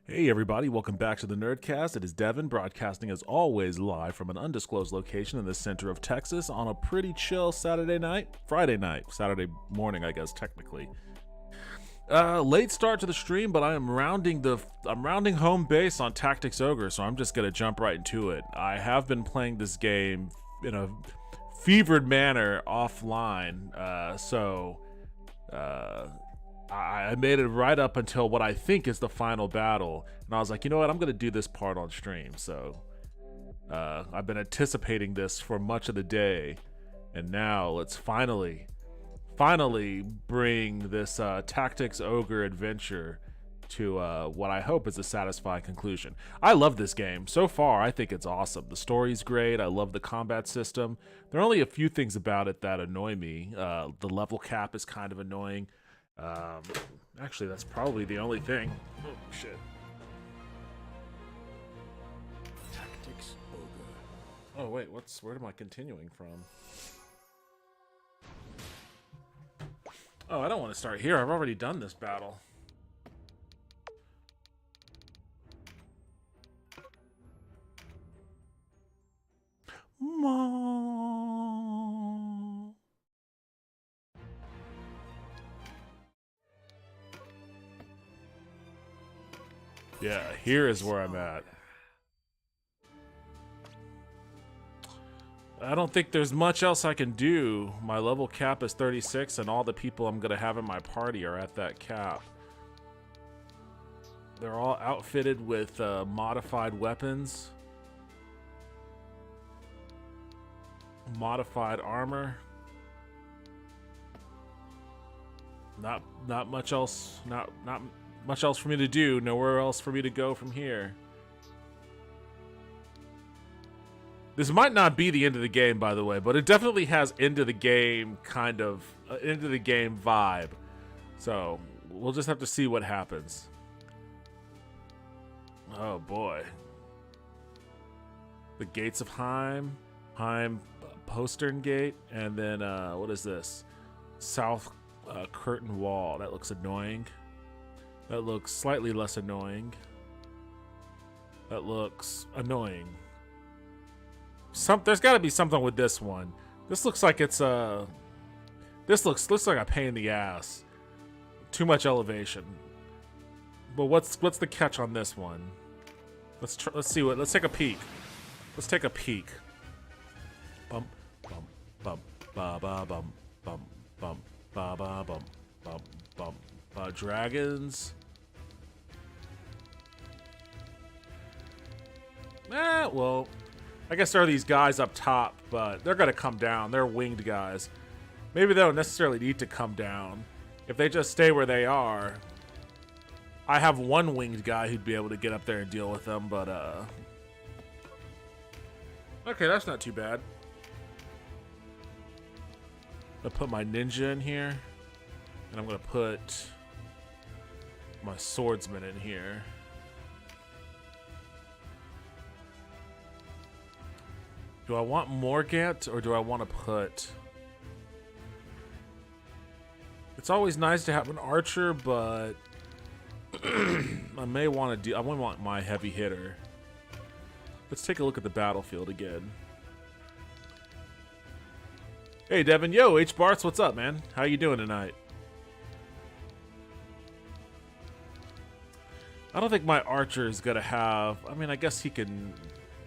Hey everybody, welcome back to the Nerdcast. It is Devin, broadcasting as always live from an undisclosed location in the center of Texas on a pretty chill Friday night, Saturday morning, I guess technically. Late start to the stream, but I'm rounding home base on Tactics Ogre, so I'm just gonna jump right into it. I have been playing this game in a fevered manner offline, I made it right up until what I think is the final battle, and I was like, you know what, I'm gonna do this part on stream. So I've been anticipating this for much of the day, and now let's finally bring this Tactics Ogre adventure to what I hope is a satisfying conclusion. I love this game. So far, I think it's awesome. The story's great. I love the combat system. There are only a few things about it that annoy me. The level cap is kind of annoying. Actually, that's probably the only thing. Oh, shit. Tactics Ogre. Oh, wait, where am I continuing from? Oh, I don't want to start here. I've already done this battle. Yeah, here is where I'm at. I don't think there's much else I can do. My level cap is 36, and all the people I'm gonna have in my party are at that cap. They're all outfitted with modified weapons, modified armor. Not much else. Not much else for me to do. Nowhere else for me to go from here. This might not be the end of the game, by the way, but it definitely has end of the game kind of end of the game vibe. So we'll just have to see what happens. Oh boy. The Gates of Heim Postern Gate, and then what is this? South Curtain Wall. That looks annoying. That looks slightly less annoying. That looks annoying. There's got to be something with this one. This looks like it's this looks like a pain in the ass. Too much elevation. But what's the catch on this one? Let's take a peek. Let's take a peek. Bump bump bump ba ba bump bump bump ba ba bump bump bump. Dragons. Well, I guess there are these guys up top, but they're gonna come down. They're winged guys. Maybe they don't necessarily need to come down. If they just stay where they are. I have one winged guy who'd be able to get up there and deal with them, but okay, that's not too bad. I'll put my ninja in here, and I'm gonna put my swordsman in here. Do I want Morgant, or do I want to put... It's always nice to have an archer, but I may want to do... I want my heavy hitter. Let's take a look at the battlefield again. Hey Devin, yo, H Barts, what's up, man? How you doing tonight? I don't think my archer is gonna have... I mean, I guess he can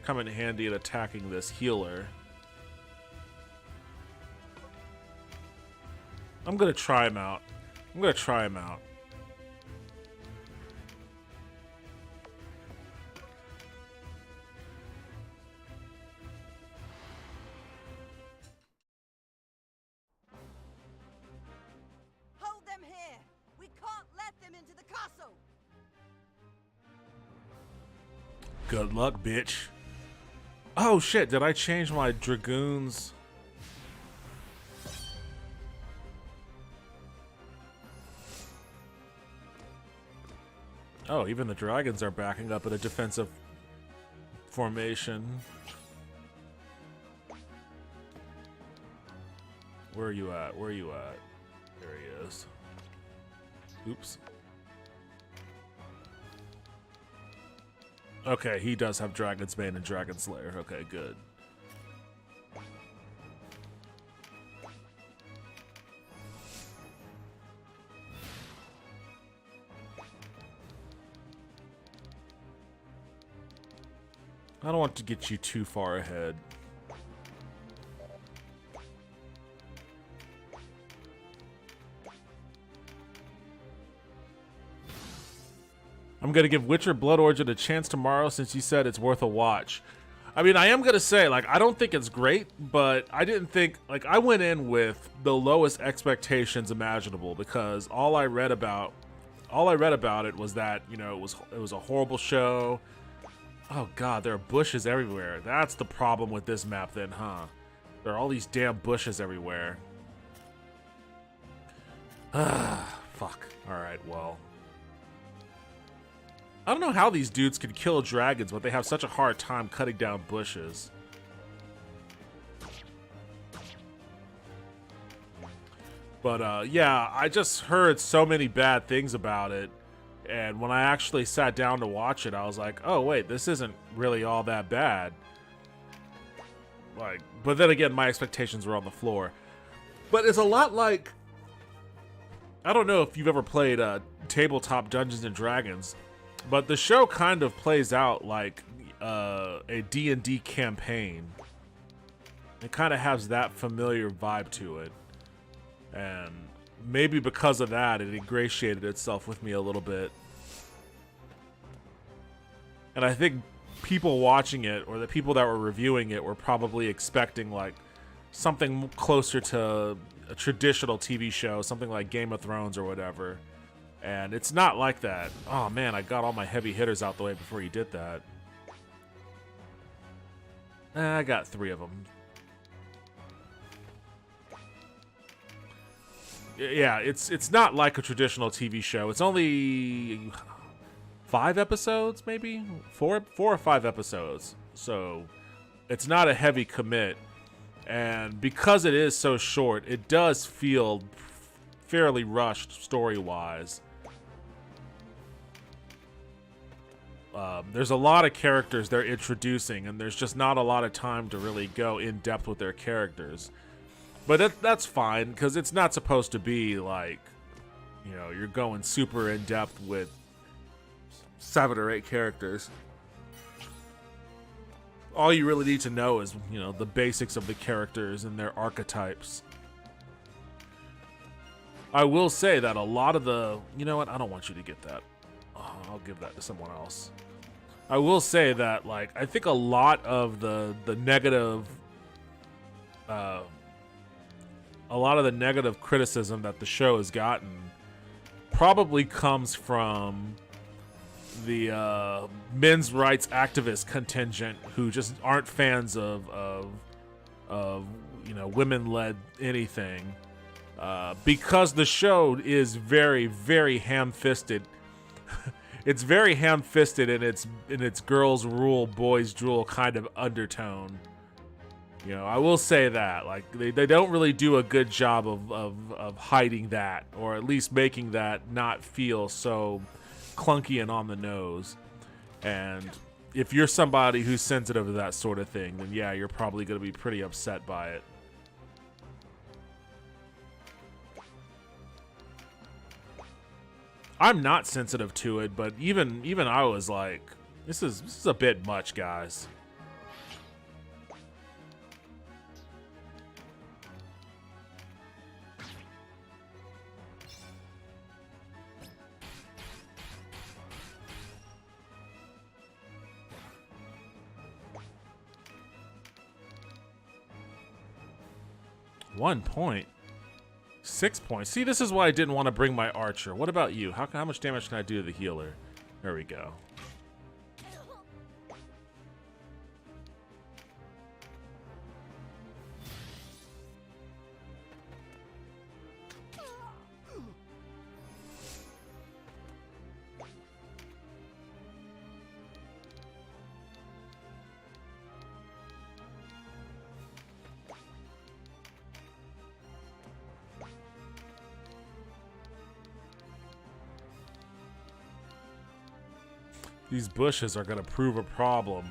come in handy at attacking this healer. I'm gonna try him out. Hold them here! We can't let them into the castle! Good luck, bitch. Oh shit, did I change my dragoons? Oh, even the dragons are backing up in a defensive formation. Where are you at? There he is. Oops. Okay, he does have Dragon's Bane and Dragon Slayer. Okay, good. I don't want to get you too far ahead. I'm going to give Witcher Blood Origin a chance tomorrow since you said it's worth a watch. I mean, I am going to say, like, I don't think it's great, but I didn't think, like, I went in with the lowest expectations imaginable because all I read about it was that, you know, it was a horrible show. Oh god, there are bushes everywhere. That's the problem with this map then, huh? There are all these damn bushes everywhere. Ah, fuck. Alright, well. I don't know how these dudes can kill dragons, but they have such a hard time cutting down bushes. But, yeah, I just heard so many bad things about it. And when I actually sat down to watch it, I was like, oh, wait, this isn't really all that bad. Like, but then again, my expectations were on the floor. But it's a lot like... I don't know if you've ever played tabletop Dungeons & Dragons, but the show kind of plays out like a D&D campaign. It kind of has that familiar vibe to it. And maybe because of that, it ingratiated itself with me a little bit. And I think people watching it, or the people that were reviewing it, were probably expecting like something closer to a traditional TV show, something like Game of Thrones or whatever. And it's not like that. Oh man, I got all my heavy hitters out the way before you did that. I got 3 of them. Yeah, it's not like a traditional TV show. It's only 5 episodes, maybe? 4 or 5 episodes. So it's not a heavy commit. And because it is so short, it does feel fairly rushed story-wise. There's a lot of characters they're introducing, and there's just not a lot of time to really go in depth with their characters. But that's fine, because it's not supposed to be like, you know, you're going super in depth with 7 or 8 characters. All you really need to know is, you know, the basics of the characters and their archetypes. I will say that a lot of the... You know what? I don't want you to get that. Oh, I'll give that to someone else. I will say that, like, I think a lot of the negative... a lot of the negative criticism that the show has gotten probably comes from the men's rights activist contingent who just aren't fans of you know, women-led anything, because the show is very, very ham-fisted. It's very ham-fisted in its girls rule, boys drool kind of undertone. You know, I will say that, like, they don't really do a good job of hiding that, or at least making that not feel so clunky and on the nose. And if you're somebody who's sensitive to that sort of thing, then yeah, you're probably going to be pretty upset by it. I'm not sensitive to it, but even I was like, this is a bit much, guys. One point. 6 points. See, this is why I didn't want to bring my archer. What about you? How much damage can I do to the healer? There we go. These bushes are gonna prove a problem.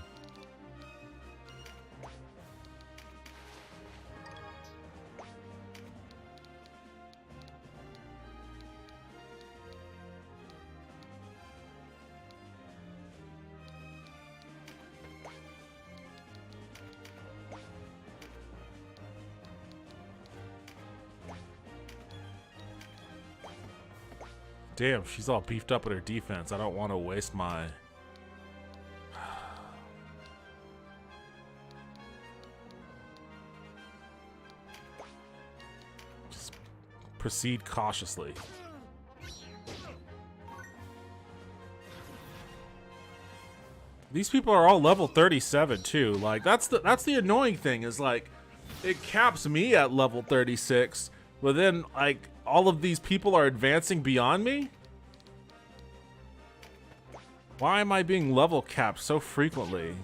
Damn, she's all beefed up with her defense. I don't want to waste my... Just proceed cautiously. These people are all level 37 too. Like that's the annoying thing is like it caps me at level 36, but then like all of these people are advancing beyond me? Why am I being level capped so frequently?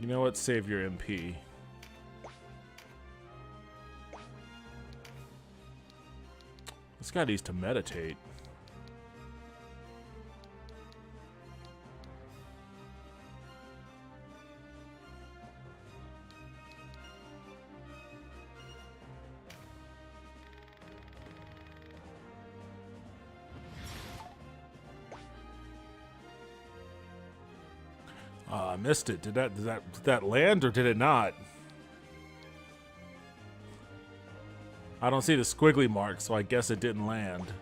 You know what? Save your MP. This guy needs to meditate. I missed it. Did that land or did it not? I don't see the squiggly mark, so I guess it didn't land.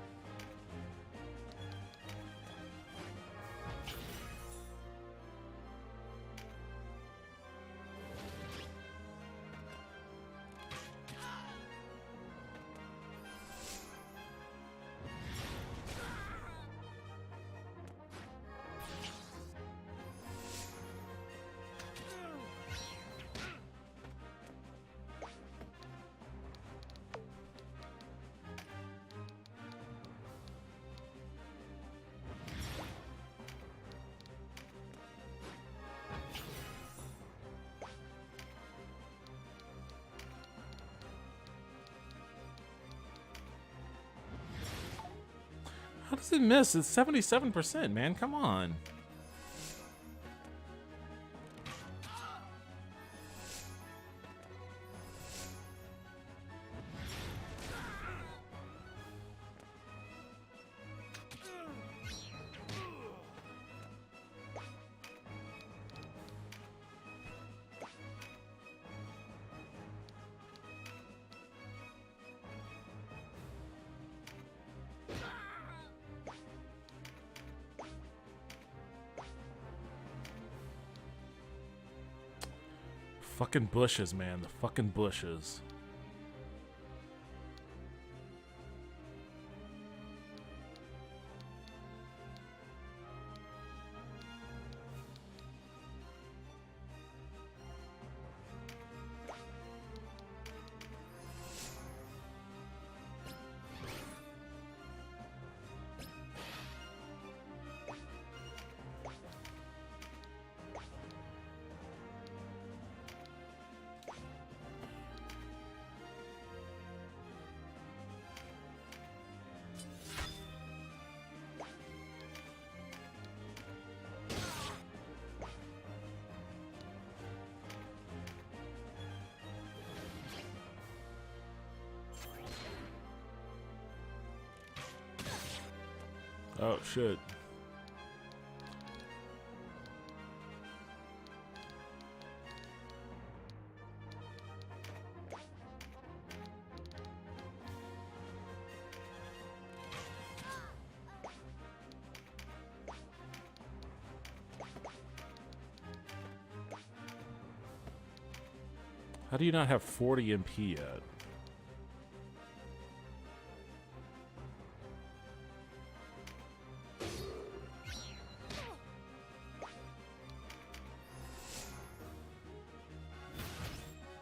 How does it miss? It's 77%, man. Come on. Fucking bushes, man. The fucking bushes. Oh, shit. How do you not have 40 MP yet?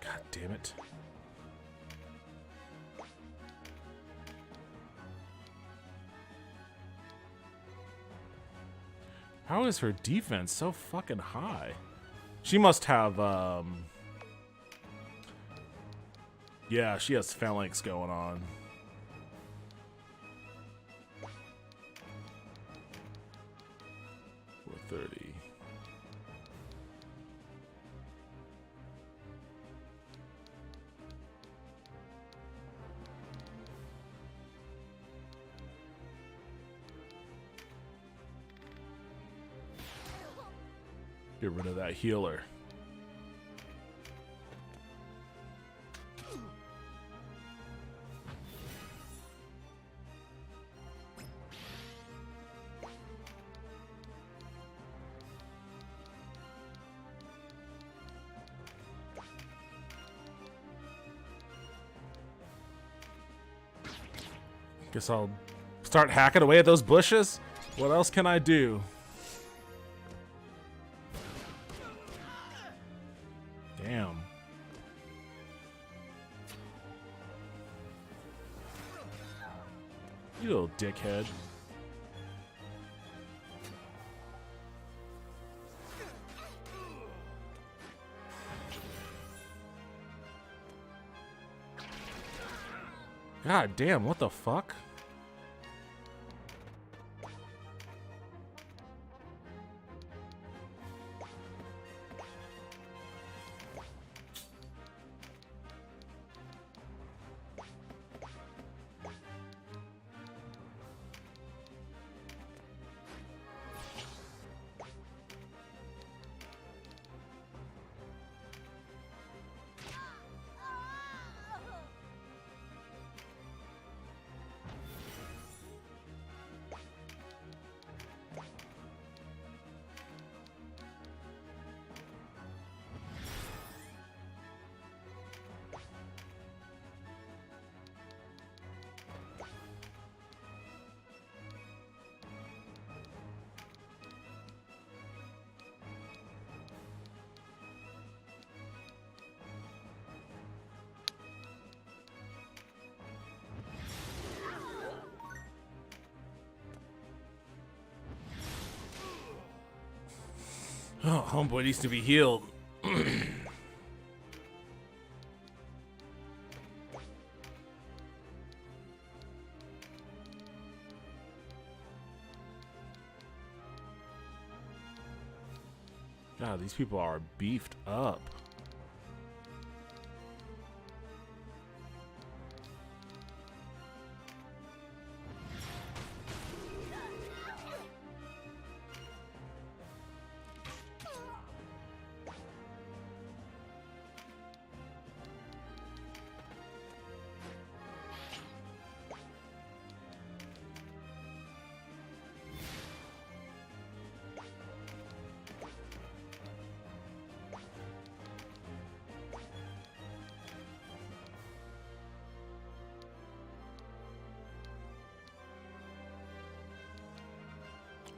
God damn it. How is her defense so fucking high? She must have, yeah, she has phalanx going on. We're 30. Get rid of that healer. Guess I'll start hacking away at those bushes. What else can I do? Damn. You little dickhead. God damn, what the fuck? Oh, homeboy needs to be healed. God, these people are beefed up.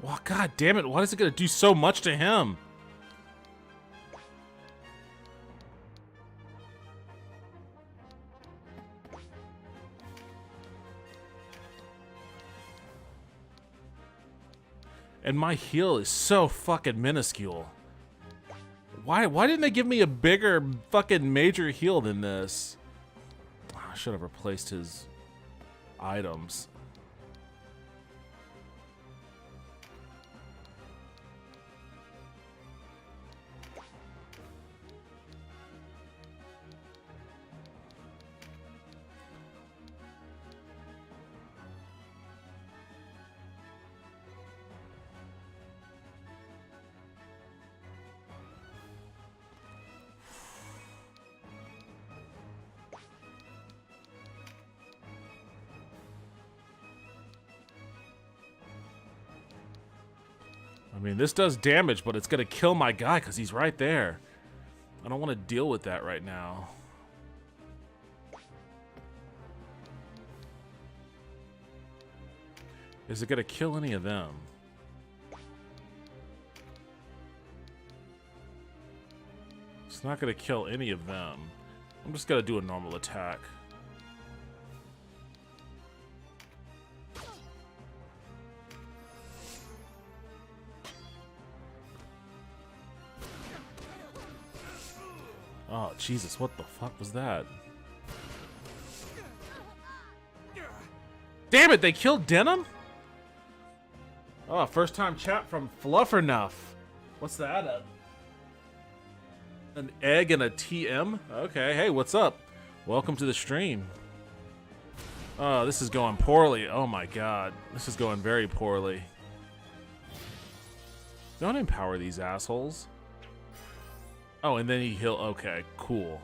Well, god damn it, why is it gonna do so much to him? And my heal is so fucking minuscule. Why didn't they give me a bigger fucking major heal than this? I should have replaced his items. I mean, this does damage, but it's gonna kill my guy because he's right there. I don't want to deal with that right now. Is it gonna kill any of them? It's not gonna kill any of them. I'm just gonna do a normal attack. Oh, Jesus, what the fuck was that? Damn it, they killed Denim? Oh, first time chat from Fluffernuff. What's that? An egg and a TM? Okay, hey, what's up? Welcome to the stream. Oh, this is going poorly. Oh my god. This is going very poorly. Don't empower these assholes. Oh, and then he heal. Okay, cool.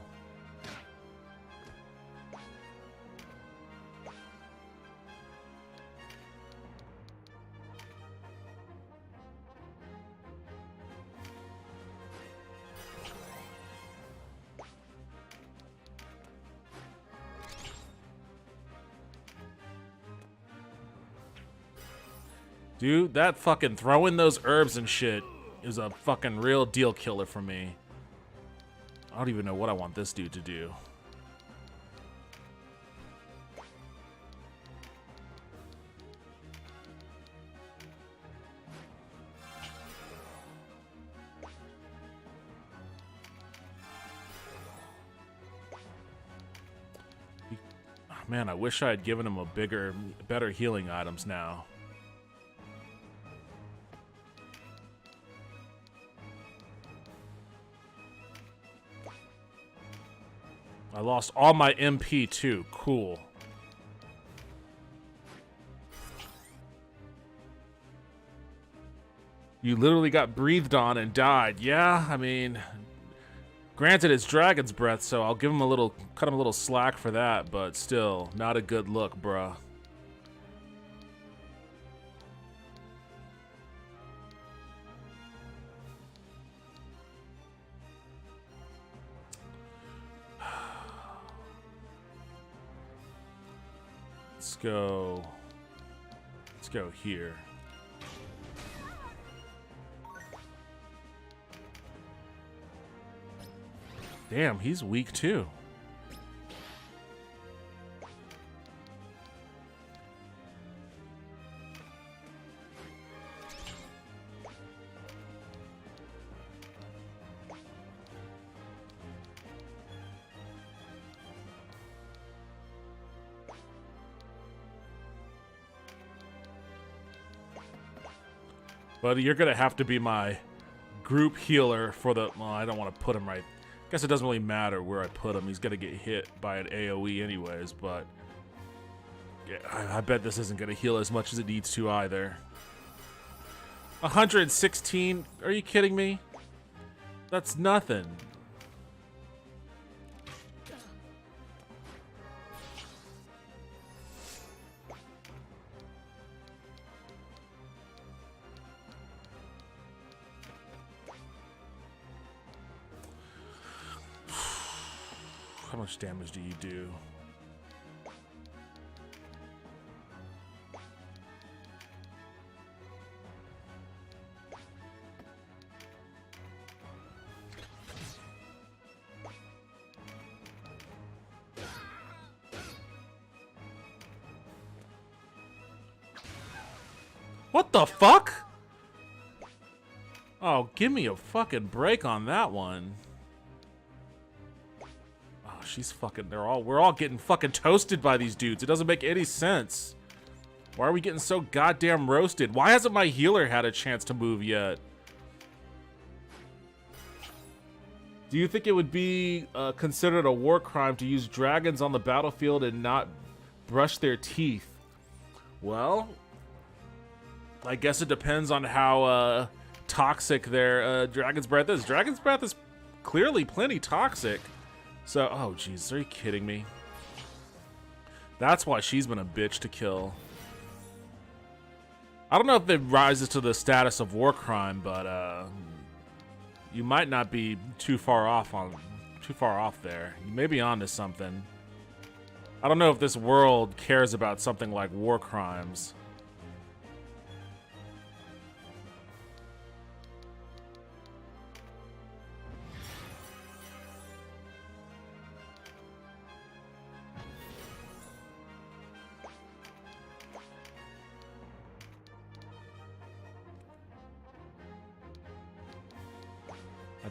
Dude, that fucking throwing those herbs and shit is a fucking real deal killer for me. I don't even know what I want this dude to do. Man, I wish I had given him a better healing items now. I lost all my MP too. Cool. You literally got breathed on and died. Yeah, I mean, granted it's Dragon's Breath, so I'll give him cut him a little slack for that, but still, not a good look, bruh. Let's go here. Damn, he's weak too. But you're gonna have to be my group healer for the. Well, I don't want to put him right. Guess it doesn't really matter where I put him. He's gonna get hit by an AOE anyways. But yeah, I bet this isn't gonna heal as much as it needs to either. 116? Are you kidding me? That's nothing. How much damage do you do? What the fuck? Oh, give me a fucking break on that one. She's fucking, we're all getting fucking toasted by these dudes. It doesn't make any sense. Why are we getting so goddamn roasted? Why hasn't my healer had a chance to move yet? Do you think it would be considered a war crime to use dragons on the battlefield and not brush their teeth? Well, I guess it depends on how toxic their Dragon's Breath is. Dragon's Breath is clearly plenty toxic. So, oh jeez, are you kidding me? That's why she's been a bitch to kill. I don't know if it rises to the status of war crime, but you might not be too far off there. You may be onto something. I don't know if this world cares about something like war crimes.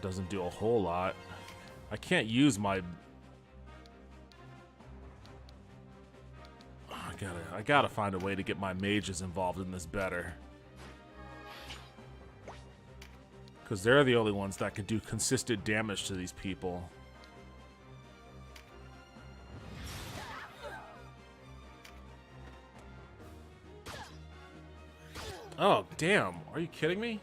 That doesn't do a whole lot. I can't use my... I gotta find a way to get my mages involved in this better. Because they're the only ones that can do consistent damage to these people. Oh, damn. Are you kidding me?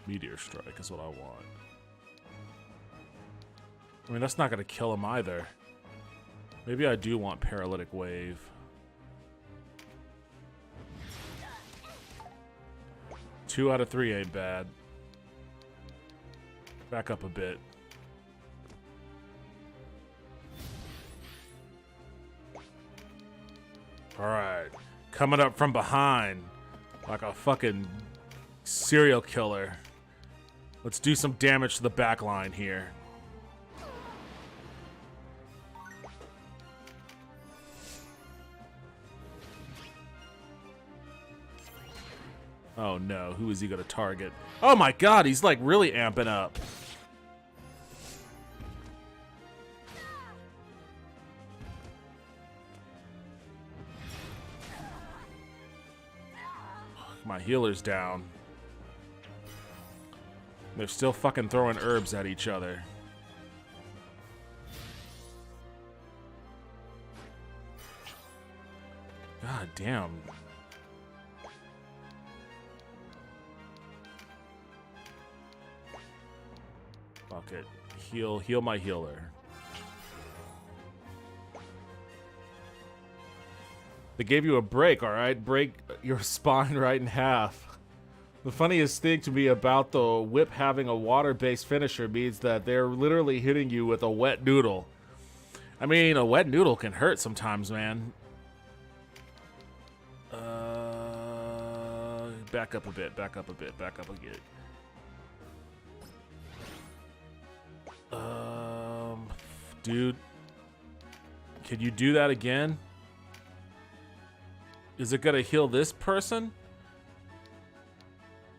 Meteor Strike is what I want. I mean, that's not going to kill him either. Maybe I do want Paralytic Wave. Two out of 3 ain't bad. Back up a bit. Alright. Coming up from behind. Like a fucking serial killer. Let's do some damage to the back line here. Oh no, who is he gonna target? Oh my god, he's like really amping up. My healer's down. They're still fucking throwing herbs at each other. God damn. Fuck it. Heal my healer. They gave you a break, alright? Break your spine right in half. The funniest thing to me about the whip having a water-based finisher means that they're literally hitting you with a wet noodle. I mean, a wet noodle can hurt sometimes, man. Back up a bit, back up a bit, back up a bit. Dude. Can you do that again? Is it gonna heal this person?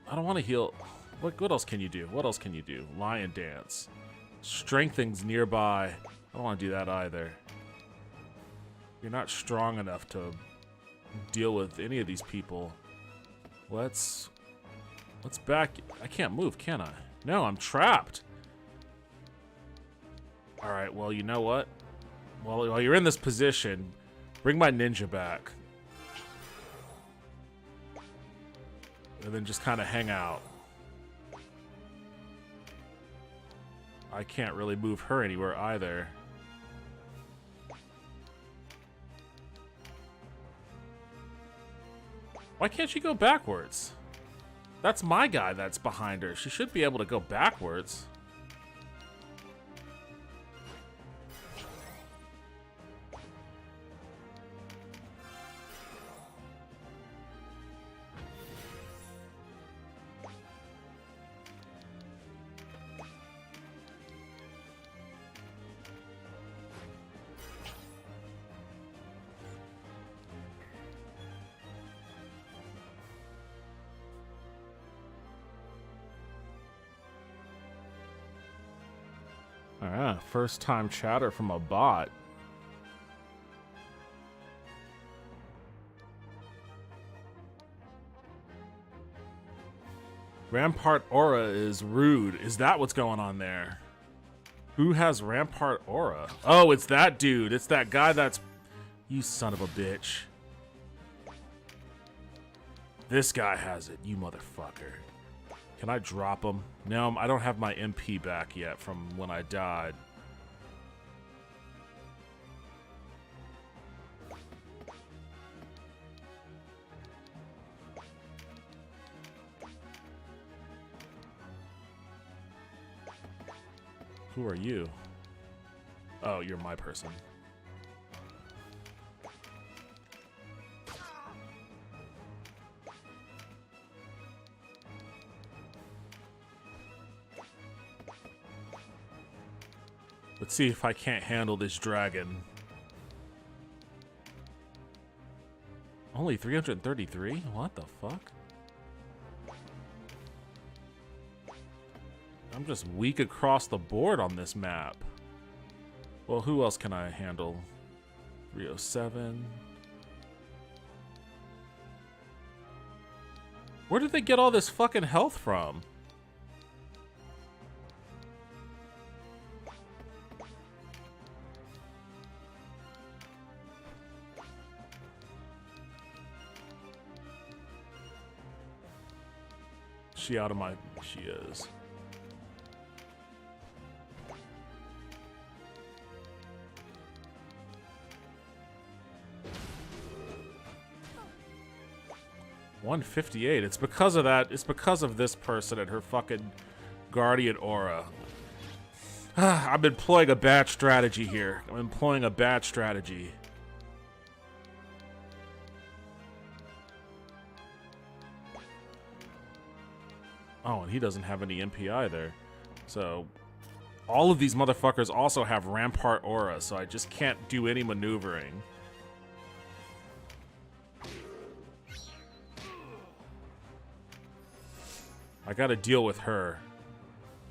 I don't want to heal. What else can you do? What else can you do? Lion Dance. Strengthens nearby. I don't want to do that either. You're not strong enough to deal with any of these people. Let's back. I can't move, can I? No, I'm trapped. Alright, well, you know what? Well, while you're in this position, bring my ninja back. And then just kind of hang out. I can't really move her anywhere either. Why can't she go backwards? That's my guy that's behind her. She should be able to go backwards. Alright, first time chatter from a bot. Rampart Aura is rude. Is that what's going on there? Who has Rampart Aura? Oh, it's that dude. It's that guy that's... You son of a bitch. This guy has it, you motherfucker. Can I drop him? No, I don't have my MP back yet from when I died. Who are you? Oh, you're my person. Let's see if I can't handle this dragon. Only 333? What the fuck? I'm just weak across the board on this map. Well, who else can I handle? 307. Where did they get all this fucking health from? She out of my... She is. $158. It's because of that. It's because of this person and her fucking guardian aura. I'm employing a bad strategy here. I'm employing a bad strategy. Oh, and he doesn't have any MP either. So, all of these motherfuckers also have Rampart Aura, so I just can't do any maneuvering. I gotta deal with her.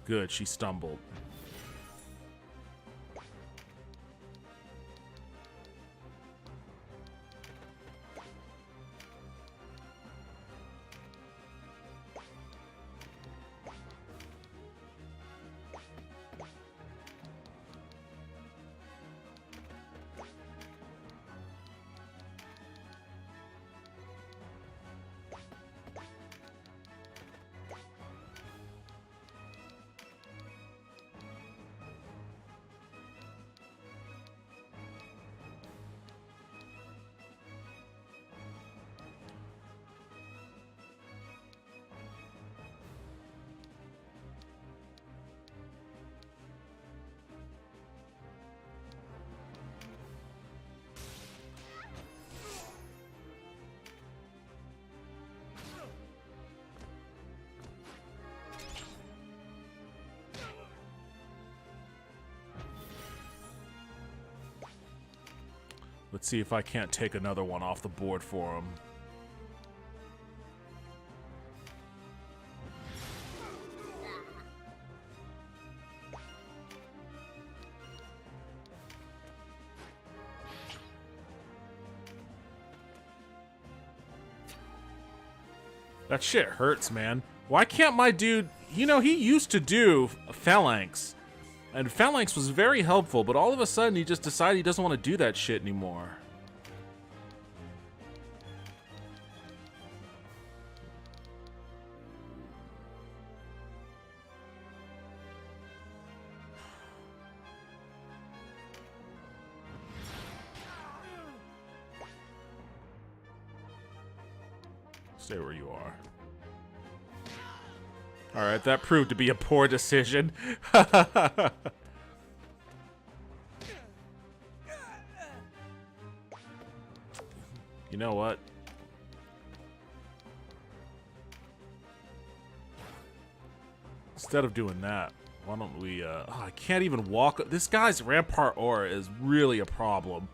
Good, she stumbled. Let's see if I can't take another one off the board for him. That shit hurts, man. Why can't my dude... You know, he used to do Phalanx. And Phalanx was very helpful, but all of a sudden he just decided he doesn't want to do that shit anymore. Stay where you are. Alright, that proved to be a poor decision. You know what? Instead of doing that, why don't we, oh, I can't even walk. This guy's Rampart Aura is really a problem.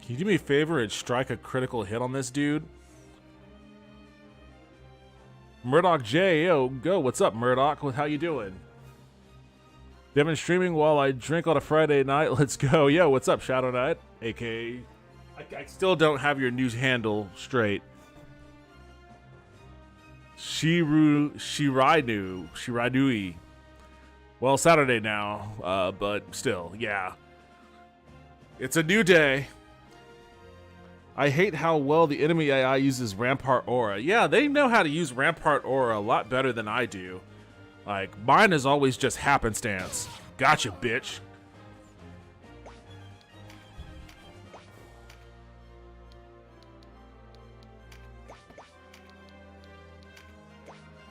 Can you do me a favor and strike a critical hit on this dude? Murdoch J, yo, go. What's up, Murdoch? How you doing? Devin streaming while I drink on a Friday night. Let's go. Yo, what's up, Shadow Knight? AKA, I still don't have your news handle straight. Shiranui. Well, Saturday now, but still, yeah. It's a new day. I hate how well the enemy AI uses Rampart Aura. Yeah, they know how to use Rampart Aura a lot better than I do. Like, mine is always just happenstance. Gotcha, bitch.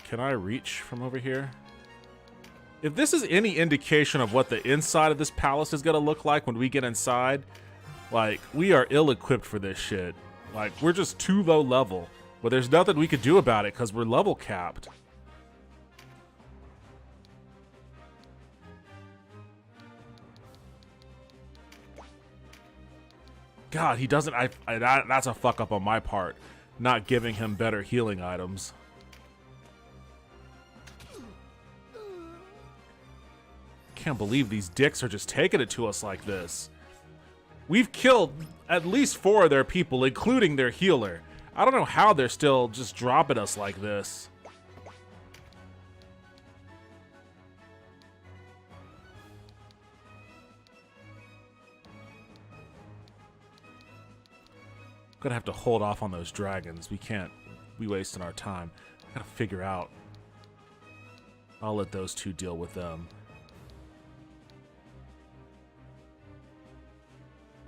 Can I reach from over here? If this is any indication of what the inside of this palace is gonna look like when we get inside, like, we are ill-equipped for this shit. Like, we're just too low level. But there's nothing we could do about it because we're level capped. God, he doesn't... that's a fuck up on my part. Not giving him better healing items. Can't believe these dicks are just taking it to us like this. We've killed at least 4 of their people, including their healer. I don't know how they're still just dropping us like this. Gonna have to hold off on those dragons. We can't be wasting our time. Gotta figure out. I'll let those two deal with them.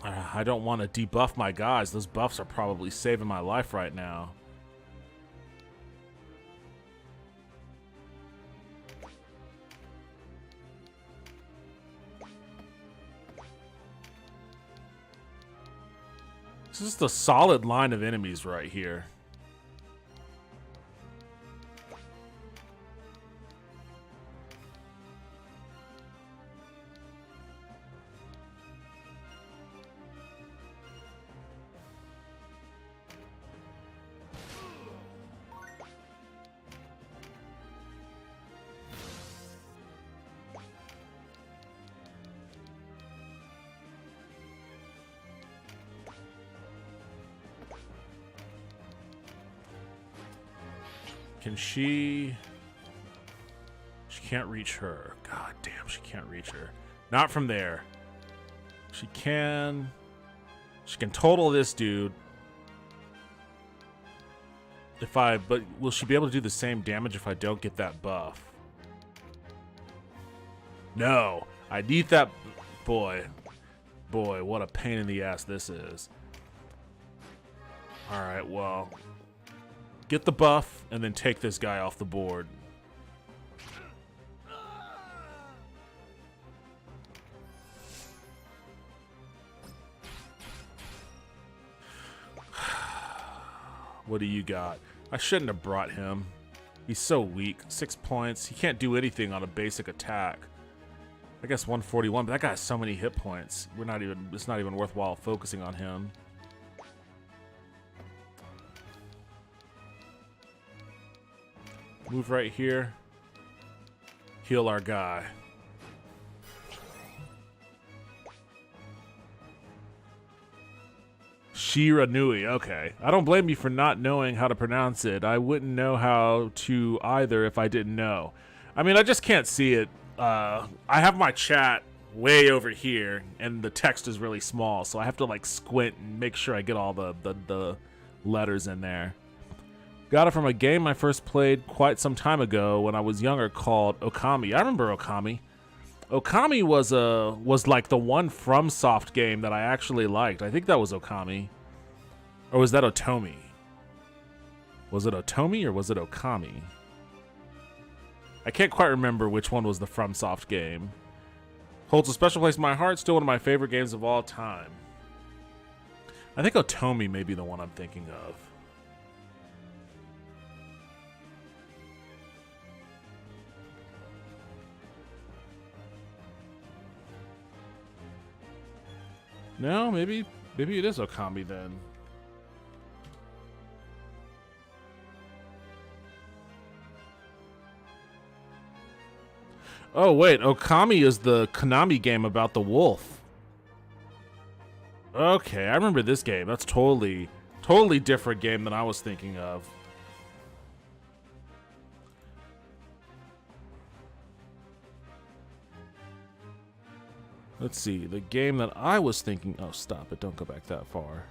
I don't want to debuff my guys. Those buffs are probably saving my life right now. This is just a solid line of enemies right here. Can she... She can't reach her. God damn, she can't reach her. Not from there. She can... She can total this dude. If I... But will she be able to do the same damage if I don't get that buff? No. I need that... Boy. Boy, what a pain in the ass this is. Alright, well... Get the buff, and then take this guy off the board. What do you got? I shouldn't have brought him. He's so weak. 6 points. He can't do anything on a basic attack. I guess 141, but that guy has so many hit points. It's not even worthwhile focusing on him. Move right here. Heal our guy. Shiranui, okay. I don't blame you for not knowing how to pronounce it. I wouldn't know how to either if I didn't know. I mean, I just can't see it. I have my chat way over here, and the text is really small, so I have to like squint and make sure I get all the letters in there. Got it from a game I first played quite some time ago when I was younger called Okami. I remember Okami. Okami was like the one FromSoft game that I actually liked. I think that was Okami. Or was that Otomi? Was it Otomi or was it Okami? I can't quite remember which one was the FromSoft game. Holds a special place in my heart. Still one of my favorite games of all time. I think Otomi may be the one I'm thinking of. No, maybe it is Okami then. Oh wait, Okami is the Konami game about the wolf. Okay, I remember this game. That's totally different game than I was thinking of. Let's see, the game that I was thinking... Oh, stop it. Don't go back that far.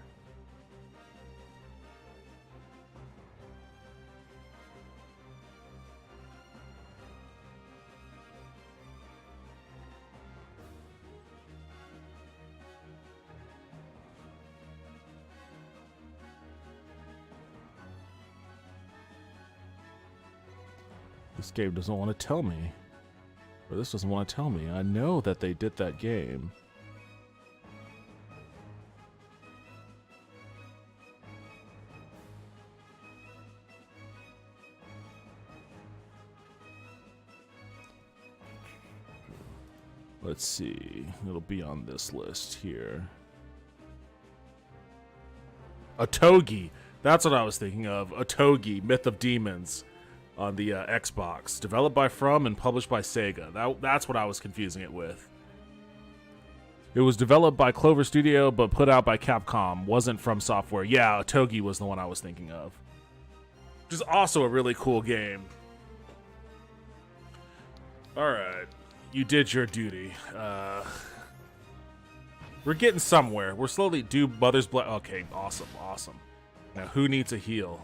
This game doesn't want to tell me. Or this doesn't want to tell me. I know that they did that game. Let's see. It'll be on this list here. Otogi. That's what I was thinking of. Otogi, Myth of Demons on the Xbox. Developed by From and published by Sega. That's what I was confusing it with. It was developed by Clover Studio but put out by Capcom. Wasn't From Software. Yeah, Otogi was the one I was thinking of. Which is also a really cool game. Alright. You did your duty. We're getting somewhere. We're slowly do Mother's Blood. Okay, awesome, awesome. Now, who needs a heal?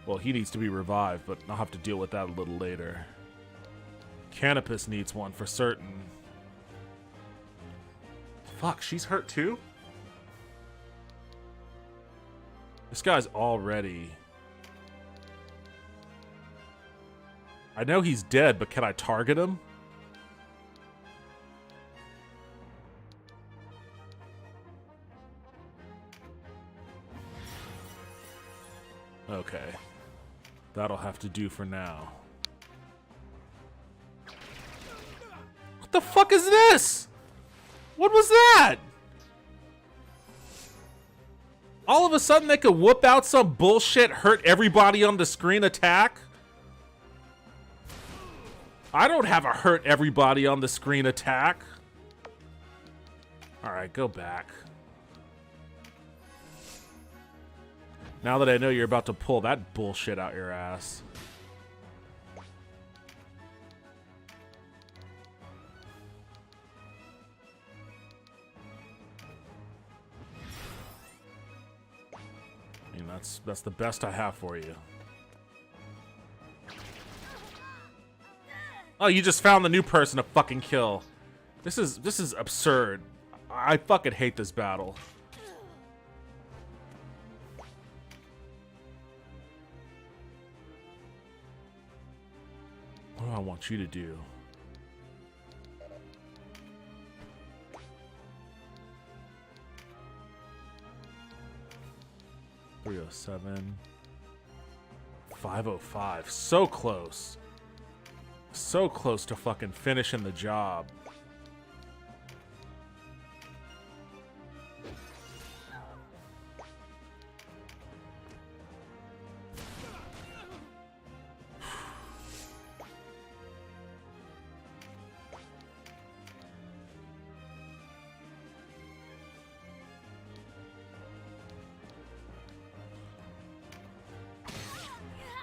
Well, he needs to be revived, but I'll have to deal with that a little later. Canopus needs one for certain. Fuck, she's hurt too? This guy's already... I know he's dead, but can I target him? Okay. That'll have to do for now. What the fuck is this? What was that? All of a sudden they could whoop out some bullshit, hurt everybody on the screen attack? I don't have a hurt everybody on the screen attack. Alright, go back. Now that I know you're about to pull that bullshit out your ass. I mean, that's the best I have for you. Oh, you just found the new person to fucking kill. This is absurd. I fucking hate this battle. What do I want you to do? $307. $505. So close. So close to fucking finishing the job.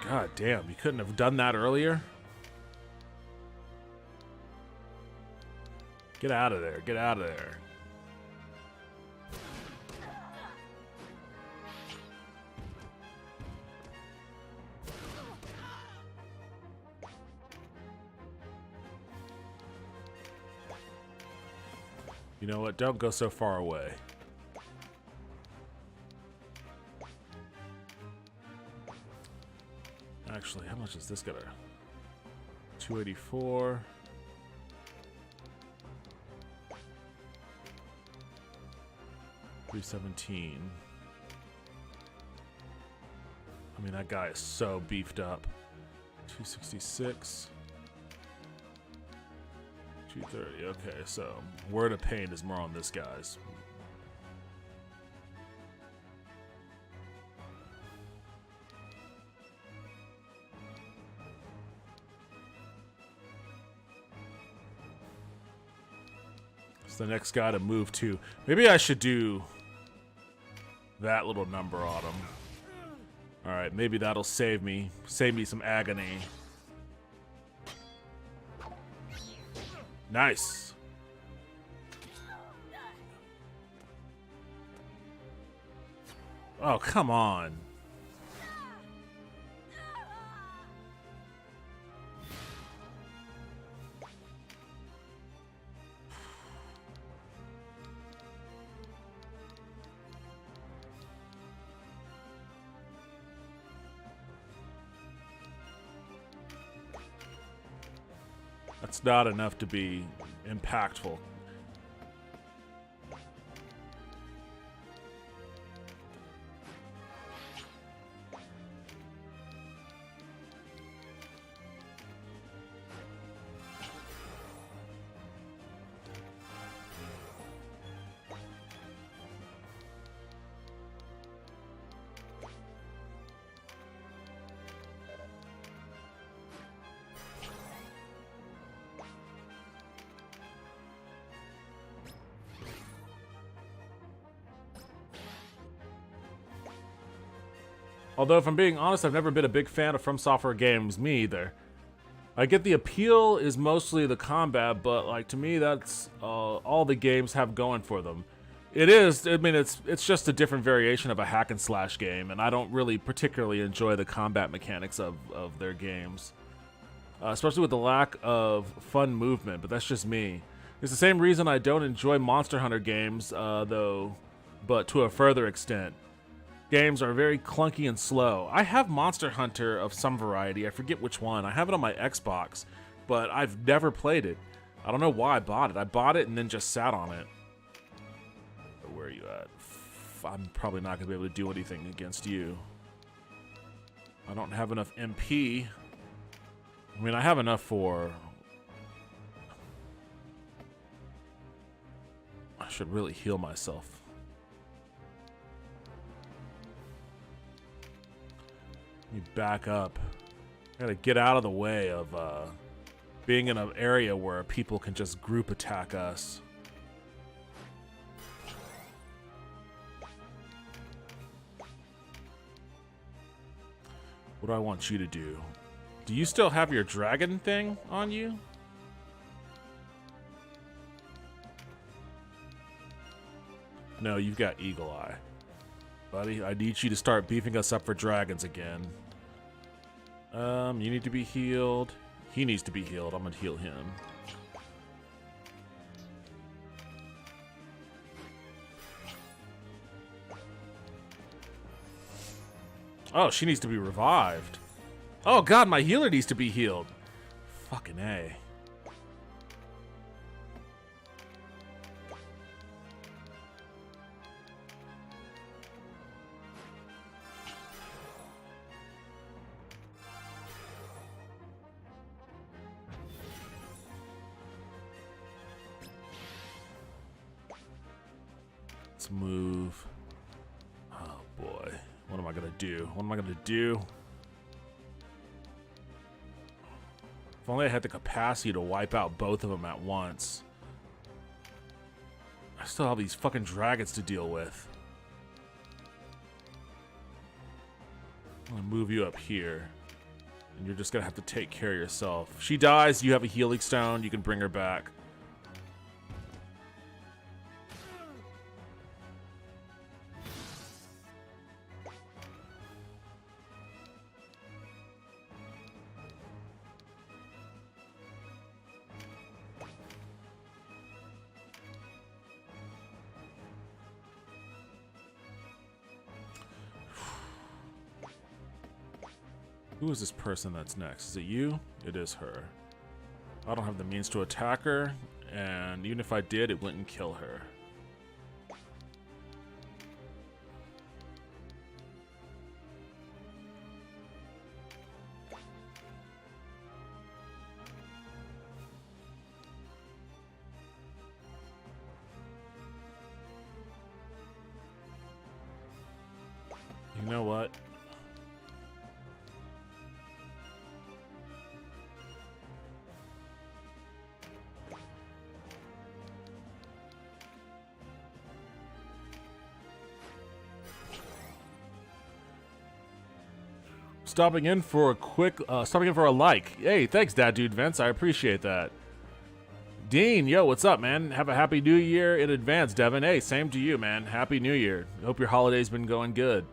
God damn, you couldn't have done that earlier? Get out of there, get out of there. You know what, don't go so far away. Actually, how much is this gonna? 284. $317. I mean, that guy is so beefed up. 266. 230. Okay, so Word of Pain is more on this guy's. It's the next guy to move to. Maybe I should do that little number on him. Alright, maybe that'll save me some agony. Nice. Oh, come on. That's not enough to be impactful. Although, if I'm being honest, I've never been a big fan of From Software games, me either. I get the appeal is mostly the combat, but like to me, that's all the games have going for them. It is, I mean, it's just a different variation of a hack and slash game, and I don't really particularly enjoy the combat mechanics of their games. Especially with the lack of fun movement, but that's just me. It's the same reason I don't enjoy Monster Hunter games, though, but to a further extent. Games are very clunky and slow. I have Monster Hunter of some variety. I forget which one. I have it on my Xbox, but I've never played it. I don't know why I bought it. I bought it and then just sat on it. Where are you at? I'm probably not going to be able to do anything against you. I don't have enough MP. I mean, I have enough for... I should really heal myself. Let me back up. I gotta get out of the way of being in an area where people can just group attack us. What do I want you to do? Do you still have your dragon thing on you? No, you've got Eagle Eye. Buddy, I need you to start beefing us up for dragons again. You need to be healed. He needs to be healed. I'm gonna heal him. Oh, she needs to be revived. Oh god, my healer needs to be healed. Fucking A. Let's move. Oh boy. What am I gonna do? What am I gonna do? If only I had the capacity to wipe out both of them at once. I still have these fucking dragons to deal with. I'm gonna move you up here. And you're just gonna have to take care of yourself. If she dies, you have a healing stone, you can bring her back. Who is this person that's next? Is it you? It is her. I don't have the means to attack her, and even if I did, it wouldn't kill her. You know what? Stopping in for a like. Hey, thanks, Dad Dude Vince. I appreciate that. Dean, yo, what's up, man? Have a happy new year in advance, Devin. Hey, same to you, man. Happy New Year. Hope your holiday's been going good.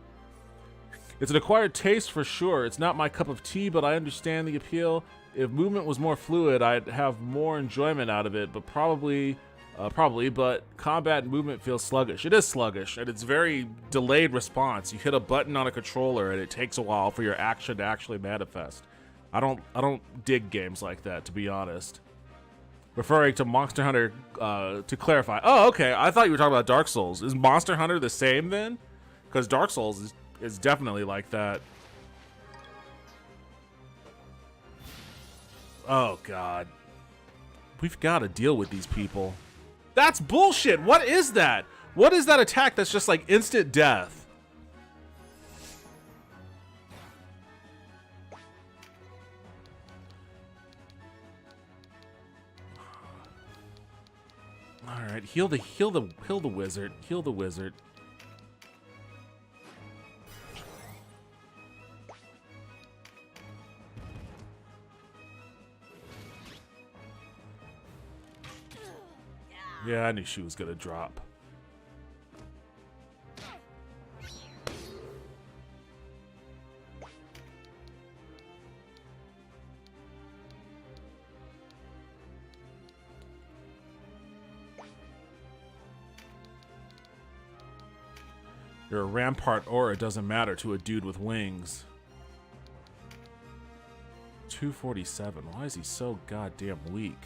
It's an acquired taste for sure. It's not my cup of tea, but I understand the appeal. If movement was more fluid, I'd have more enjoyment out of it, but probably, but combat and movement feels sluggish. It is sluggish, and it's very delayed response. You hit a button on a controller, and it takes a while for your action to actually manifest. I don't dig games like that, to be honest. Referring to Monster Hunter, to clarify. Oh, okay. I thought you were talking about Dark Souls. Is Monster Hunter the same then? Because Dark Souls is definitely like that. Oh, God. We've got to deal with these people. That's bullshit. What is that? What is that attack that's just like instant death? All right, heal the wizard. Heal the wizard. Yeah, I knew she was gonna drop. You're a rampart aura, it doesn't matter to a dude with wings. 247. Why is he so goddamn weak?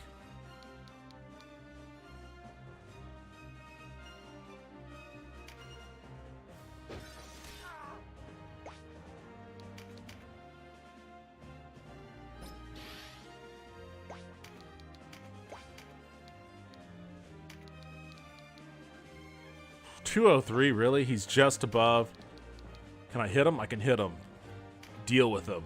.203, really? He's just above. Can I hit him? I can hit him. Deal with him.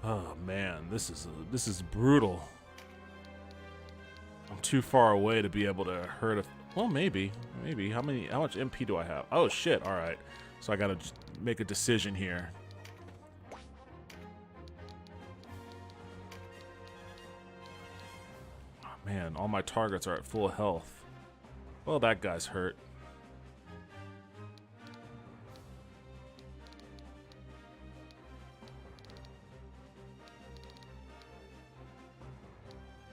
Oh man, this is brutal. I'm too far away to be able to hurt a. Well, maybe. How much MP do I have? Oh shit! All right, so I gotta make a decision here. Man, all my targets are at full health. Well, that guy's hurt.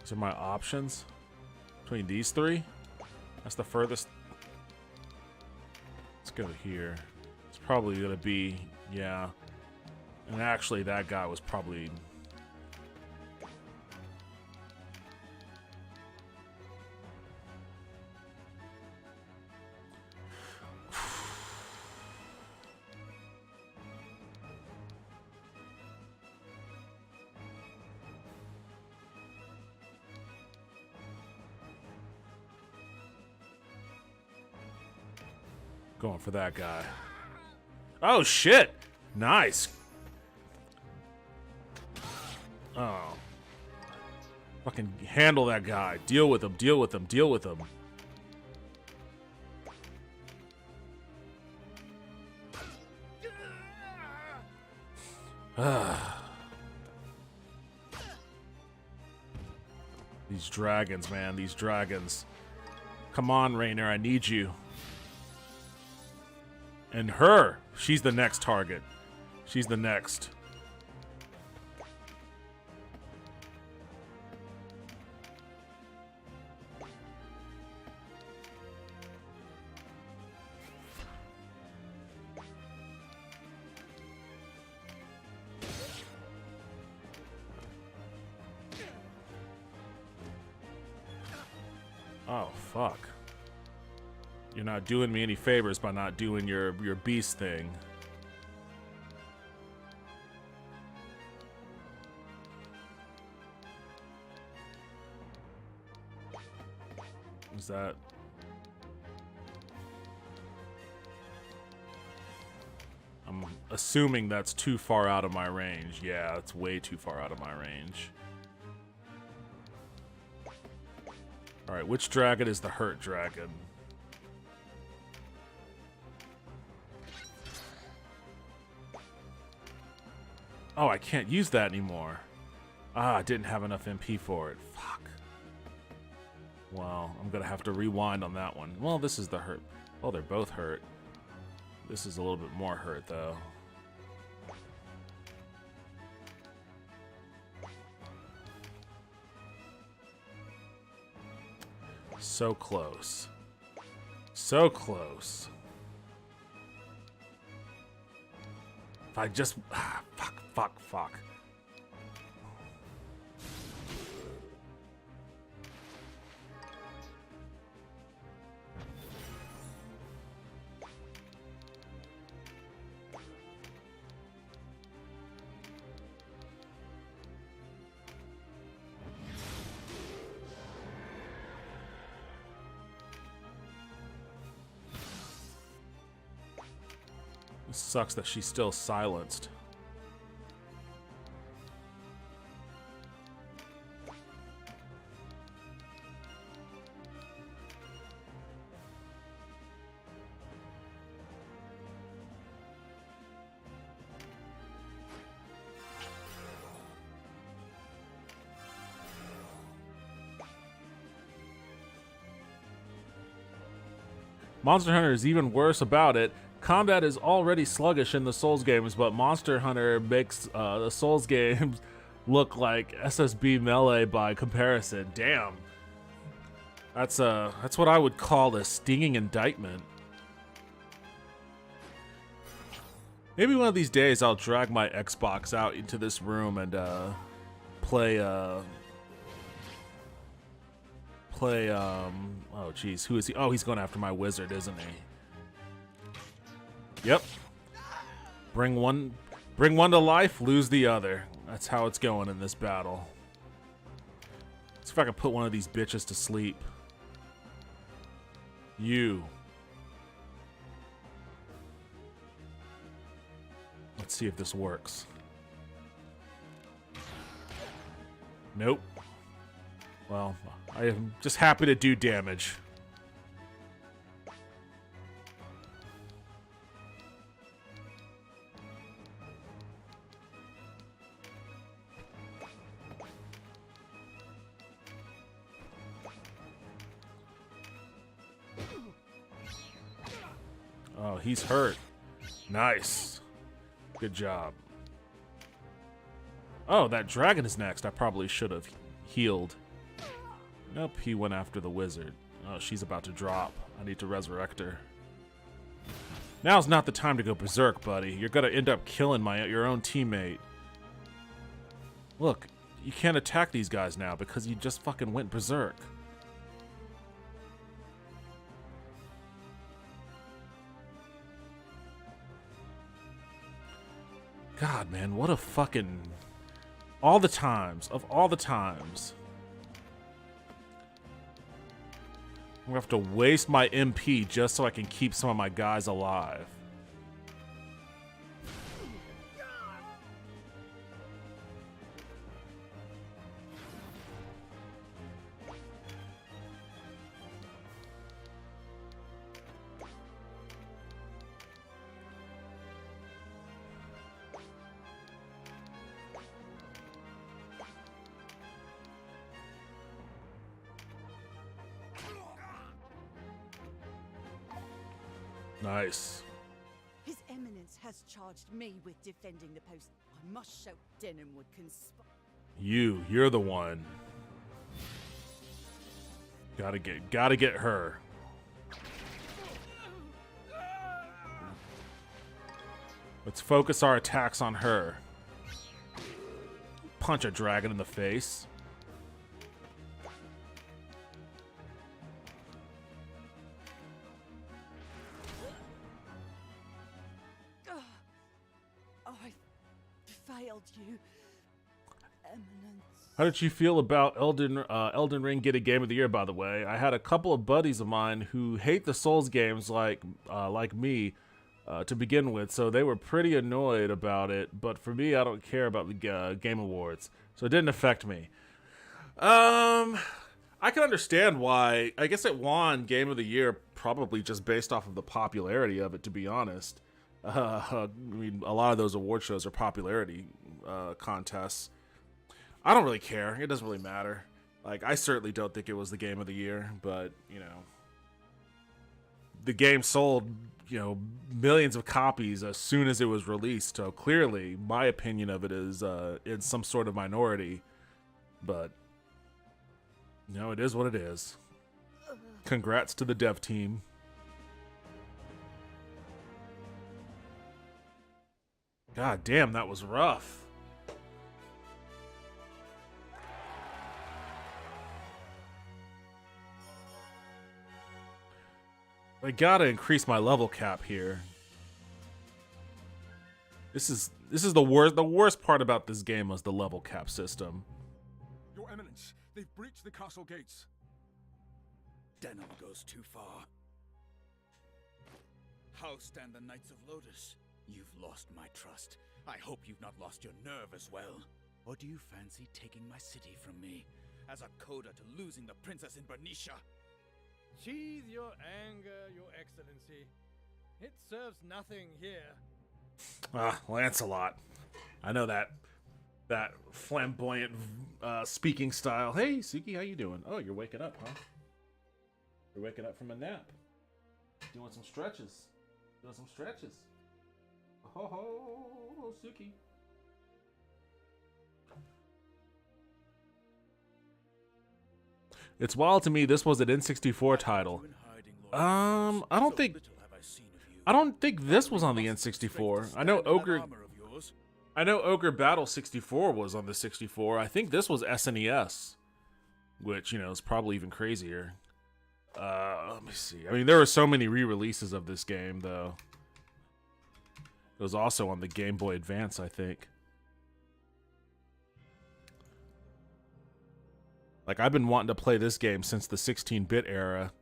These are my options between these three. That's the furthest. Let's go here. It's probably gonna be, yeah. And actually, that guy was probably. Going for that guy. Oh shit! Nice. Oh. Fucking handle that guy. Deal with him. Deal with him. Deal with him. These dragons, man. These dragons. Come on, Rainer. I need you. And her. She's the next target. She's the next. Oh, fuck. You're not doing me any favors by not doing your beast thing. Is that... I'm assuming that's too far out of my range. Yeah, it's way too far out of my range. Alright, which dragon is the hurt dragon? Oh, I can't use that anymore. Ah, I didn't have enough MP for it. Fuck. Well, I'm gonna have to rewind on that one. Well, this is the hurt. Well, they're both hurt. This is a little bit more hurt, though. So close. So close. If I just... fuck. Sucks that she's still silenced. Monster Hunter is even worse about it. Combat is already sluggish in the Souls games, but Monster Hunter makes the Souls games look like SSB Melee by comparison. Damn. That's what I would call a stinging indictment. Maybe one of these days I'll drag my Xbox out into this room and play oh geez, who is he? Oh, he's going after my wizard, isn't he? Yep. Bring one to life, lose the other. That's how it's going in this battle. Let's see if I can put one of these bitches to sleep. You. Let's see if this works. Nope. Well, I am just happy to do damage. Oh, he's hurt. Nice. Good job. Oh, that dragon is next. I probably should have healed. Nope, he went after the wizard. Oh, she's about to drop. I need to resurrect her. Now's not the time to go berserk, buddy. You're gonna end up killing your own teammate. Look, you can't attack these guys now because you just fucking went berserk. God, man, what a fucking... All the times. I'm gonna have to waste my MP just so I can keep some of my guys alive. Nice. His Eminence has charged me with defending the post. I must show Denim would conspire. You're the one. Gotta get her. Let's focus our attacks on her. Punch a dragon in the face. I failed you, Eminence. How did you feel about Elden Ring getting Game of the Year, by the way? I had a couple of buddies of mine who hate the Souls games like me to begin with, so they were pretty annoyed about it. But for me, I don't care about the Game Awards, so it didn't affect me. I can understand why. I guess it won Game of the Year probably just based off of the popularity of it, to be honest. I mean, a lot of those award shows are popularity contests. I don't really care. It doesn't really matter. Like, I certainly don't think it was the Game of the Year, but, you know, the game sold, you know, millions of copies as soon as it was released. So clearly, my opinion of it is in some sort of minority. But, you know, it is what it is. Congrats to the dev team. God damn, that was rough. I gotta increase my level cap here. This is the worst part about this game was the level cap system. Your Eminence, they've breached the castle gates. Denim goes too far. How stand the Knights of Lotus? You've lost my trust. I hope you've not lost your nerve as well. Or do you fancy taking my city from me, as a coda to losing the princess in Bernicia? Sheathe your anger, your excellency. It serves nothing here. Ah, Lancelot. I know that flamboyant speaking style. Hey, Suki, how you doing? Oh, you're waking up, huh? You're waking up from a nap. Doing some stretches. Oh, Suki. It's wild to me this was an N64 title. I don't think this was on the N64. I know Ogre Battle 64 was on the 64. I think this was SNES, which, you know, is probably even crazier. Let me see. I mean, there were so many re-releases of this game, though. It was also on the Game Boy Advance, I think. Like, I've been wanting to play this game since the 16-bit era,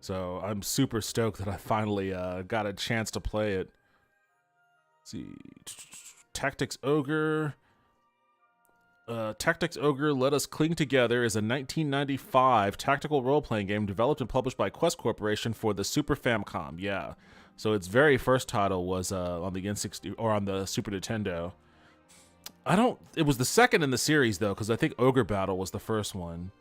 so I'm super stoked that I finally got a chance to play it. Let's see. Tactics Ogre. Tactics Ogre Let Us Cling Together is a 1995 tactical role-playing game developed and published by Quest Corporation for the Super Famicom. Yeah, so its very first title was on the N60 or on the Super Nintendo. It was the second in the series though, because I think Ogre Battle was the first one.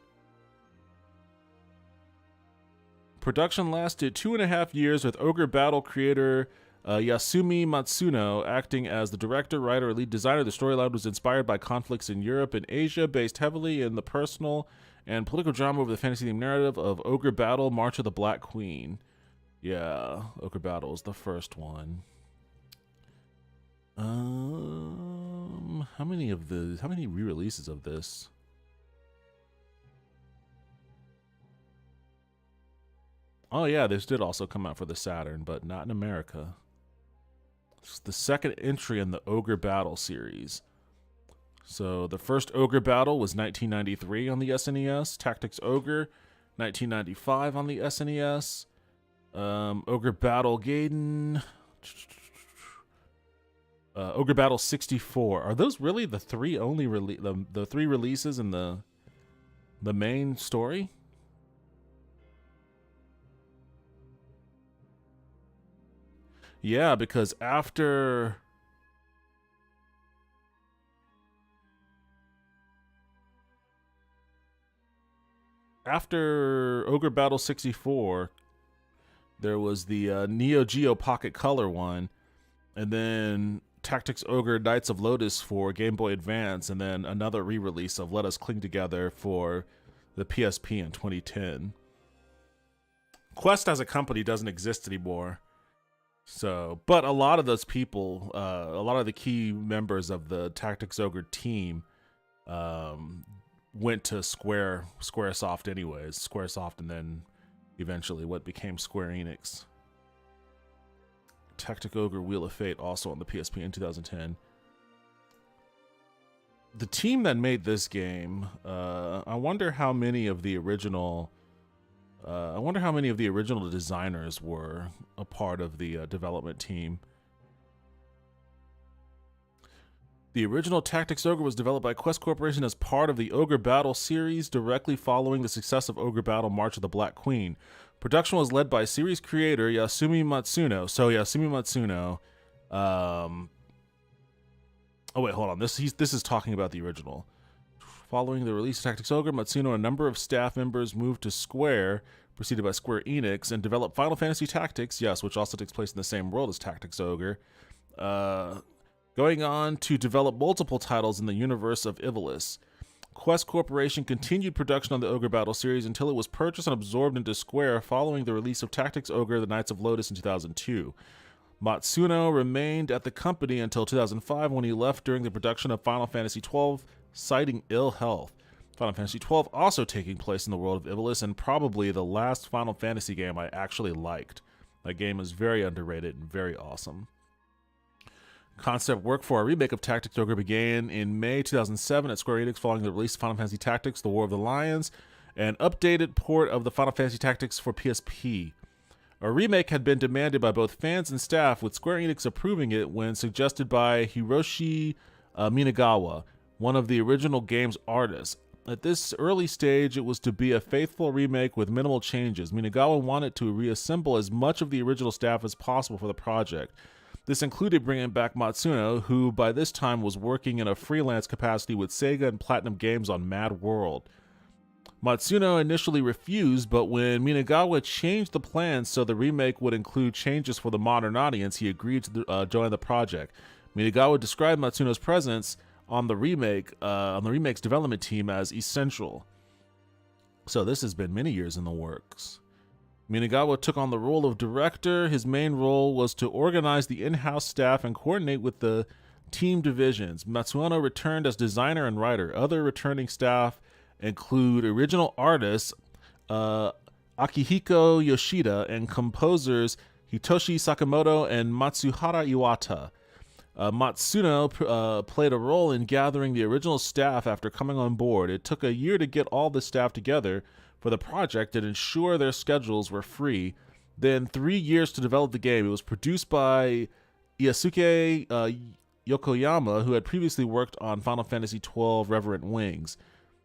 Production lasted 2.5 years, with Ogre Battle creator Yasumi Matsuno acting as the director, writer, and lead designer. The storyline was inspired by conflicts in Europe and Asia, based heavily in the personal and political drama over the fantasy-themed narrative of Ogre Battle: March of the Black Queen. Yeah, Ogre Battle is the first one. How many re-releases of this? Oh yeah, this did also come out for the Saturn, but not in America. It's the second entry in the Ogre Battle series. So the first Ogre Battle was 1993 on the SNES. Tactics Ogre, 1995 on the SNES. Ogre Battle Gaiden. Ogre Battle 64. Are those really the three only the three releases in the main story? Yeah, because after Ogre Battle 64, there was the Neo Geo Pocket Color one, and then Tactics Ogre Knights of Lotus for Game Boy Advance, and then another re-release of Let Us Cling Together for the PSP in 2010. Quest as a company doesn't exist anymore. So, but a lot of those people, a lot of the key members of the Tactics Ogre team went to Squaresoft anyways. Squaresoft, and then eventually what became Square Enix. Tactic Ogre Wheel of Fate also on the PSP in 2010. The team that made this game, I wonder how many of the original designers were a part of the development team. The original Tactics Ogre was developed by Quest Corporation as part of the Ogre Battle series, directly following the success of Ogre Battle: March of the Black Queen. Production was led by series creator Yasumi Matsuno. So Yasumi Matsuno. Oh wait, hold on. This is talking about the original. Following the release of Tactics Ogre, Matsuno and a number of staff members moved to Square, preceded by Square Enix, and developed Final Fantasy Tactics, yes, which also takes place in the same world as Tactics Ogre, going on to develop multiple titles in the universe of Ivalice. Quest Corporation continued production on the Ogre Battle series until it was purchased and absorbed into Square following the release of Tactics Ogre: The Knights of Lotus in 2002. Matsuno remained at the company until 2005, when he left during the production of Final Fantasy XII, citing ill health. Final Fantasy XII also taking place in the world of Ivalice, and probably the last Final Fantasy game I actually liked. That game is very underrated and very awesome. Concept work for a remake of Tactics Ogre began in May 2007 at Square Enix following the release of Final Fantasy Tactics: The War of the Lions, an updated port of the Final Fantasy Tactics for PSP. A remake had been demanded by both fans and staff, with Square Enix approving it when suggested by Hiroshi Minagawa, one of the original game's artists. At this early stage, it was to be a faithful remake with minimal changes. Minagawa wanted to reassemble as much of the original staff as possible for the project. This included bringing back Matsuno, who by this time was working in a freelance capacity with Sega and Platinum Games on Mad World. Matsuno initially refused, but when Minagawa changed the plans so the remake would include changes for the modern audience, he agreed to join the project. Minagawa described Matsuno's presence on the remake's development team as essential. So this has been many years in the works. Minagawa took on the role of director. His main role was to organize the in-house staff and coordinate with the team divisions. Matsuno returned as designer and writer. Other returning staff include original artists Akihiko Yoshida and composers Hitoshi Sakamoto and Matsuhara Iwata. Matsuno played a role in gathering the original staff after coming on board. It took a year to get all the staff together for the project and ensure their schedules were free. Then 3 years to develop the game. It was produced by Iesuke Yokoyama, who had previously worked on Final Fantasy XII Reverent Wings.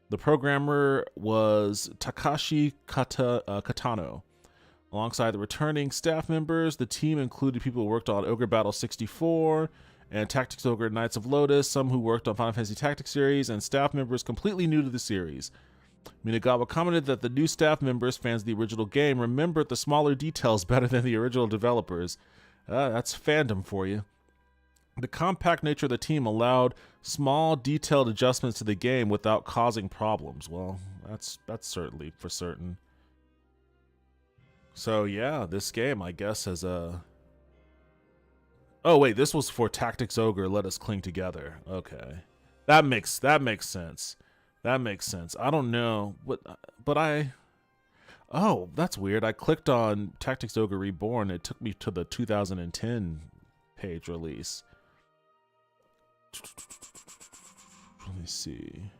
The programmer was Takashi Katano. Alongside the returning staff members, the team included people who worked on Ogre Battle 64 and Tactics Ogre Knights of Lotus, some who worked on Final Fantasy Tactics series, and staff members completely new to the series. Minagawa commented that the new staff members, fans of the original game, remembered the smaller details better than the original developers. That's fandom for you. The compact nature of the team allowed small, detailed adjustments to the game without causing problems. Well, that's certainly for certain. So yeah, this game, I guess, has a... Oh wait, this was for Tactics Ogre, Let Us Cling Together. Okay. That makes sense. That makes sense. I don't know, but I... Oh, that's weird. I clicked on Tactics Ogre Reborn. It took me to the 2010 page release. Let me see.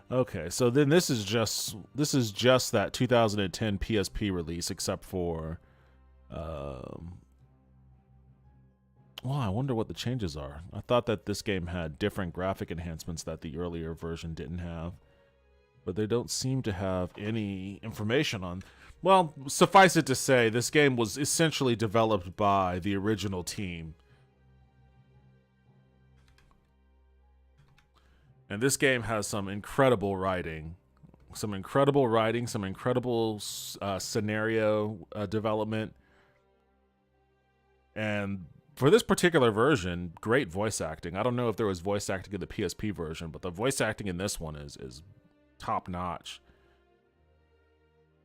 Okay, so then this is just that 2010 PSP release, except for, well, I wonder what the changes are. I thought that this game had different graphic enhancements that the earlier version didn't have, but they don't seem to have any information on. Well, suffice it to say, this game was essentially developed by the original team. And this game has some incredible writing, some incredible scenario development. And for this particular version, great voice acting. I don't know if there was voice acting in the PSP version, but the voice acting in this one is top notch.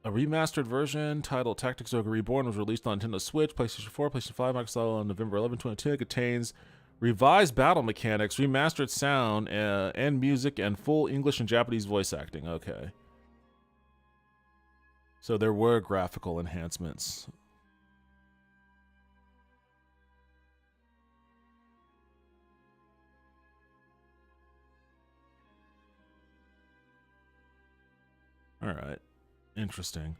A remastered version titled Tactics Ogre Reborn was released on Nintendo Switch, PlayStation 4, PlayStation 5, Microsoft on November 11, 2022. It contains revised battle mechanics, remastered sound and music, and full English and Japanese voice acting. Okay. So there were graphical enhancements. All right. Interesting.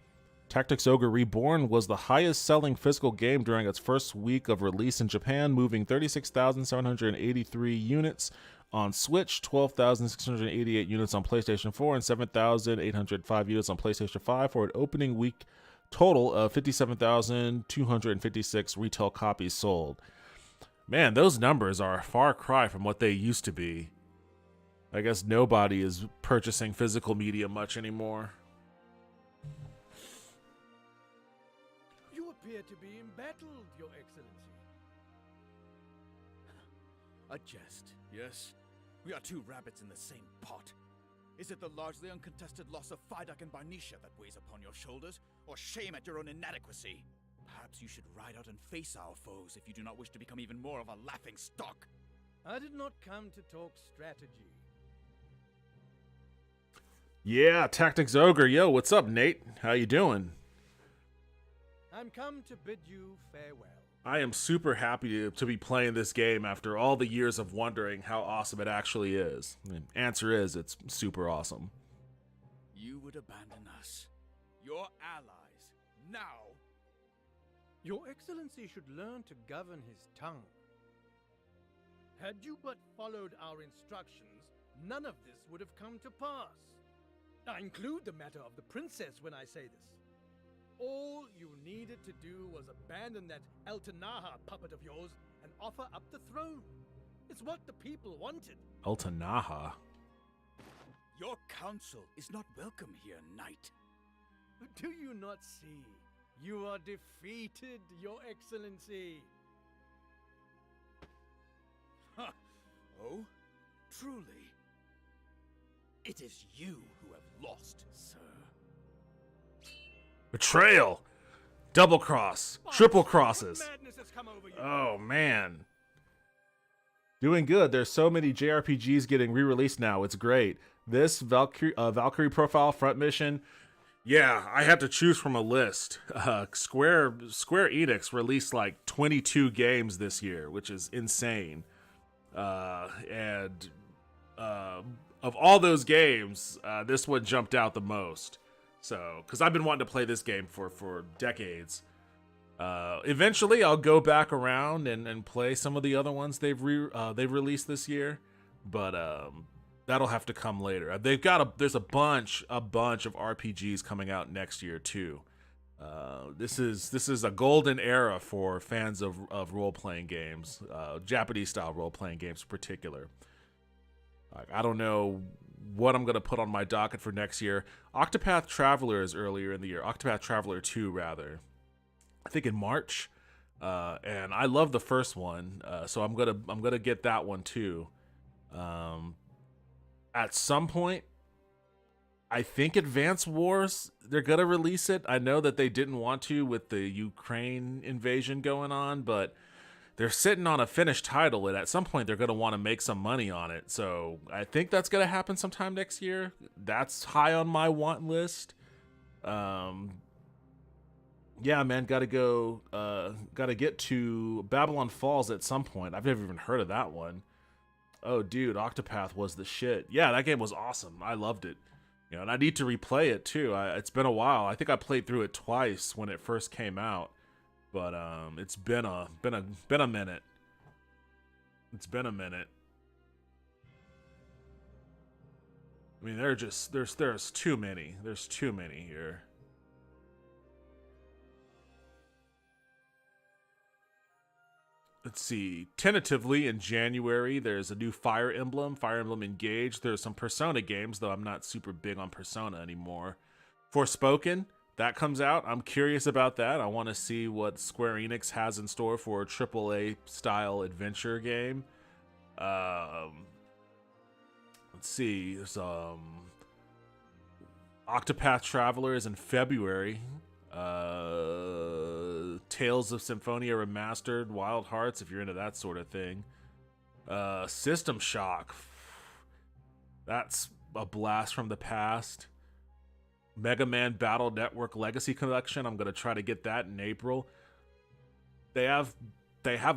Tactics Ogre Reborn was the highest selling physical game during its first week of release in Japan, moving 36,783 units on Switch, 12,688 units on PlayStation 4, and 7,805 units on PlayStation 5 for an opening week total of 57,256 retail copies sold. Man, those numbers are a far cry from what they used to be. I guess nobody is purchasing physical media much anymore. Appear to be embattled, Your Excellency. A jest, yes? We are two rabbits in the same pot. Is it the largely uncontested loss of Fidak and Barnisha that weighs upon your shoulders, or shame at your own inadequacy? Perhaps you should ride out and face our foes if you do not wish to become even more of a laughing stock. I did not come to talk strategy. Yeah, Tactics Ogre. Yo, what's up, Nate? How you doing? I'm come to bid you farewell. I am super happy to be playing this game after all the years of wondering how awesome it actually is. The answer is it's super awesome. You would abandon us, your allies, now? Your Excellency should learn to govern his tongue. Had you but followed our instructions, none of this would have come to pass. I include the matter of the princess when I say this. All you needed to do was abandon that Eltanaha puppet of yours and offer up the throne. It's what the people wanted. Eltanaha. Your counsel is not welcome here, knight. Do you not see? You are defeated, Your Excellency. Huh. Oh? Truly? It is you who have lost, sir. Betrayal! Double cross! Triple crosses! What madness has come over you? Oh, man. Doing good. There's so many JRPGs getting re-released now. It's great. This Valkyrie Profile front mission, yeah, I had to choose from a list. Square Enix released like 22 games this year, which is insane. And of all those games, this one jumped out the most. So, because I've been wanting to play this game for decades. Eventually, I'll go back around and play some of the other ones they've released this year, but that'll have to come later. There's a bunch of RPGs coming out next year too. This is a golden era for fans of role playing games, Japanese style role playing games in particular. I don't know what I'm gonna put on my docket for next year. Octopath Traveler is earlier in the year. Octopath Traveler 2, rather. I think in March, and I love the first one, so I'm gonna get that one too. At some point, I think Advance Wars, they're gonna release it. I know that they didn't want to with the Ukraine invasion going on, but they're sitting on a finished title, and at some point they're gonna want to make some money on it. So I think that's gonna happen sometime next year. That's high on my want list. Yeah, man, gotta get to Babylon Falls at some point. I've never even heard of that one. Oh, dude, Octopath was the shit. Yeah, that game was awesome. I loved it. You know, and I need to replay it too. It's been a while. I think I played through it twice when it first came out, but it's been a minute. It's been a minute. I mean, there's too many. There's too many here. Let's see. Tentatively in January, there's a new Fire Emblem Engage. There's some Persona games, though I'm not super big on Persona anymore. Forspoken, that comes out. I'm curious about that. I want to see what Square Enix has in store for a AAA style adventure game. Let's see. There's Octopath Traveler is in February. Tales of Symphonia Remastered, Wild Hearts, if you're into that sort of thing. System Shock, that's a blast from the past. Mega Man Battle Network Legacy Collection, I'm gonna try to get that in April. They have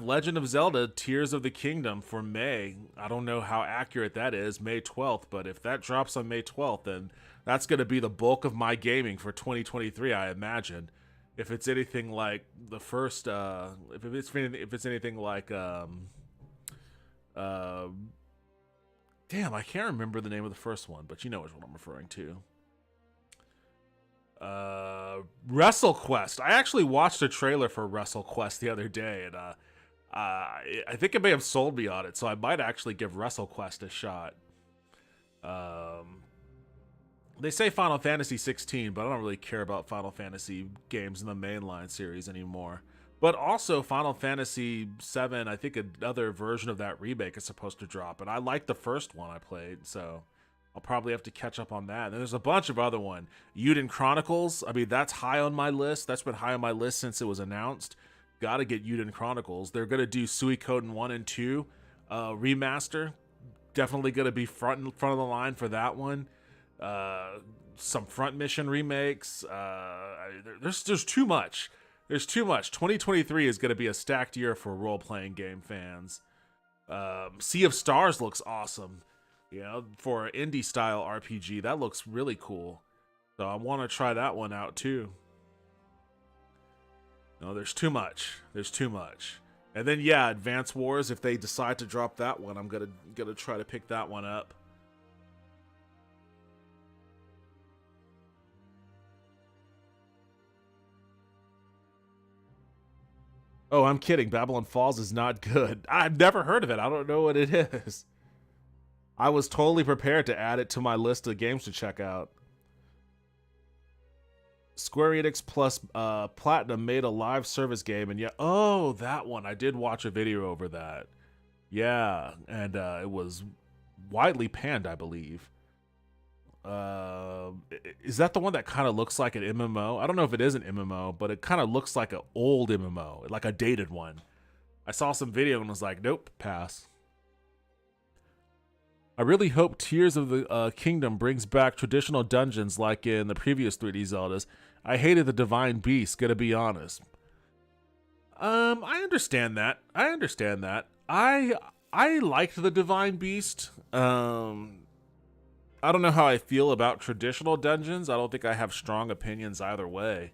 Legend of Zelda Tears of the Kingdom for May. I don't know how accurate that is, May 12th, but if that drops on May 12th, then that's gonna be the bulk of my gaming for 2023, I imagine. If it's anything like the first, if it's anything like, damn, I can't remember the name of the first one, but you know what I'm referring to. WrestleQuest. I actually watched a trailer for WrestleQuest the other day, and I think it may have sold me on it, so I might actually give WrestleQuest a shot. They say Final Fantasy 16, but I don't really care about Final Fantasy games in the mainline series anymore. But also Final Fantasy 7, I think another version of that remake is supposed to drop, and I liked the first one I played, so I'll probably have to catch up on that. And there's a bunch of other one. Yuden Chronicles, I mean, that's high on my list. That's been high on my list since it was announced. Gotta get Yuden Chronicles. They're gonna do Suikoden 1 and 2 remaster. Definitely gonna be front of the line for that one. Some front mission remakes. There's too much. There's too much. 2023 is going to be a stacked year for role-playing game fans. Sea of Stars looks awesome. You know, for an indie-style RPG, that looks really cool. So I want to try that one out too. No, there's too much. There's too much. And then yeah, Advance Wars, if they decide to drop that one, I'm gonna try to pick that one up. Oh, I'm kidding. Babylon Falls is not good. I've never heard of it. I don't know what it is. I was totally prepared to add it to my list of games to check out. Square Enix plus Platinum made a live service game, and yeah, oh, that one. I did watch a video over that. Yeah, and it was widely panned, I believe. Is that the one that kind of looks like an MMO? I don't know if it is an MMO, but it kind of looks like an old MMO, like a dated one. I saw some video and was like, nope, pass. I really hope Tears of the Kingdom brings back traditional dungeons like in the previous 3D Zeldas. I hated the Divine Beast, gotta be honest. I understand that. I liked the Divine Beast. I don't know how I feel about traditional dungeons. I don't think I have strong opinions either way.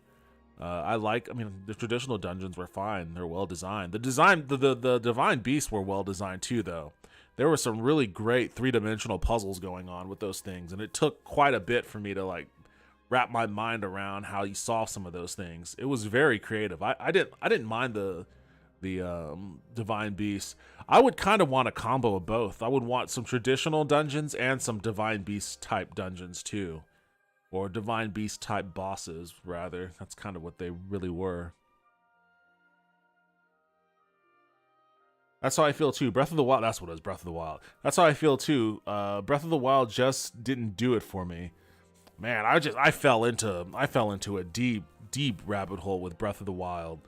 I mean, the traditional dungeons were fine. They're well designed. The Divine Beasts were well designed too, though. There were some really great three-dimensional puzzles going on with those things, and it took quite a bit for me to like wrap my mind around how you solve some of those things. It was very creative. I didn't mind the Divine Beasts. I would kind of want a combo of both. I would want some traditional dungeons and some Divine Beast type dungeons too, or Divine Beast type bosses rather. That's kind of what they really were. That's how I feel too. Breath of the Wild, that's what it was, Breath of the Wild. That's how I feel too. Breath of the Wild just didn't do it for me. Man, I fell into a deep rabbit hole with Breath of the Wild.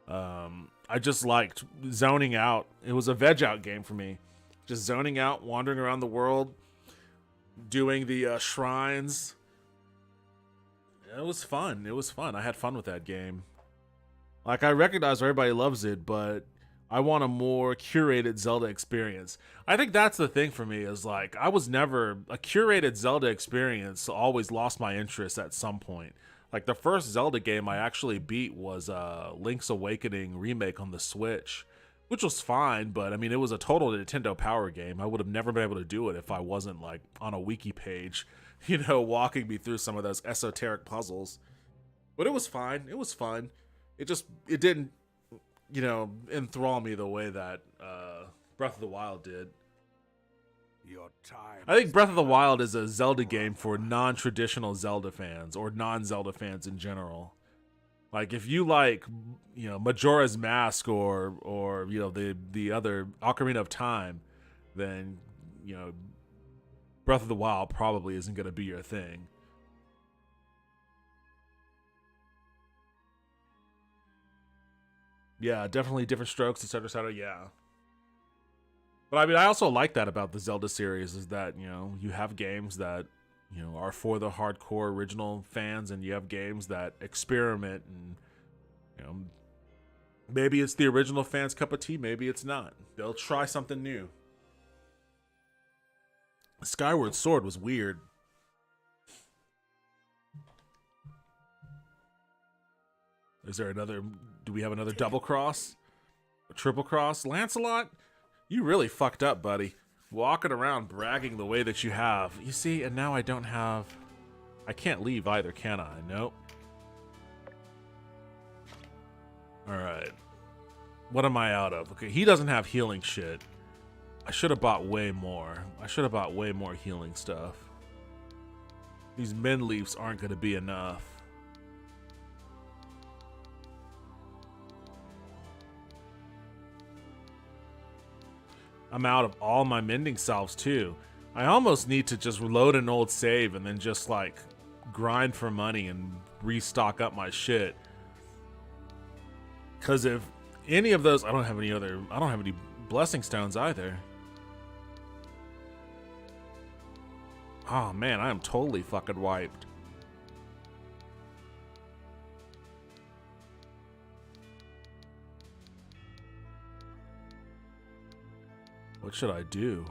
I just liked zoning out. It was a veg out game for me. Just zoning out, wandering around the world, doing the shrines. It was fun. I had fun with that game. Like, I recognize everybody loves it, but I want a more curated Zelda experience. I think that's the thing for me is like, a curated Zelda experience always lost my interest at some point. Like the first Zelda game I actually beat was Link's Awakening remake on the Switch, which was fine, but I mean, it was a total Nintendo Power game. I would have never been able to do it if I wasn't like on a wiki page, you know, walking me through some of those esoteric puzzles. But it was fine. It was fun. It didn't, you know, enthrall me the way that Breath of the Wild did. Your time. I think Breath of the Wild is a Zelda game for non-traditional Zelda fans or non-Zelda fans in general. Like if you like, you know, Majora's Mask or you know the other Ocarina of Time, then you know Breath of the Wild probably isn't going to be your thing. Yeah, definitely different strokes, etc., etc. Yeah. But I mean, I also like that about the Zelda series is that, you know, you have games that, you know, are for the hardcore original fans, and you have games that experiment and, you know, maybe it's the original fans' cup of tea, maybe it's not. They'll try something new. Skyward Sword was weird. Do we have another double cross? A triple cross? Lancelot? You really fucked up, buddy. Walking around bragging the way that you have. You see, and now I can't leave either, can I? Nope. Alright. What am I out of? Okay, he doesn't have healing shit. I should have bought way more. I should have bought way more healing stuff. These Min Leafs aren't going to be enough. I'm out of all my mending salves too. I almost need to just reload an old save and then just like grind for money and restock up my shit. Cause if any of those, I don't have any blessing stones either. Oh man, I am totally fucking wiped. What should I do?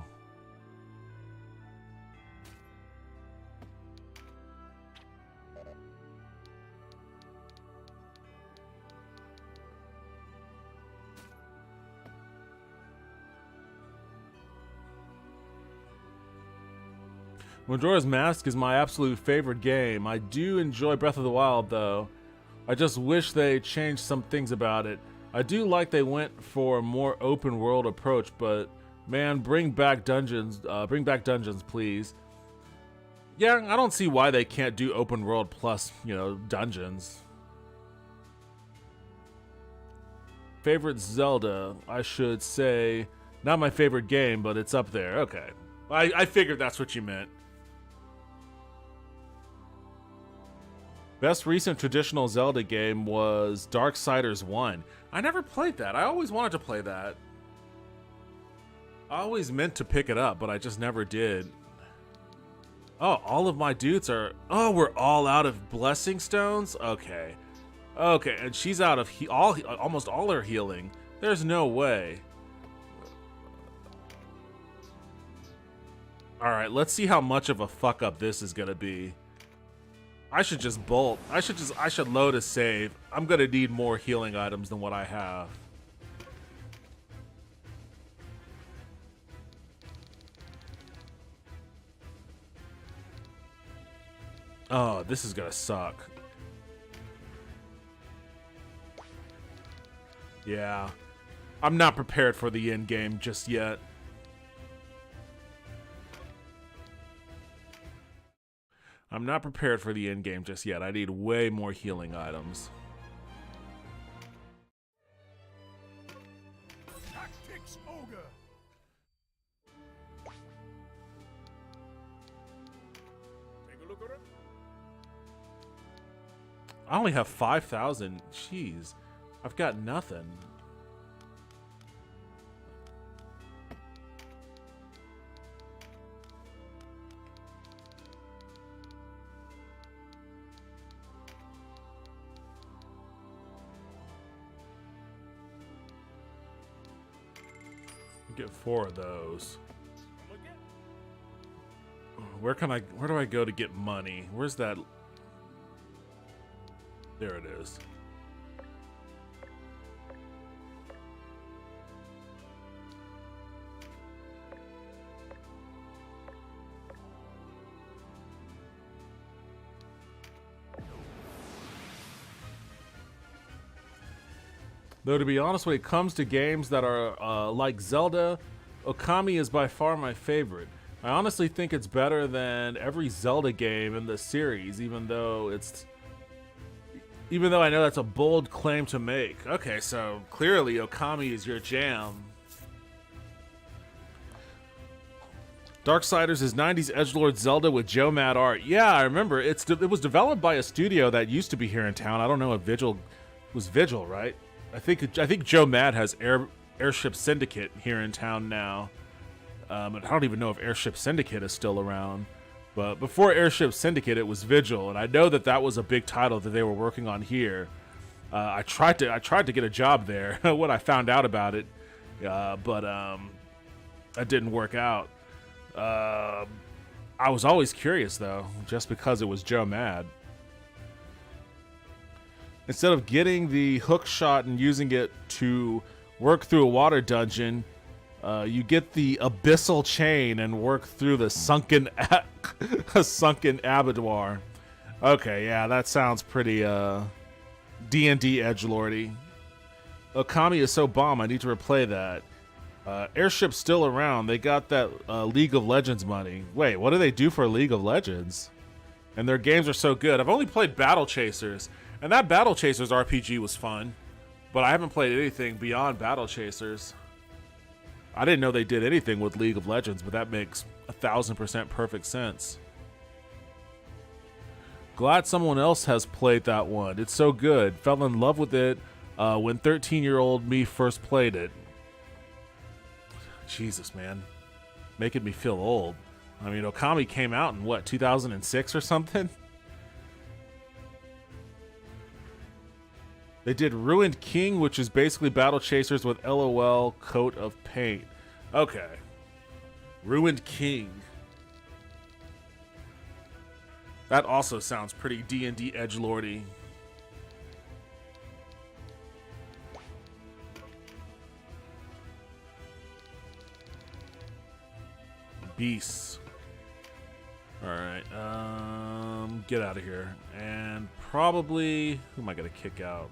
Majora's Mask is my absolute favorite game. I do enjoy Breath of the Wild, though. I just wish they changed some things about it. I do like they went for a more open world approach, but man, bring back dungeons, please. Yeah, I don't see why they can't do open world plus, dungeons. Favorite Zelda, I should say, not my favorite game, but it's up there. Okay, I figured that's what you meant. Best recent traditional Zelda game was Darksiders 1. I never played that. I always wanted to play that. I always meant to pick it up, but I just never did. Oh, all of my dudes are... Oh, we're all out of blessing stones? Okay. Okay, and she's out of almost all her healing. There's no way. Alright, let's see how much of a fuck up this is gonna be. I should just bolt. I should load a save. I'm gonna need more healing items than what I have. Oh, this is gonna suck. Yeah. I'm not prepared for the end game just yet. I'm not prepared for the end game just yet. I need way more healing items. Tactics Ogre. Take a look at it. I only have 5,000. Jeez. I've got nothing. Get 4 of those. Where do I go to get money? Where's that? There it is. Though, to be honest, when it comes to games that are like Zelda, Okami is by far my favorite. I honestly think it's better than every Zelda game in the series, even though I know that's a bold claim to make. Okay, so clearly Okami is your jam. Darksiders is 90s edgelord Zelda with Joe Mad art. Yeah, I remember. It was developed by a studio that used to be here in town. I don't know if Vigil, right? I think Joe Mad has Airship Syndicate here in town now. I don't even know if Airship Syndicate is still around. But before Airship Syndicate, it was Vigil, and I know that was a big title that they were working on here. I tried to get a job there when I found out about it, but that didn't work out. I was always curious though, just because it was Joe Mad. Instead of getting the hook shot and using it to work through a water dungeon, you get the abyssal chain and work through the sunken abattoir. Okay, yeah, that sounds pretty D&D edgelordy. Okami is so bomb, I need to replay that. Airship's still around. They got that League of Legends money. Wait, what do they do for League of Legends? And their games are so good. I've only played Battle Chasers, and that Battle Chasers RPG was fun, but I haven't played anything beyond Battle Chasers. I didn't know they did anything with League of Legends, but that makes 1000% perfect sense. Glad someone else has played that one. It's so good. Fell in love with it when 13-year-old me first played it. Jesus, man. Making me feel old. I mean, Okami came out in, what, 2006 or something? They did Ruined King, which is basically Battle Chasers with LOL Coat of Paint. Okay. Ruined King. That also sounds pretty D&D edgelordy. Beasts. Alright, get out of here. And probably... Who am I going to kick out?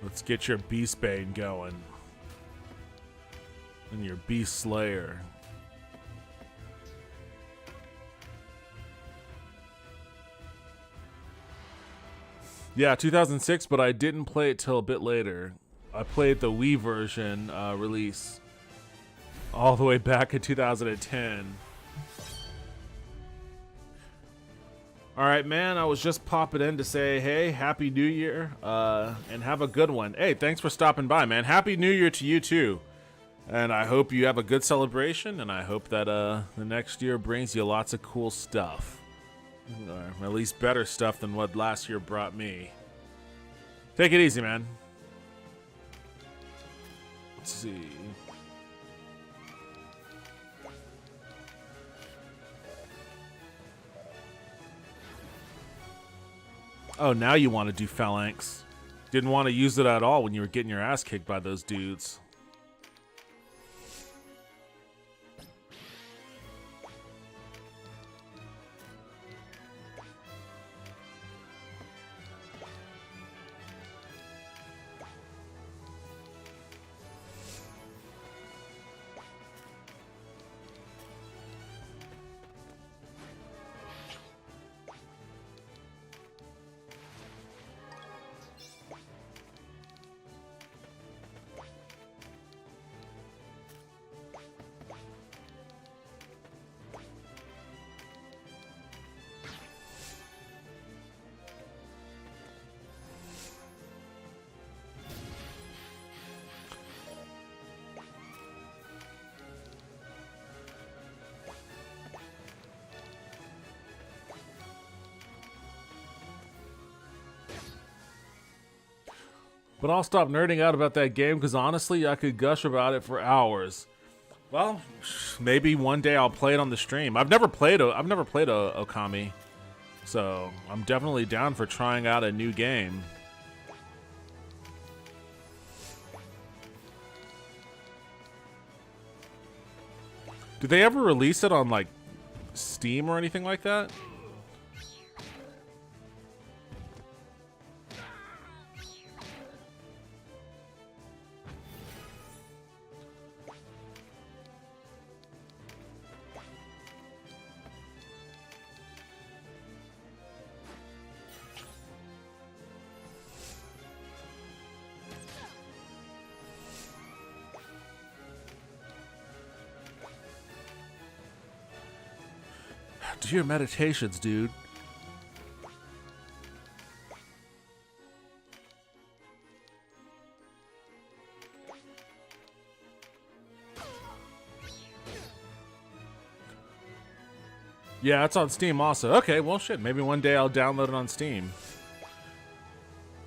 Let's get your Beastbane going. And your Beast Slayer. Yeah, 2006, but I didn't play it till a bit later. I played the Wii version release all the way back in 2010. Alright, man, I was just popping in to say, hey, Happy New Year, and have a good one. Hey, thanks for stopping by, man. Happy New Year to you, too. And I hope you have a good celebration, and I hope that the next year brings you lots of cool stuff. Or at least better stuff than what last year brought me. Take it easy, man. Let's see. Oh, now you want to do Phalanx. Didn't want to use it at all when you were getting your ass kicked by those dudes. But I'll stop nerding out about that game because honestly, I could gush about it for hours. Well, maybe one day I'll play it on the stream. I've never played a Okami, so I'm definitely down for trying out a new game. Did they ever release it on like Steam or anything like that? Do your meditations, dude. Yeah, it's on Steam also. Okay, well, shit. Maybe one day I'll download it on Steam.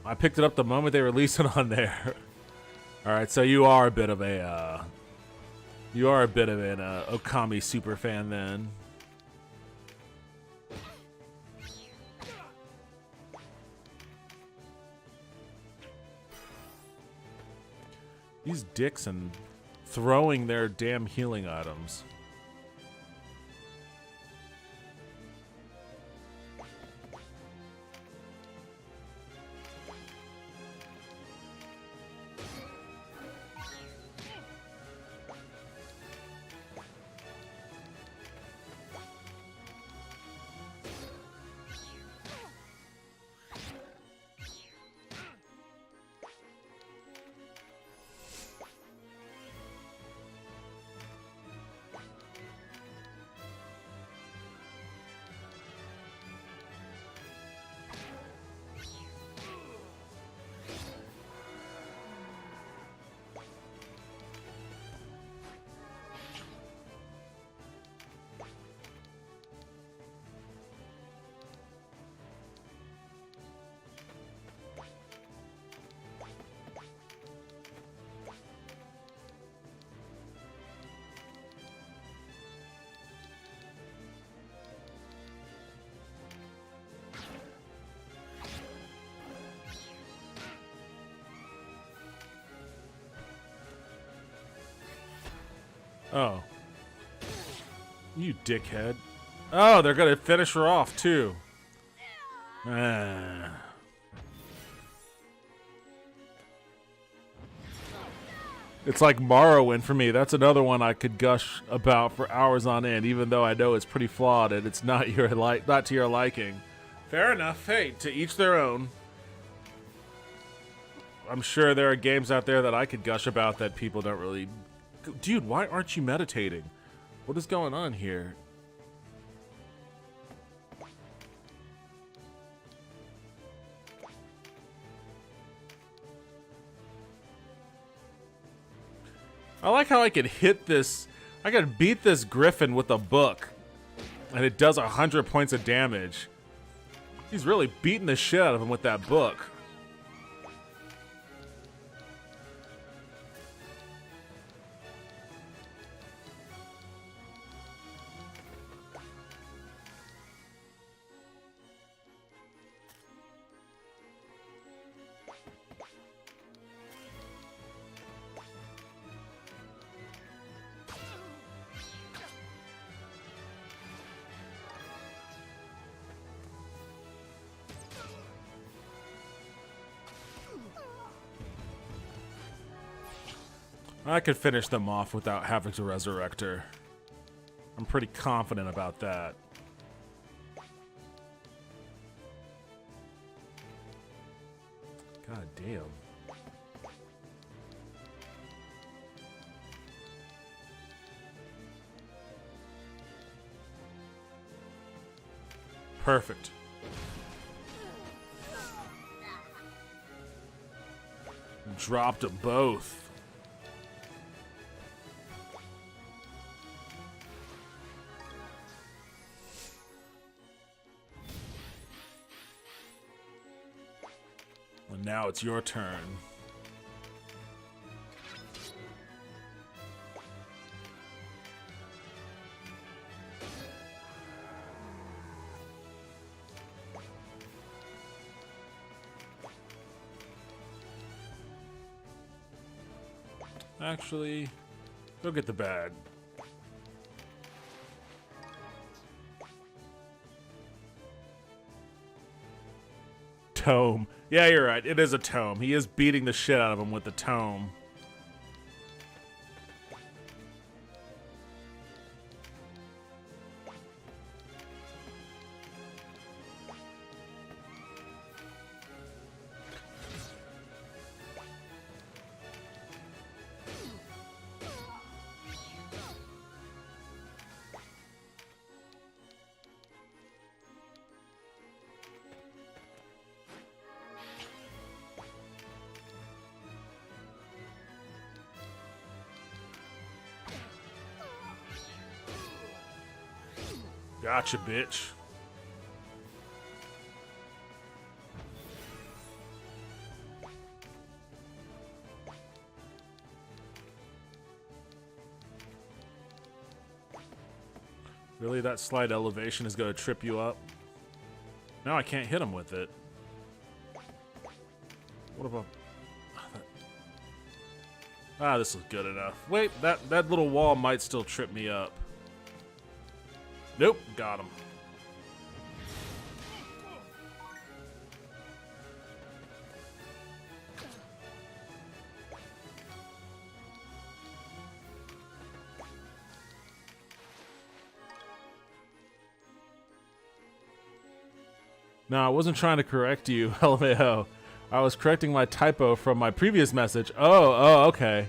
I picked it up the moment they released it on there. All right, so you are a bit of an Okami super fan then. These dicks and throwing their damn healing items. Oh. You dickhead. Oh, they're gonna finish her off, too. Ah. It's like Morrowind for me. That's another one I could gush about for hours on end, even though I know it's pretty flawed and it's not not to your liking. Fair enough. Hey, to each their own. I'm sure there are games out there that I could gush about that people don't really... Dude, why aren't you meditating? What is going on here? I like how I can hit this... I can beat this griffin with a book. And it does 100 points of damage. He's really beating the shit out of him with that book. I could finish them off without having to resurrect her. I'm pretty confident about that. God damn. Perfect. Dropped them both. And now it's your turn. Actually, go get the bag. Tome. Yeah, you're right. It is a tome. He is beating the shit out of him with the tome. Gotcha, bitch. Really, that slight elevation is going to trip you up? Now I can't hit him with it. What about... Ah, this is good enough. Wait, that little wall might still trip me up. Nope, got him. No, I wasn't trying to correct you, LMAO. I was correcting my typo from my previous message. Oh, okay.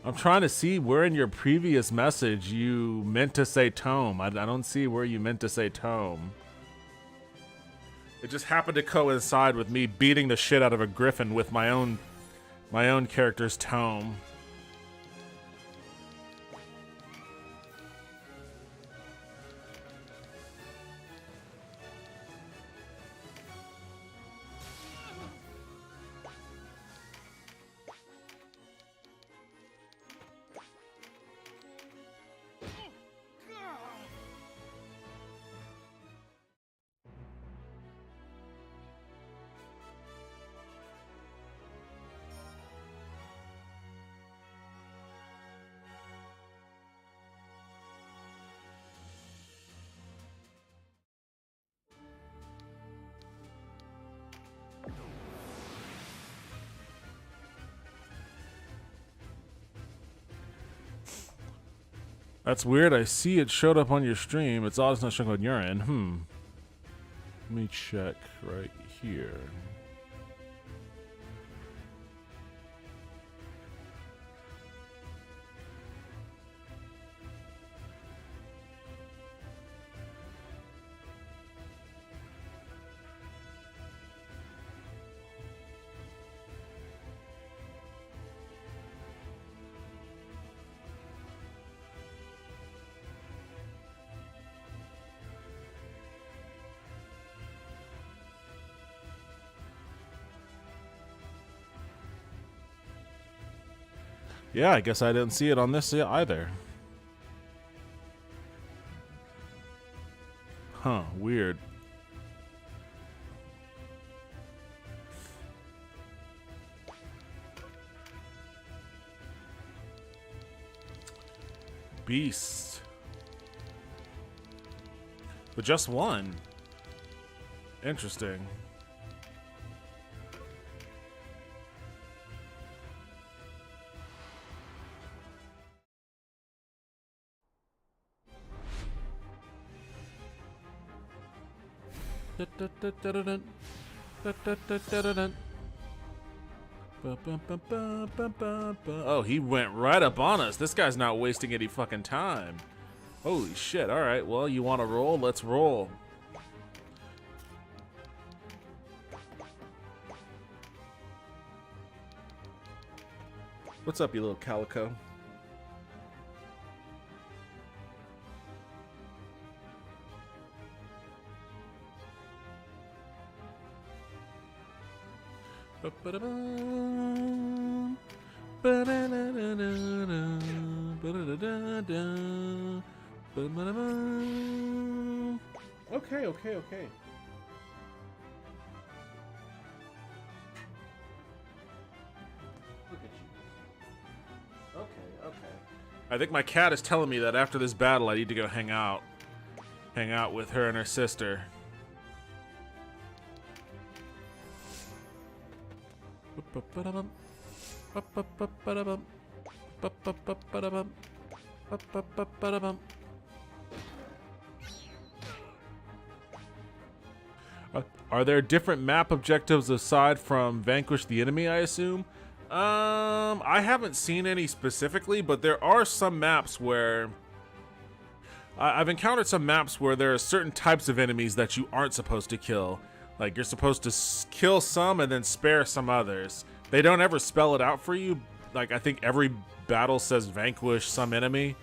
I'm trying to see where in your previous message you meant to say tome. I don't see where you meant to say tome. It just happened to coincide with me beating the shit out of a griffin with my own character's tome. That's weird. I see it showed up on your stream. It's odd it's not showing on your end. Let me check right here. Yeah, I guess I didn't see it on this either. Huh, weird. Beast. But just one. Interesting. Oh, he went right up on us. This guy's not wasting any fucking time. Holy shit. All right, well, you want to roll? Let's roll. What's up, you little calico? Okay. Look at you. Okay. I think my cat is telling me that after this battle I need to go hang out with her and her sister. Are there different map objectives aside from vanquish the enemy, I assume? I haven't seen any specifically, but there are some maps where I've encountered some maps where there are certain types of enemies that you aren't supposed to kill. Like, you're supposed to kill some and then spare some others. They don't ever spell it out for you. Like, I think every battle says vanquish some enemy,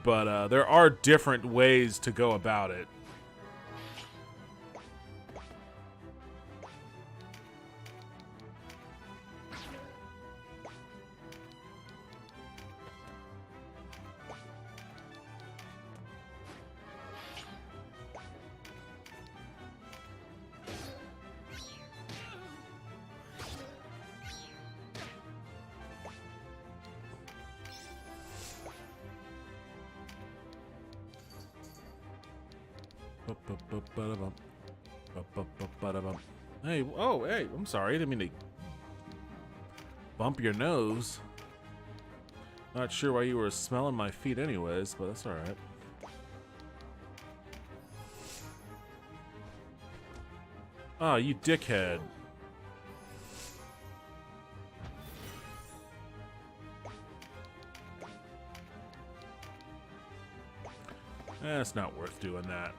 but there are different ways to go about it. Hey, hey, I'm sorry. I didn't mean to bump your nose. Not sure why you were smelling my feet anyways, but that's alright. Oh, you dickhead. It's not worth doing that.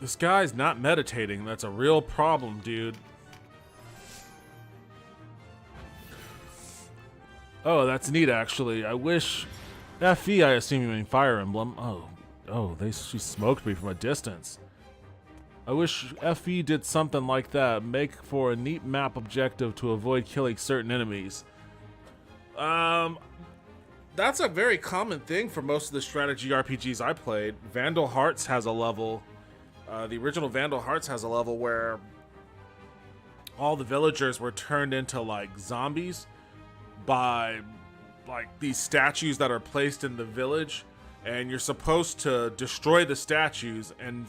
This guy's not meditating. That's a real problem, dude. Oh, that's neat, actually. I wish... FE, I assume you mean Fire Emblem. She smoked me from a distance. I wish FE did something like that. Make for a neat map objective to avoid killing certain enemies. That's a very common thing for most of the strategy RPGs I played. Vandal Hearts has a level... the original Vandal Hearts has a level where all the villagers were turned into like zombies by like these statues that are placed in the village, and you're supposed to destroy the statues and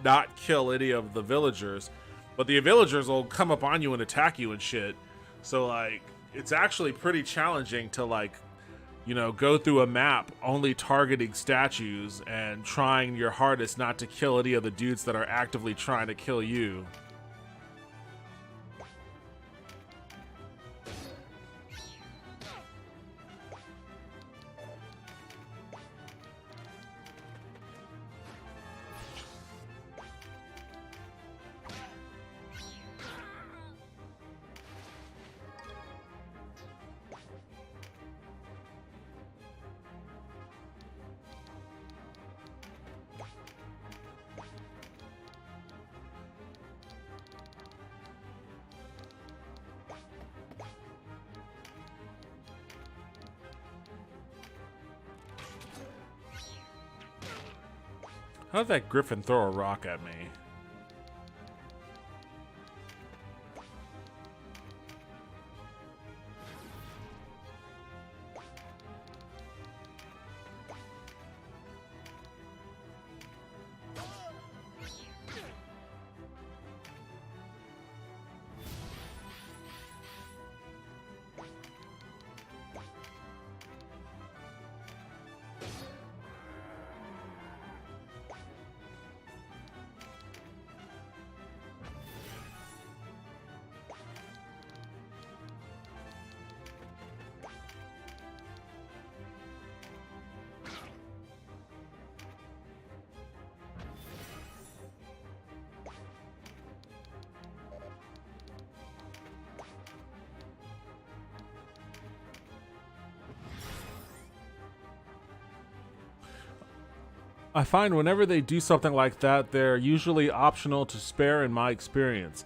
not kill any of the villagers, but the villagers will come up on you and attack you and shit. So like it's actually pretty challenging to like, you know, go through a map only targeting statues and trying your hardest not to kill any of the dudes that are actively trying to kill you. How did that griffin throw a rock at me? I find whenever they do something like that, they're usually optional to spare in my experience.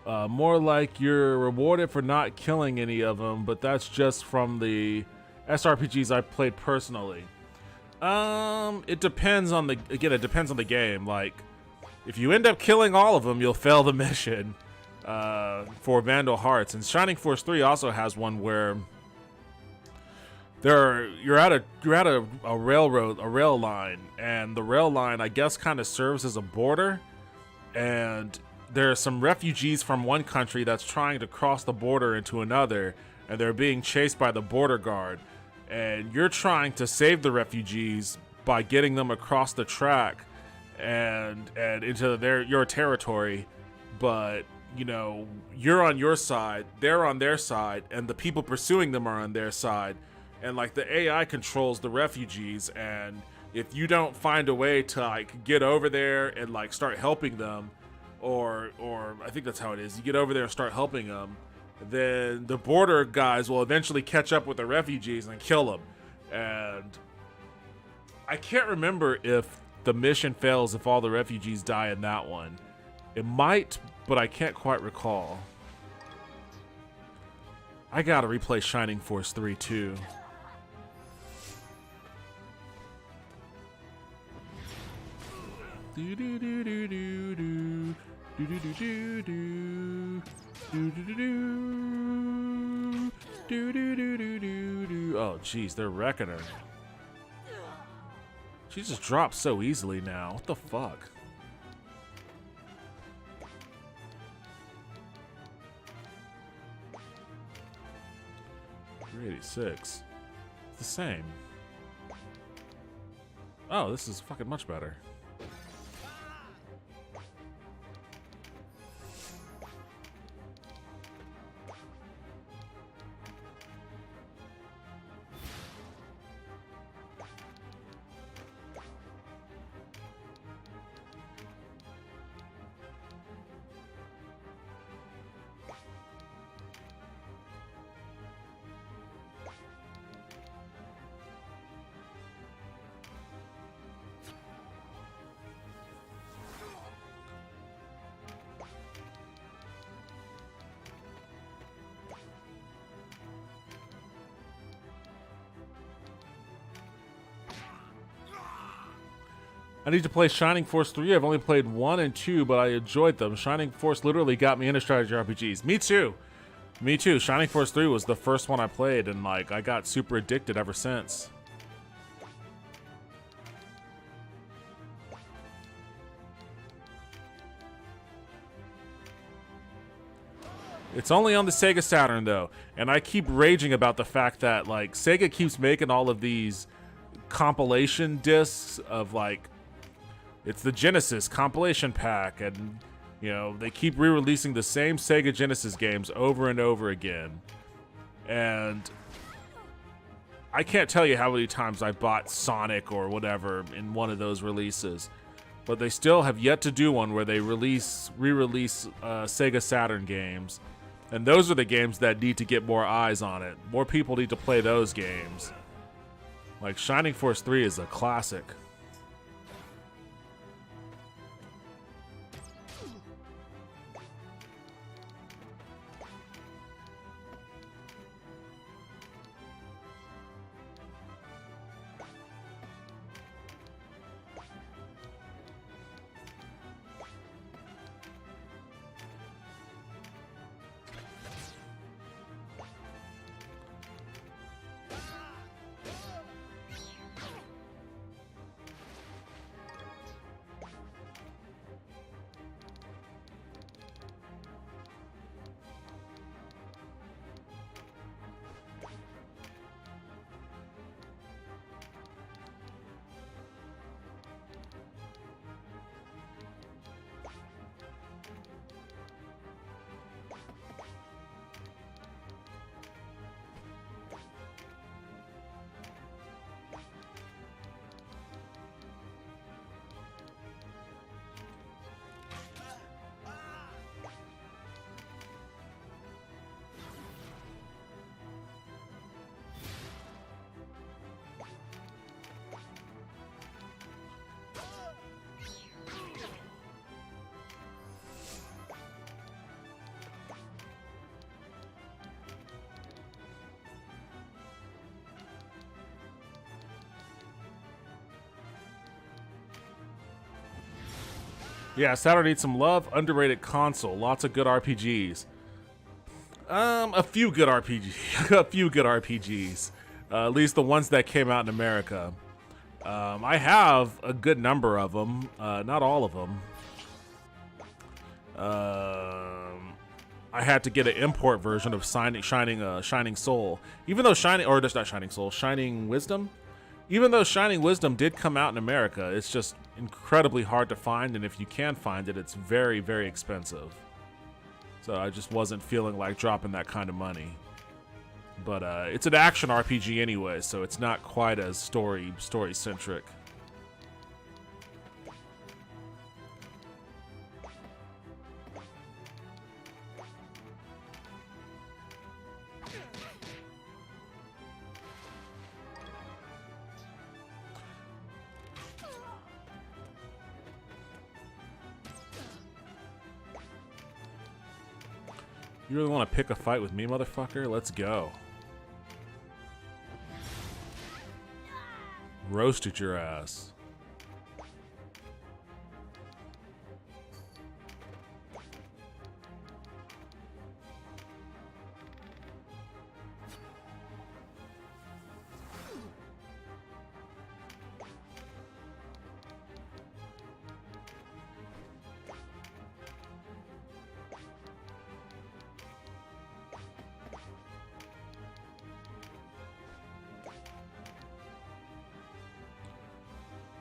More like you're rewarded for not killing any of them, but that's just from the SRPGs I've played personally. It depends on it depends on the game. Like, if you end up killing all of them, you'll fail the mission for Vandal Hearts. And Shining Force 3 also has one where you're at a rail line, and the rail line, I guess, kind of serves as a border, and there are some refugees from one country that's trying to cross the border into another, and they're being chased by the border guard, and you're trying to save the refugees by getting them across the track and into your territory. But you know, you're on your side, they're on their side, and the people pursuing them are on their side. And like the AI controls the refugees, and if you don't find a way to like get over there and like start helping them, or I think that's how it is, you get over there and start helping them, then the border guys will eventually catch up with the refugees and kill them. And I can't remember if the mission fails if all the refugees die in that one. It might, but I can't quite recall. I gotta replay Shining Force 3 too. Do do do do do do do do do do do do do do do do do do. Oh jeez, they're wrecking her. She just drops so easily now. What the fuck? $386. It's the same. Oh, this is fucking much better. I need to play Shining Force 3. I've only played 1 and 2, but I enjoyed them. Shining Force literally got me into strategy RPGs. Me too. Me too. Shining Force 3 was the first one I played, and like I got super addicted ever since. It's only on the Sega Saturn though, and I keep raging about the fact that like Sega keeps making all of these compilation discs of like, it's the Genesis compilation pack, and you know they keep re-releasing the same Sega Genesis games over and over again, and I can't tell you how many times I bought Sonic or whatever in one of those releases, but they still have yet to do one where they re-release Sega Saturn games. And those are the games that need to get more eyes on it. More people need to play those games. Like Shining Force 3 is a classic. Yeah, Saturn needs some love. Underrated console. Lots of good RPGs. A few good RPGs. A few good RPGs. At least the ones that came out in America. I have a good number of them. Not all of them. I had to get an import version of Shining Soul. Even though Shining Wisdom. Even though Shining Wisdom did come out in America, it's just incredibly hard to find, and if you can find it, it's very, very expensive. So I just wasn't feeling like dropping that kind of money. But it's an action RPG anyway, so it's not quite as story-centric. You really want to pick a fight with me, motherfucker? Let's go. Roasted your ass.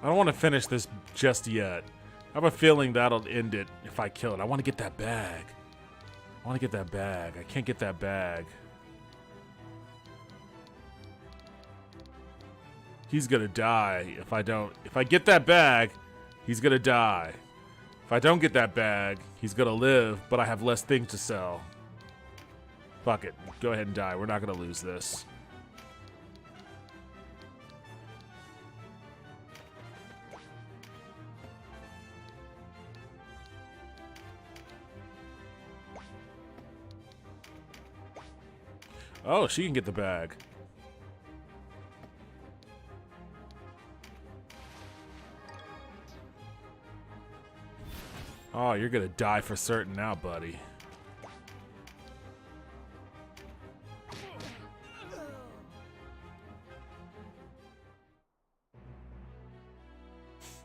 I don't want to finish this just yet. I have a feeling that'll end it if I kill it. I want to get that bag. I want to get that bag. I can't get that bag. He's gonna die if I don't. If I get that bag, he's gonna die. If I don't get that bag, he's gonna live, but I have less things to sell. Fuck it. Go ahead and die. We're not gonna lose this. Oh, she can get the bag. Oh, you're gonna die for certain now, buddy.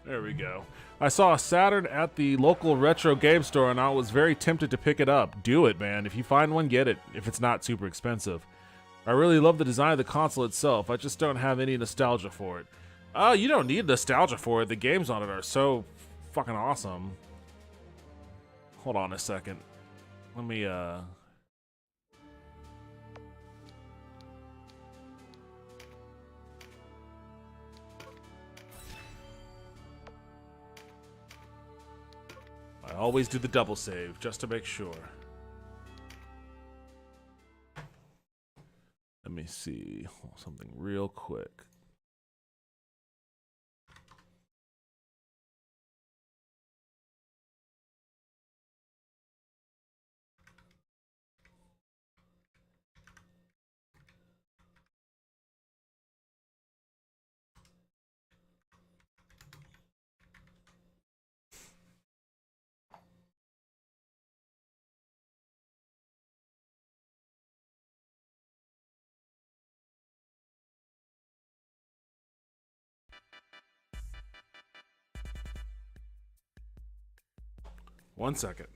There we go. I saw a Saturn at the local retro game store and I was very tempted to pick it up. Do it, man. If you find one, get it, if it's not super expensive. I really love the design of the console itself. I just don't have any nostalgia for it. You don't need nostalgia for it. The games on it are so fucking awesome. Hold on a second. Let me, I always do the double save, just to make sure. Let me see something real quick. One second.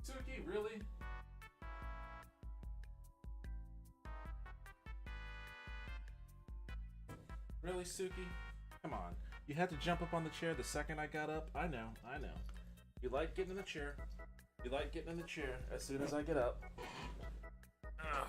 Suki, really? Really, Suki? Come on. You had to jump up on the chair the second I got up? I know, I know. You like getting in the chair. You like getting in the chair as soon as I get up. Ugh.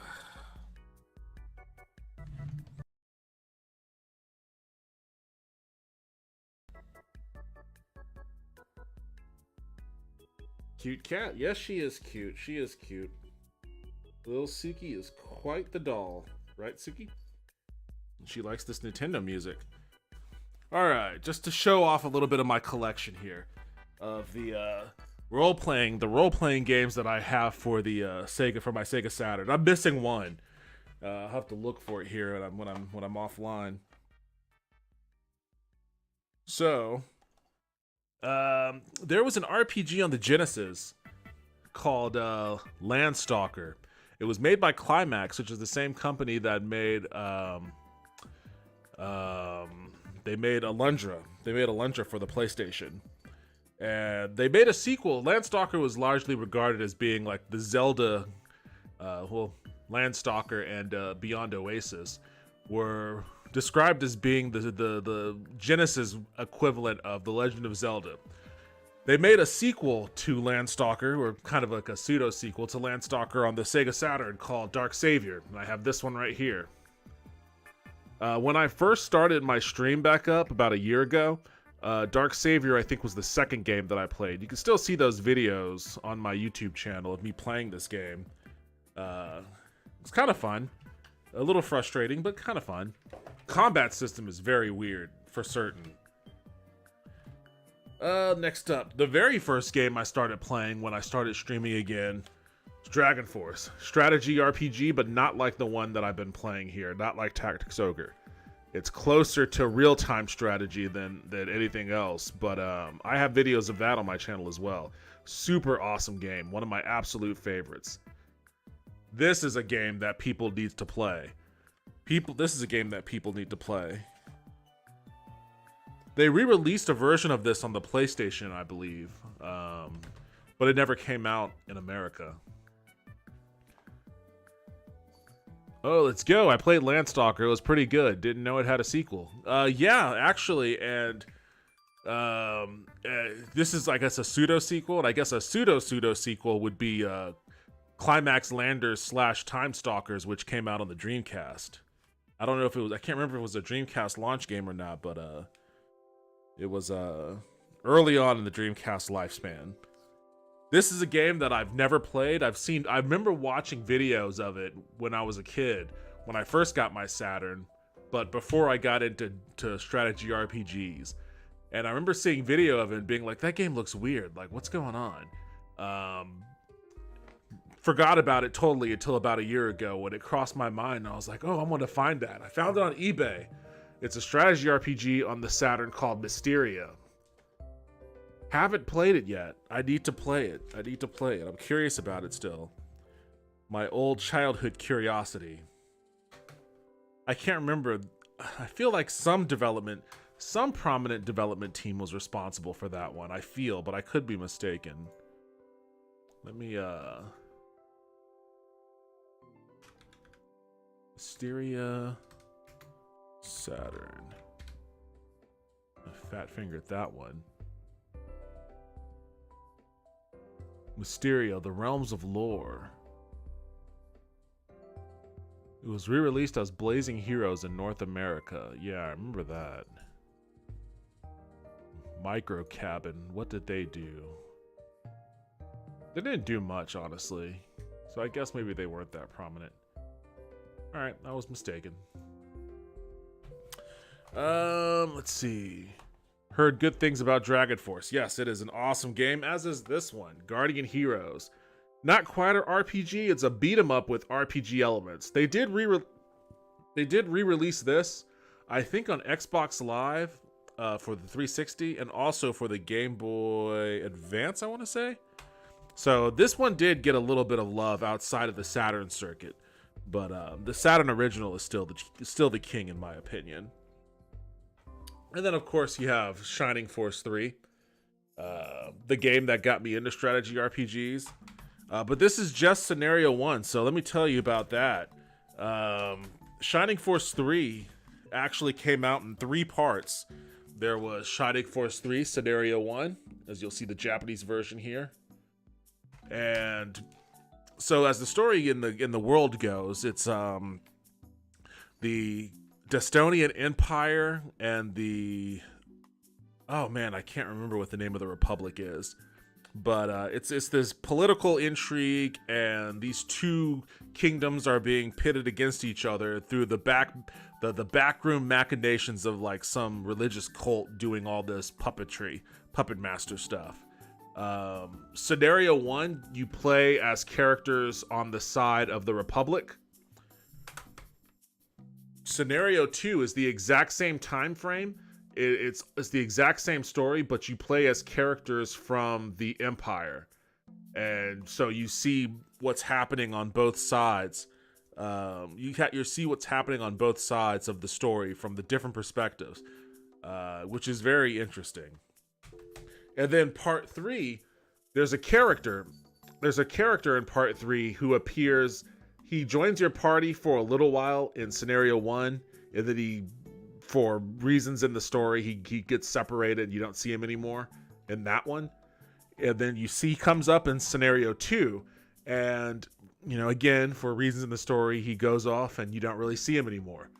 Cute cat. Yes, she is cute. She is cute. Little Suki is quite the doll. Right, Suki? She likes this Nintendo music. Alright, just to show off a little bit of my collection here of the role-playing games that I have for the for my Sega Saturn. I'm missing one. I'll have to look for it here when I'm offline. So, there was an RPG on the Genesis called Landstalker. It was made by Climax, which is the same company that made they made Alundra. They made Alundra for the PlayStation. And they made a sequel. Landstalker was largely regarded as being like the Zelda, Landstalker and Beyond Oasis were described as being the Genesis equivalent of The Legend of Zelda. They made a sequel to Landstalker, or kind of like a pseudo-sequel to Landstalker on the Sega Saturn called Dark Savior. And I have this one right here. When I first started my stream back up about a year ago, Dark Savior, I think, was the second game that I played. You can still see those videos on my YouTube channel of me playing this game. It's kind of fun. A little frustrating, but kind of fun. Combat system is very weird, for certain. Next up, the very first game I started playing when I started streaming again was Dragon Force. Strategy RPG, but not like the one that I've been playing here. Not like Tactics Ogre. It's closer to real-time strategy than anything else, but I have videos of that on my channel as well. Super awesome game. One of my absolute favorites. This is a game that people need to play. This is a game that people need to play. They re-released a version of this on the PlayStation, I believe, but it never came out in America. Oh, let's go. I played Landstalker. It was pretty good. Didn't know it had a sequel. Yeah, actually, and this is, I guess, a pseudo-sequel, and I guess a pseudo-sequel would be Climax Landers / Time Stalkers, which came out on the Dreamcast. I don't know if it was, I can't remember if it was a Dreamcast launch game or not, but it was early on in the Dreamcast lifespan. This is a game that I've never played. I remember watching videos of it when I was a kid, when I first got my Saturn, but before I got into strategy RPGs. And I remember seeing video of it and being like, that game looks weird. Like, what's going on? Forgot about it totally until about a year ago when it crossed my mind. And I was like, oh, I'm going to find that. I found it on eBay. It's a strategy RPG on the Saturn called Mysteria. Haven't played it yet. I need to play it. I'm curious about it still. My old childhood curiosity. I can't remember. I feel like some prominent development team was responsible for that one. I feel, but I could be mistaken. Let me, Mysteria Saturn. I fat fingered that one. Mysteria, The Realms of Lore. It was re-released as Blazing Heroes in North America. Yeah, I remember that. Micro Cabin, what did they do? They didn't do much, honestly. So I guess maybe they weren't that prominent. Alright, I was mistaken. Let's see. Heard good things about Dragon Force. Yes, it is an awesome game, as is this one, Guardian Heroes. Not quite an RPG, it's a beat 'em up with RPG elements. They did re-release this, I think, on Xbox Live for the 360 and also for the Game Boy Advance, I want to say. So this one did get a little bit of love outside of the Saturn circuit, but the Saturn original is still the king in my opinion. And then, of course, you have Shining Force 3, the game that got me into strategy RPGs. But this is just Scenario 1, so let me tell you about that. Shining Force 3 actually came out in 3 parts. There was Shining Force 3 Scenario 1, as you'll see the Japanese version here. And so as the story in the world goes, it's the Destonian Empire and the, oh man, I can't remember what the name of the Republic is, but it's this political intrigue, and these two kingdoms are being pitted against each other through the backroom machinations of like some religious cult doing all this puppet master stuff. Scenario 1, you play as characters on the side of the Republic. Scenario 2 is the exact same time frame. It's the exact same story, but you play as characters from the Empire. And so you see what's happening on both sides. You see what's happening on both sides of the story from the different perspectives, which is very interesting. And then part 3, there's a character in part 3 who appears. He joins your party for a little while in Scenario 1, and then for reasons in the story, he gets separated. You don't see him anymore in that one. And then he comes up in Scenario 2, and, again, for reasons in the story, he goes off and you don't really see him anymore.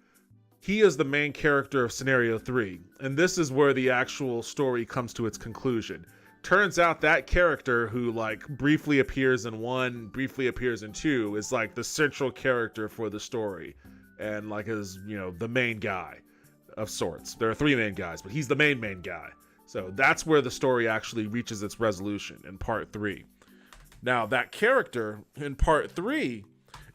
He is the main character of Scenario 3, and this is where the actual story comes to its conclusion. Turns out that character who briefly appears in 1, briefly appears in 2, is the central character for the story, and is the main guy of sorts. There are 3 main guys, but he's the main guy. So that's where the story actually reaches its resolution in part 3. Now that character in part 3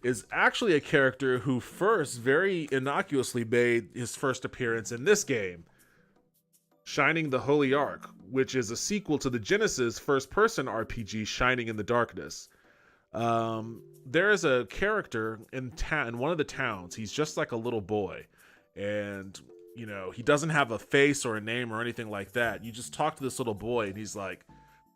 is actually a character who first very innocuously made his first appearance in this game, Shining the Holy Ark, which is a sequel to the Genesis first-person RPG Shining in the Darkness. There is a character in one of the towns. He's just like a little boy, and you know, he doesn't have a face or a name or anything like that. You just talk to this little boy and he's like,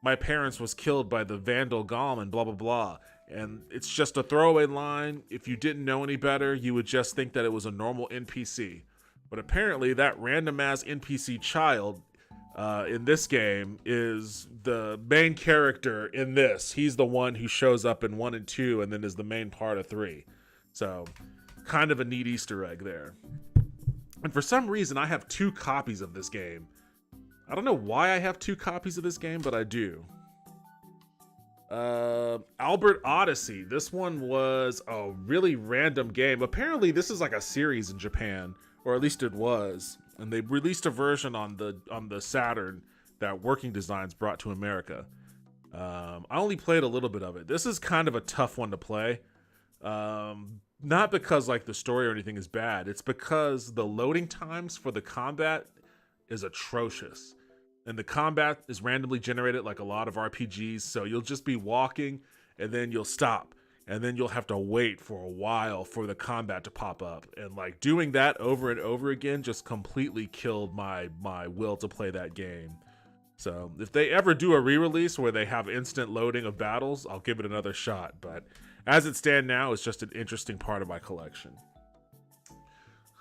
my parents was killed by the Vandal Golem and blah, blah, blah. And it's just a throwaway line. If you didn't know any better, you would just think that it was a normal NPC. But apparently that random ass NPC child in this game is the main character in this. He's the one who shows up in 1 and 2 and then is the main part of 3. So kind of a neat Easter egg there. And for some reason, I have 2 copies of this game. I don't know why I have 2 copies of this game, but I do. Albert Odyssey. This one was a really random game. Apparently, this is like a series in Japan, or at least it was. And they released a version on the Saturn that Working Designs brought to America. I only played a little bit of it. This is kind of a tough one to play. Not because like the story or anything is bad. It's because the loading times for the combat is atrocious. And the combat is randomly generated like a lot of RPGs. So you'll just be walking and then you'll stop. And then you'll have to wait for a while for the combat to pop up. And like doing that over and over again just completely killed my will to play that game. So if they ever do a re-release where they have instant loading of battles, I'll give it another shot. But as it stands now, it's just an interesting part of my collection.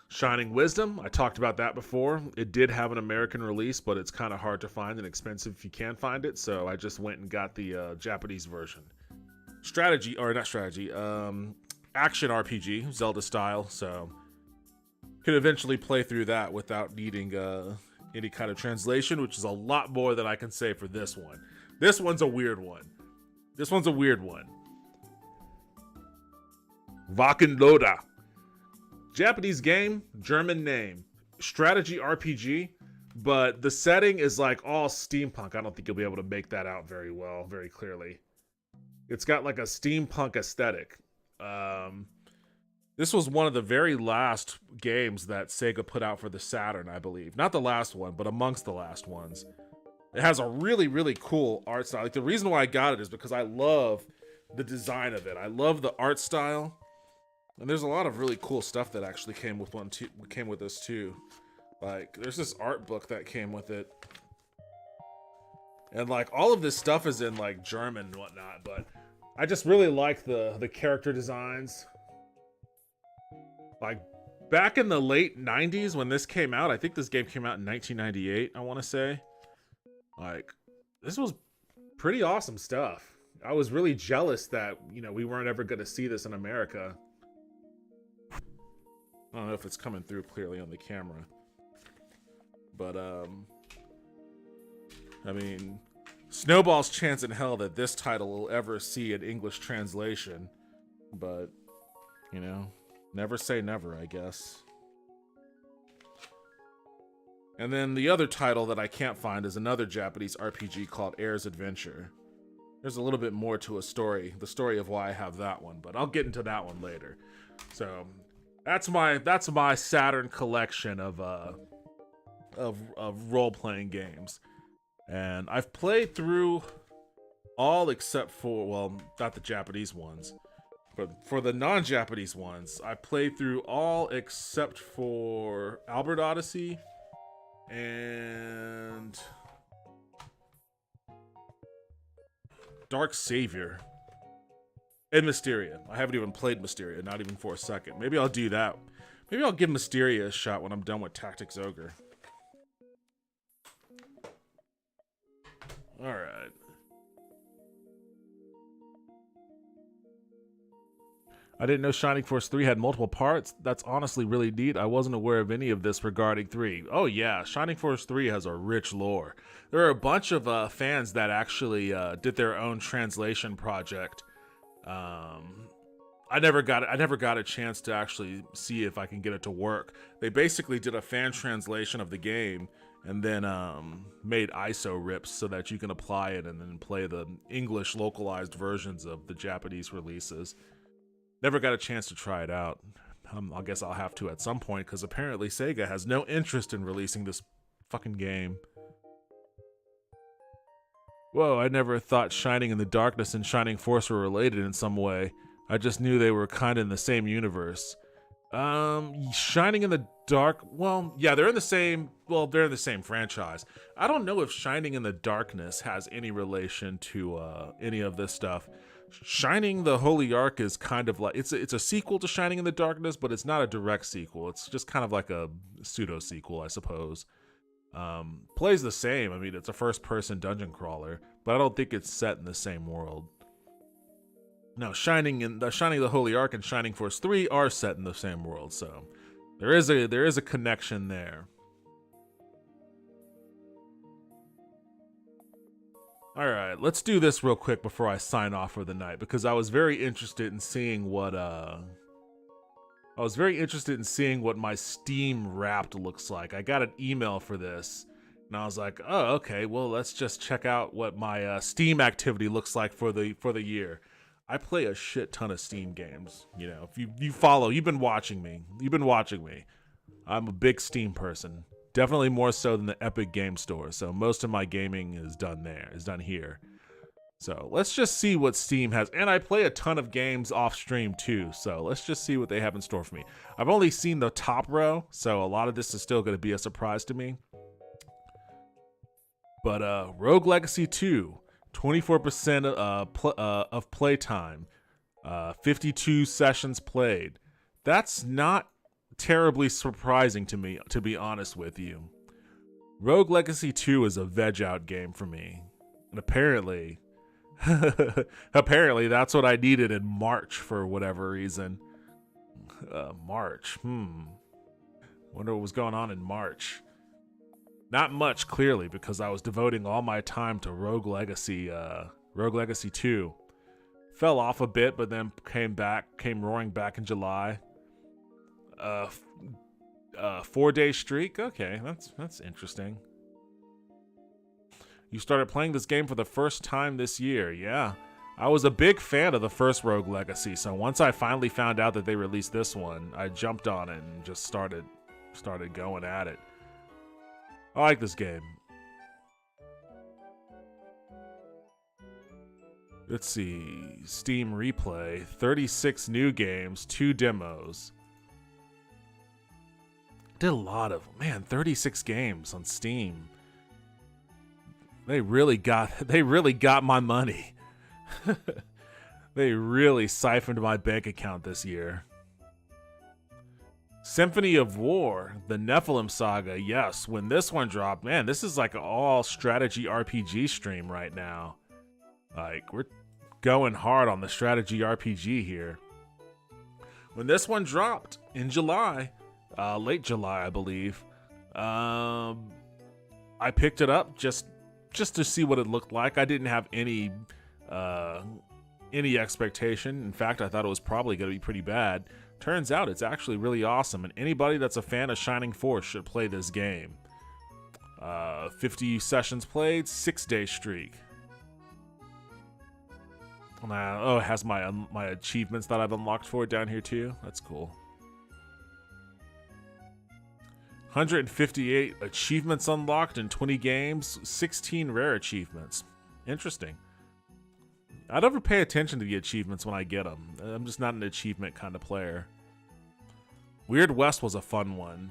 Shining Wisdom, I talked about that before. It did have an American release, but it's kind of hard to find and expensive if you can find it. So I just went and got the Japanese version. Action RPG, Zelda style, so could eventually play through that without needing any kind of translation, which is a lot more than I can say for this one. This one's a weird one. Wakenloda. Japanese game, German name. Strategy RPG, but the setting is like all steampunk. I don't think you'll be able to make that out very well, very clearly. It's got like a steampunk aesthetic. This was one of the very last games that Sega put out for the Saturn, I believe. Not the last one, but amongst the last ones. It has a really, really cool art style. Like the reason why I got it is because I love the design of it. I love the art style. And there's a lot of really cool stuff that actually came with this too. Like there's this art book that came with it. And like all of this stuff is in like German and whatnot, but I just really like the character designs. Like back in the late 90s when this came out, I think this game came out in 1998, I want to say. Like this was pretty awesome stuff. I was really jealous that, you know, we weren't ever going to see this in America. I don't know if it's coming through clearly on the camera. But I mean, snowball's chance in hell that this title will ever see an English translation. But, you know, never say never, I guess. And then the other title that I can't find is another Japanese RPG called Air's Adventure. There's a little bit more to a story, the story of why I have that one, but I'll get into that one later. So that's my Saturn collection of role-playing games. And I've played through all except for, well, not the Japanese ones, but for the non-Japanese ones, I played through all except for Albert Odyssey and Dark Savior and Mysteria. I haven't even played Mysteria, not even for a second. Maybe I'll do that. Maybe I'll give Mysteria a shot when I'm done with Tactics Ogre. Alright. I didn't know Shining Force 3 had multiple parts. That's honestly really neat. I wasn't aware of any of this regarding 3. Oh yeah, Shining Force 3 has a rich lore. There are a bunch of fans that actually did their own translation project. I never got a chance to actually see if I can get it to work. They basically did a fan translation of the game and then made ISO rips so that you can apply it and then play the English localized versions of the Japanese releases. Never got a chance to try it out. I guess I'll have to at some point because apparently Sega has no interest in releasing this fucking game. Whoa, I never thought Shining in the Darkness and Shining Force were related in some way. I just knew they were kind of in the same universe. Shining in the Dark. Well, yeah, they're in the same. Well, they're in the same franchise. I don't know if Shining in the Darkness has any relation to any of this stuff. Shining the Holy Ark is kind of like it's a sequel to Shining in the Darkness, but it's not a direct sequel. It's just kind of like a pseudo sequel, I suppose. Plays the same. I mean, it's a first-person dungeon crawler, but I don't think it's set in the same world. No, Shining the Holy Ark and Shining Force 3 are set in the same world, so there is a connection there. All right, let's do this real quick before I sign off for the night, because I was very interested in seeing what my Steam Wrapped looks like. I got an email for this, and I was like, oh, okay, well, let's just check out what my Steam activity looks like for the year. I play a shit ton of Steam games. You know, if you follow, you've been watching me. I'm a big Steam person. Definitely more so than the Epic Game Store. So most of my gaming is done here. So let's just see what Steam has. And I play a ton of games off stream too. So let's just see what they have in store for me. I've only seen the top row, so a lot of this is still going to be a surprise to me. But Rogue Legacy 2, 24% of playtime, 52 sessions played. That's not terribly surprising to me, to be honest with you. Rogue Legacy 2 is a veg out game for me. And apparently that's what I needed in March for whatever reason. March. Wonder what was going on in March. Not much, clearly, because I was devoting all my time to Rogue Legacy 2. Fell off a bit, but then came roaring back in July. 4-day streak. Okay, that's interesting. You started playing this game for the first time this year. Yeah, I was a big fan of the first Rogue Legacy, so once I finally found out that they released this one, I jumped on it and just started going at it. I like this game. Let's see. Steam replay. 36 new games, 2 demos. Did a lot of, 36 games on Steam. They really got my money. They really siphoned my bank account this year. Symphony of War, the Nephilim Saga. Yes, when this one dropped, man, this is like an all strategy RPG stream right now. Like, we're going hard on the strategy RPG here. When this one dropped in July, late July, I believe, I picked it up just to see what it looked like. I didn't have any expectation. In fact, I thought it was probably going to be pretty bad. Turns out it's actually really awesome, and anybody that's a fan of Shining Force should play this game. 50 sessions played, 6-day streak. Oh, it has my achievements that I've unlocked for it down here too. That's cool. 158 achievements unlocked in 20 games, 16 rare achievements. Interesting. I never pay attention to the achievements when I get them. I'm just not an achievement kind of player. Weird West was a fun one.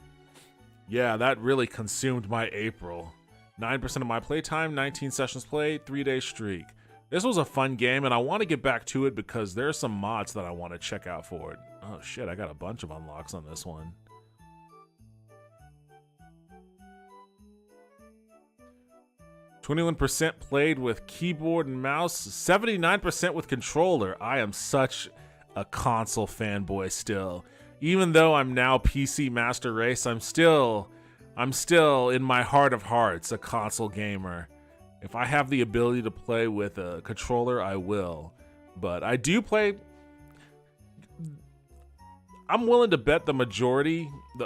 Yeah, that really consumed my April. 9% of my playtime, 19 sessions played, 3-day streak. This was a fun game, and I want to get back to it because there are some mods that I want to check out for it. Oh shit, I got a bunch of unlocks on this one. %, played with keyboard and mouse, 79% with controller. I am such a console fanboy still. Even though I'm now PC Master Race, I'm still in my heart of hearts a console gamer. If I have the ability to play with a controller, I will. But I do play. I'm willing to bet the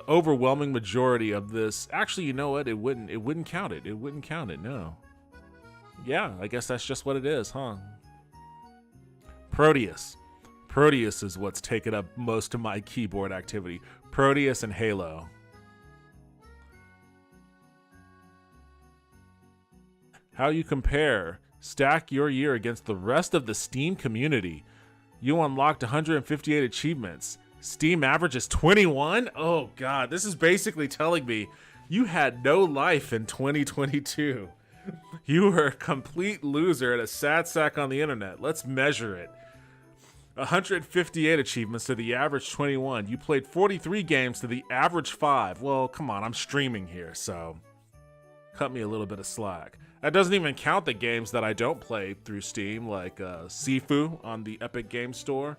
overwhelming majority of this. Actually, you know what? It wouldn't count it. It wouldn't count it. No. Yeah, I guess that's just what it is, huh? Proteus. Proteus is what's taken up most of my keyboard activity. Proteus and Halo. How you compare? Stack your year against the rest of the Steam community. You unlocked 158 achievements. Steam average is 21? Oh god, this is basically telling me you had no life in 2022. You were a complete loser and a sad sack on the internet. Let's measure it. 158 achievements to the average 21. You played 43 games to the average 5. Well, come on, I'm streaming here, so cut me a little bit of slack. That doesn't even count the games that I don't play through Steam, like Sifu on the Epic Game Store,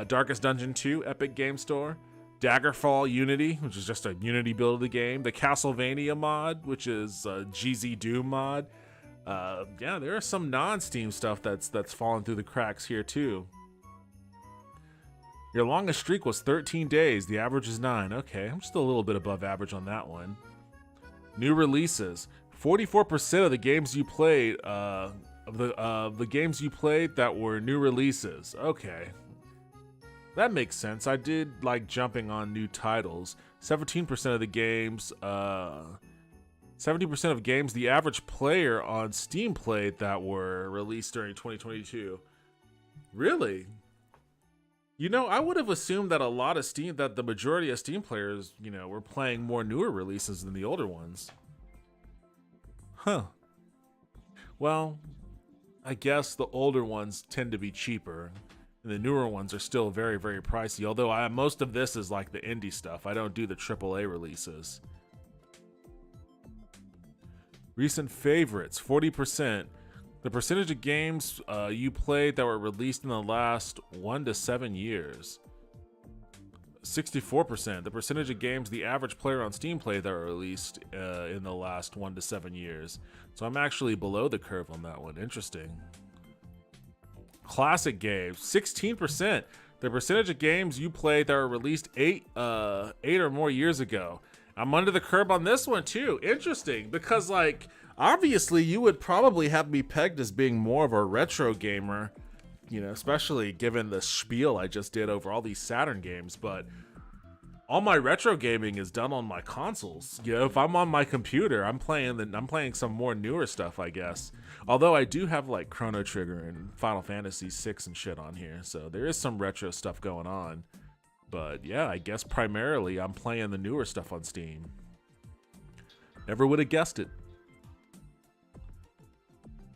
Darkest Dungeon 2, Epic Game Store, Daggerfall Unity, which is just a Unity build of the game, the Castlevania mod, which is a GZ Doom mod. Yeah, there is some non-Steam stuff that's fallen through the cracks here too. Your longest streak was 13 days. The average is 9. Okay, I'm still a little bit above average on that one. New releases. 44% of the games you played, of the games you played that were new releases. Okay. That makes sense. I did like jumping on new titles. 17% of the games, 70% of games the average player on Steam played that were released during 2022. Really? You know, I would have assumed that the majority of Steam players, you know, were playing more newer releases than the older ones. Huh. Well, I guess the older ones tend to be cheaper, and the newer ones are still very, very pricey. Although most of this is like the indie stuff. I don't do the AAA releases. Recent favorites, 40%. The percentage of games you played that were released in the last 1 to 7 years. 64%. The percentage of games the average player on Steam played that were released in the last 1 to 7 years. So I'm actually below the curve on that one. Interesting. Classic games, 16%. The percentage of games you played that were released 8 or more years ago. I'm under the curve on this one too. Interesting, because like obviously you would probably have me pegged as being more of a retro gamer, you know, especially given the spiel I just did over all these Saturn games, but all my retro gaming is done on my consoles. You know, if I'm on my computer, I'm playing some more newer stuff, I guess. Although I do have like Chrono Trigger and Final Fantasy 6 and shit on here, so there is some retro stuff going on. But yeah, I guess primarily I'm playing the newer stuff on Steam. Never would have guessed it.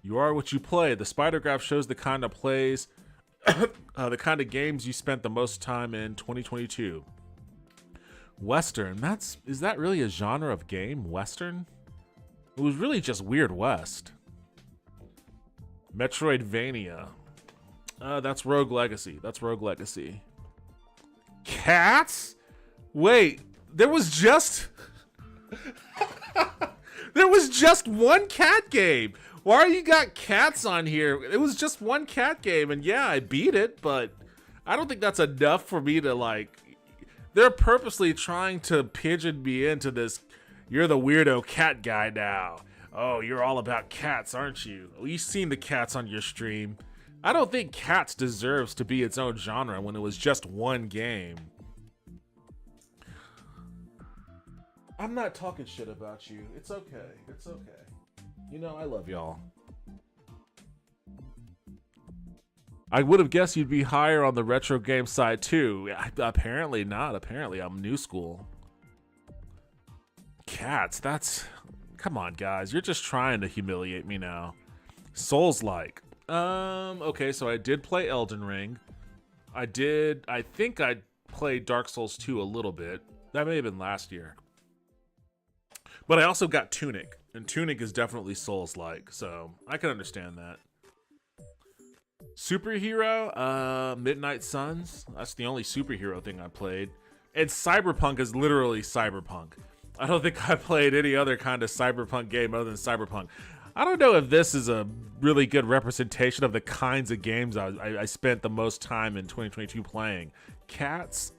You are what you play. The spider graph shows the kind of plays, the kind of games you spent the most time in 2022. Western, is that really a genre of game? Western? It was really just Weird West. Metroidvania. That's Rogue Legacy. Cats? Wait, there was just one cat game. Why you got cats on here? It was just one cat game, and yeah, I beat it, but I don't think that's enough for me to like. They're purposely trying to pigeon me into this. You're the weirdo cat guy now. Oh, you're all about cats, aren't you? Well, you've seen the cats on your stream. I don't think Cats deserves to be its own genre when it was just one game. I'm not talking shit about you. It's okay. It's okay. You know, I love y'all. I would have guessed you'd be higher on the retro game side too. Apparently not. Apparently I'm new school. Cats, that's... Come on, guys. You're just trying to humiliate me now. Souls-like. Okay, so I did play Elden Ring. I think I played Dark Souls 2 a little bit. That may have been last year. But I also got Tunic, and Tunic is definitely Souls-like, so I can understand that. Superhero, Midnight Suns. That's the only superhero thing I played. And Cyberpunk is literally Cyberpunk. I don't think I played any other kind of Cyberpunk game other than Cyberpunk. I don't know if this is a really good representation of the kinds of games I spent the most time in 2022 playing. Cats?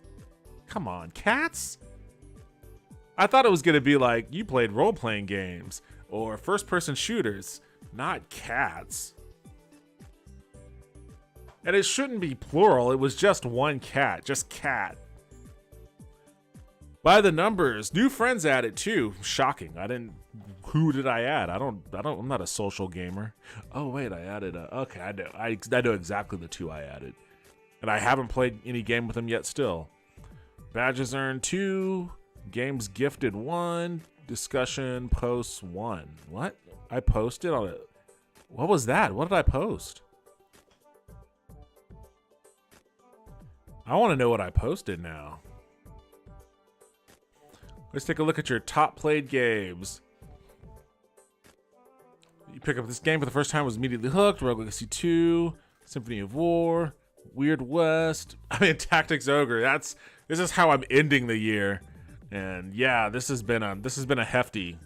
Come on, Cats? I thought it was going to be like, you played role-playing games or first-person shooters, not Cats. And it shouldn't be plural, it was just one cat, just cat. By the numbers, new friends added too. Shocking. Who did I add? I'm not a social gamer. Oh wait, I added okay, I know. I know exactly the two I added. And I haven't played any game with them yet still. Badges earned 2. Games gifted 1. Discussion posts 1. What? I posted on it. What was that? What did I post? I want to know what I posted now. Let's take a look at your top played games. You pick up this game for the first time, was immediately hooked. Rogue Legacy 2, Symphony of War, Weird West. I mean, Tactics Ogre. This is how I'm ending the year. And yeah, this has been a hefty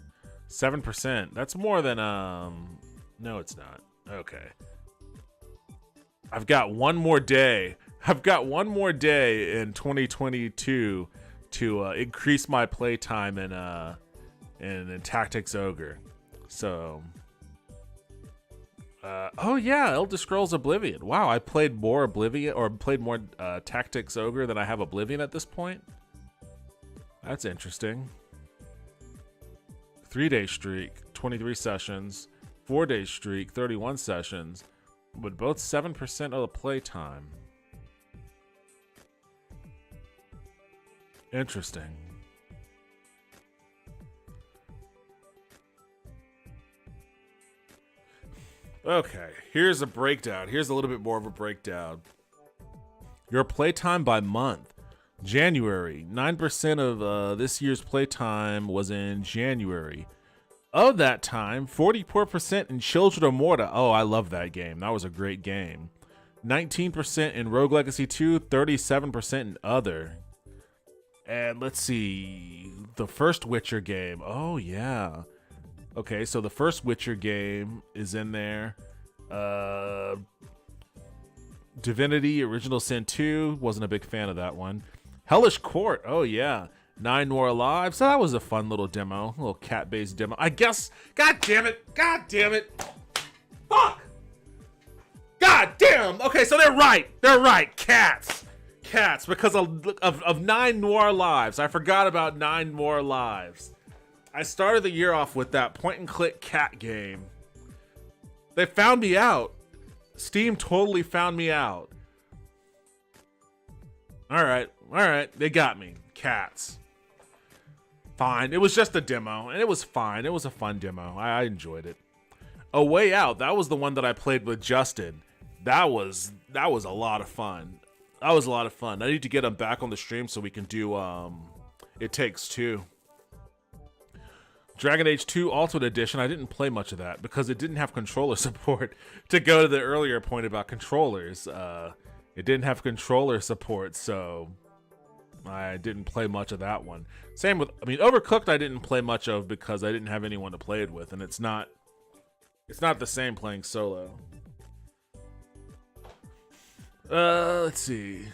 7%. That's more than no, it's not. Okay. I've got one more day. I've got one more day in 2022 to increase my playtime in Tactics Ogre. So, oh yeah, Elder Scrolls Oblivion. Wow, I played more Oblivion or played more Tactics Ogre than I have Oblivion at this point. That's interesting. 3-day streak, 23 sessions. 4-day streak, 31 sessions. But both 7% of the playtime. Interesting. Okay, here's a breakdown. Here's a little bit more of a breakdown. Your playtime by month. January. 9% of this year's playtime was in January. Of that time, 44% in Children of Morta. Oh, I love that game. That was a great game. 19% in Rogue Legacy 2, 37% in other. And let's see, the first Witcher game. Oh, yeah. Okay, so the first Witcher game is in there. Divinity, Original Sin 2. Wasn't a big fan of that one. Hellish Court. Oh, yeah. 9 More Alive. So that was a fun little demo. A little cat-based demo. I guess. God damn it. God damn it. Fuck. God damn. Okay, so they're right. They're right. Cats. Cats. Because of 9 More Lives. I forgot about 9 More Lives. I started the year off with that point-and-click cat game. They found me out. Steam totally found me out. All right. They got me. Cats. Fine. It was just a demo, and it was fine. It was a fun demo. I enjoyed it. A Way Out. That was the one that I played with Justin. That was a lot of fun. That was a lot of fun. I need to get him back on the stream so we can do It Takes Two. Dragon Age 2 Ultimate Edition. I didn't play much of that because it didn't have controller support. To go to the earlier point about controllers, it didn't have controller support, so I didn't play much of that one. Same with, Overcooked I didn't play much of because I didn't have anyone to play it with, and it's not the same playing solo. Let's see.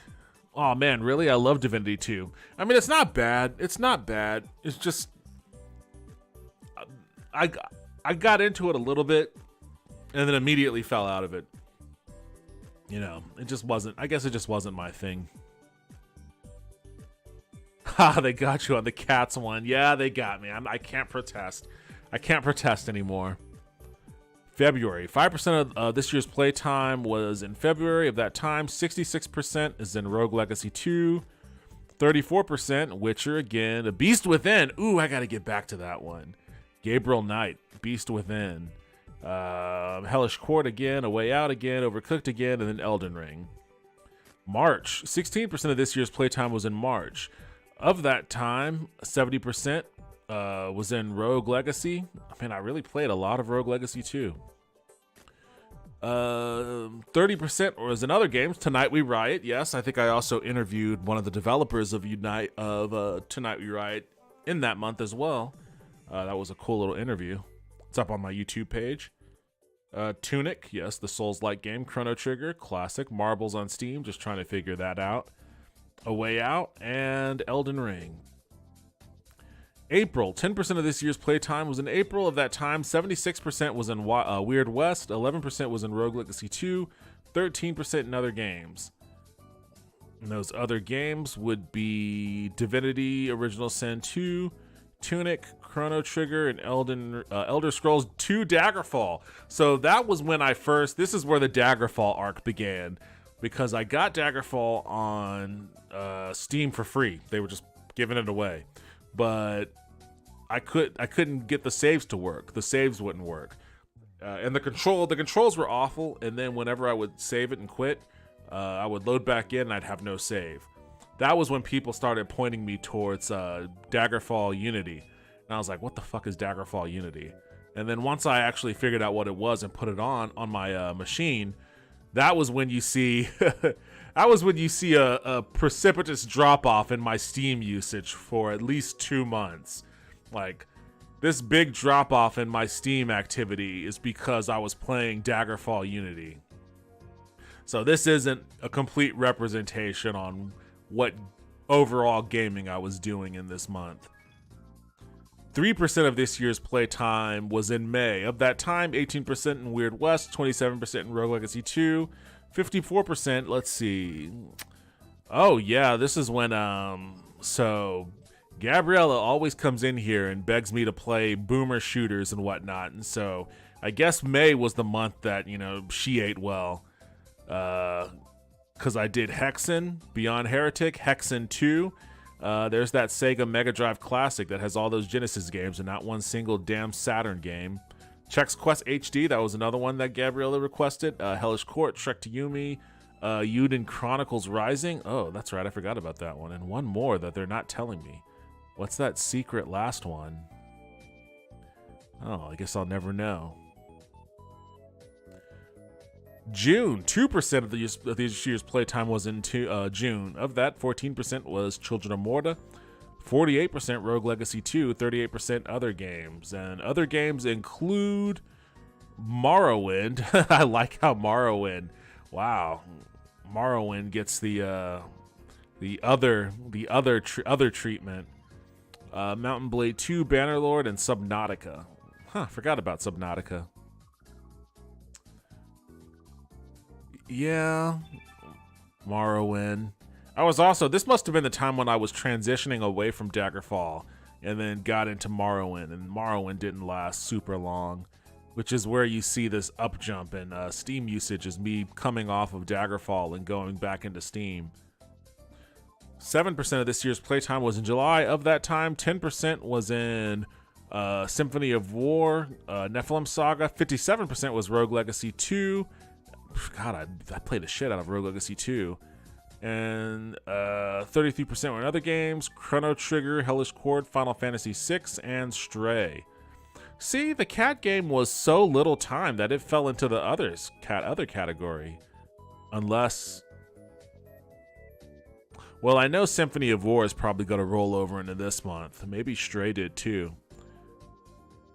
Oh man, really? I love Divinity 2. It's not bad. It's not bad. It's just I got into it a little bit and then immediately fell out of it. It just wasn't, I guess it just wasn't my thing. Ha, they got you on the cats one. Yeah, they got me. I can't protest. I can't protest anymore. February. 5% of this year's playtime was in February. Of that time, 66% is in Rogue Legacy 2. 34% Witcher again. A Beast Within. Ooh, I got to get back to that one. Gabriel Knight. Beast Within. Hellish Court again. A Way Out again. Overcooked again. And then Elden Ring. March. 16% of this year's playtime was in March. Of that time, 70% was in Rogue Legacy. I really played a lot of Rogue Legacy 2. 30% was in other games. Tonight We Riot. Yes, I think I also interviewed one of the developers of Tonight We Riot in that month as well. That was a cool little interview. It's up on my YouTube page. Tunic. Yes, the Souls-like game. Chrono Trigger. Classic. Marbles on Steam. Just trying to figure that out. A Way Out, and Elden Ring. April, 10% of this year's playtime was in April. Of that time, 76% was in Weird West, 11% was in Rogue Legacy 2, 13% in other games. And those other games would be Divinity, Original Sin 2, Tunic, Chrono Trigger, and Elder Scrolls 2 Daggerfall. So that was when this is where the Daggerfall arc began. because I got Daggerfall on Steam for free. They were just giving it away, but I couldn't get the saves to work. The saves wouldn't work, and the controls were awful. And then whenever I would save it and quit, I would load back in and I'd have no save. That was when people started pointing me towards Daggerfall Unity, and I was like, "What the fuck is Daggerfall Unity?" And then once I actually figured out what it was and put it on my machine, that was when you see a precipitous drop off in my Steam usage for at least 2 months. Like, this big drop off in my Steam activity is because I was playing Daggerfall Unity. So this isn't a complete representation on what overall gaming I was doing in this month. 3% of this year's playtime was in May. Of that time, 18% in Weird West, 27% in Rogue Legacy 2, 54%, let's see. Oh yeah, this is when, so Gabriella always comes in here and begs me to play boomer shooters and whatnot. And so I guess May was the month that, you know, she ate well. Because I did Hexen, Beyond Heretic, Hexen 2. There's that Sega Mega Drive Classic that has all those Genesis games and not one single damn Saturn game. Chex Quest HD, that was another one that Gabriella requested. Hellish Court, Trek to Yumi, Yuden Chronicles Rising. Oh, that's right, I forgot about that one. And one more that they're not telling me. What's that secret last one? Oh, I guess I'll never know. June, 2% of this year's playtime was in June. Of that, 14% was Children of Morta, 48% Rogue Legacy 2, 38% other games. And other games include Morrowind. I like how Morrowind, wow, Morrowind gets the other treatment. Mountain Blade 2, Bannerlord, and Subnautica. Forgot about Subnautica. Yeah, Morrowind. This must have been the time when I was transitioning away from Daggerfall and then got into Morrowind, and Morrowind didn't last super long, which is where you see this up jump in Steam usage, is me coming off of Daggerfall and going back into Steam. 7% of this year's playtime was in July. Of that time, 10% was in Symphony of War, Nephilim Saga. 57% was Rogue Legacy 2. God, I played the shit out of Rogue Legacy 2. And 33% were in other games: Chrono Trigger, Hellish Court, Final Fantasy VI, and Stray. See, the cat game was so little time that it fell into the other category. Unless... Well, I know Symphony of War is probably going to roll over into this month. Maybe Stray did too.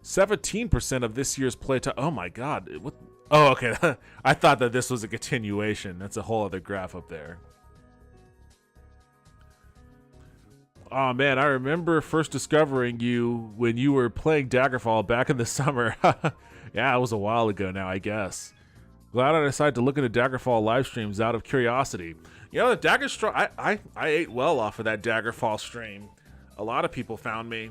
17% of this year's playtime... Oh my god, what... Oh, okay. I thought that this was a continuation. That's a whole other graph up there. Oh man, I remember first discovering you when you were playing Daggerfall back in the summer. Yeah, it was a while ago now, I guess. Glad I decided to look into Daggerfall live streams out of curiosity. You know, the Daggerfall, I ate well off of that Daggerfall stream. A lot of people found me.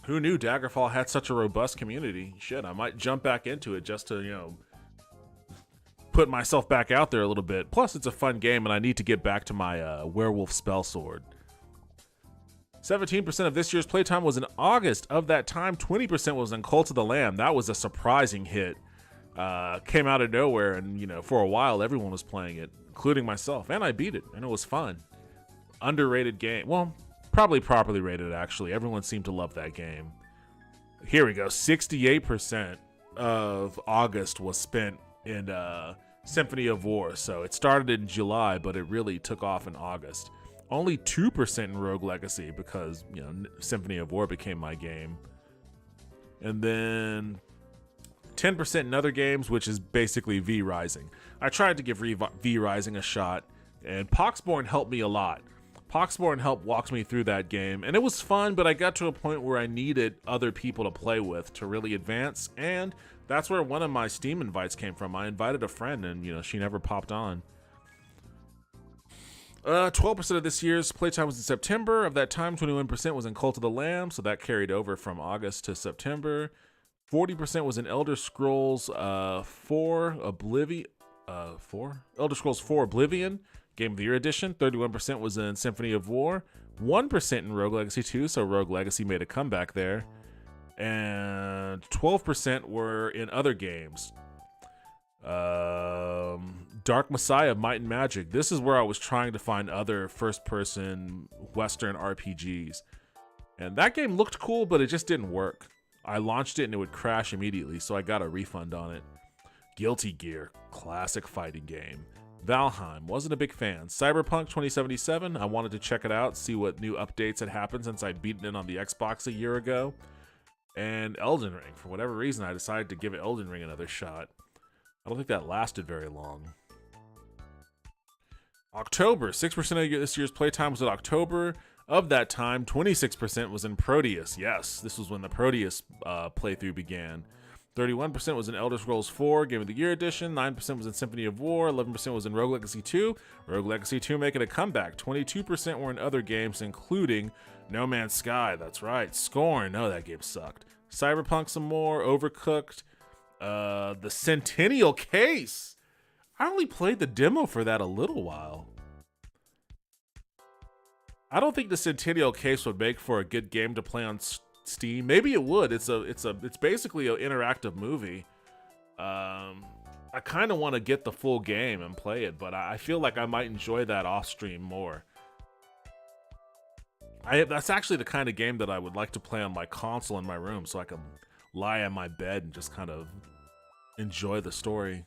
Who knew Daggerfall had such a robust community? Shit, I might jump back into it just to, you know, put myself back out there a little bit. Plus, it's a fun game, and I need to get back to my werewolf spell sword. 17% of this year's playtime was in August. Of that time, 20% was in Cult of the Lamb. That was a surprising hit. Came out of nowhere, and, you know, for a while, everyone was playing it, including myself, and I beat it, and it was fun. Underrated game. Well, probably properly rated, actually. Everyone seemed to love that game. Here we go. 68% of August was spent in Symphony of War. So it started in July, but it really took off in August. Only 2% in Rogue Legacy because, you know, Symphony of War became my game. And then 10% in other games, which is basically V Rising. I tried to give V Rising a shot, and Poxborn helped me a lot. Poxborn helped walk me through that game, and it was fun, but I got to a point where I needed other people to play with to really advance, and that's where one of my Steam invites came from. I invited a friend, and, you know, she never popped on. 12% of this year's playtime was in September. Of that time, 21% was in Cult of the Lamb, so that carried over from August to September. 40% was in Elder Scrolls 4 Oblivion. Elder Scrolls 4 Oblivion, Game of the Year Edition. 31% was in Symphony of War. 1% in Rogue Legacy 2, so Rogue Legacy made a comeback there. And 12% were in other games. Dark Messiah, Might and Magic. This is where I was trying to find other first-person Western RPGs. And that game looked cool, but it just didn't work. I launched it and it would crash immediately, so I got a refund on it. Guilty Gear, classic fighting game. Valheim, wasn't a big fan. Cyberpunk 2077, I wanted to check it out, see what new updates had happened since I'd beaten it on the Xbox a year ago. And Elden Ring, for whatever reason, I decided to give Elden Ring another shot. I don't think that lasted very long. October, 6% of this year's playtime was in October. Of that time, 26% was in Proteus. Yes, this was when the Proteus playthrough began. 31% was in Elder Scrolls 4 Game of the Year Edition. 9% was in Symphony of War. 11% was in Rogue Legacy 2. Rogue Legacy 2 making a comeback. 22% were in other games, including No Man's Sky. That's right. Scorn. No, that game sucked. Cyberpunk some more. Overcooked. The Centennial Case. I only played the demo for that a little while. I don't think the Centennial Case would make for a good game to play on Steam. Maybe it would. It's basically an interactive movie. I kind of want to get the full game and play it, but I feel like I might enjoy that off stream more. That's actually the kind of game that I would like to play on my console in my room, so I can lie on my bed and just kind of enjoy the story.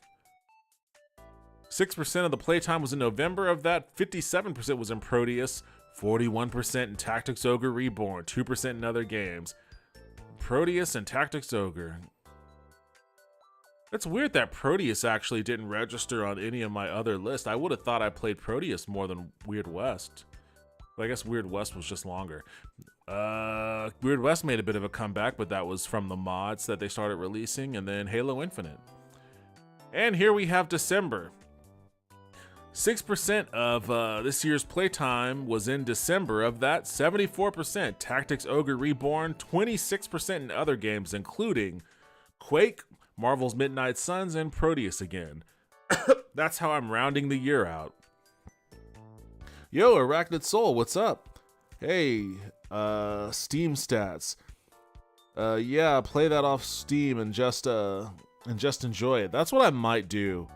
6% of the playtime was in November. Of that, 57% was in Proteus. 41% in Tactics Ogre Reborn, 2% in other games. Proteus and Tactics Ogre. It's weird that Proteus actually didn't register on any of my other lists. I would have thought I played Proteus more than Weird West. But I guess Weird West was just longer. Weird West made a bit of a comeback, but that was from the mods that they started releasing, and then Halo Infinite. And here we have December. 6% of this year's playtime was in December. Of that, 74% Tactics Ogre Reborn, 26% in other games, including Quake, Marvel's Midnight Suns, and Proteus again. That's how I'm rounding the year out. Yo, Arachnid Soul, what's up? Hey, Steam stats. Yeah, play that off Steam and just enjoy it. That's what I might do.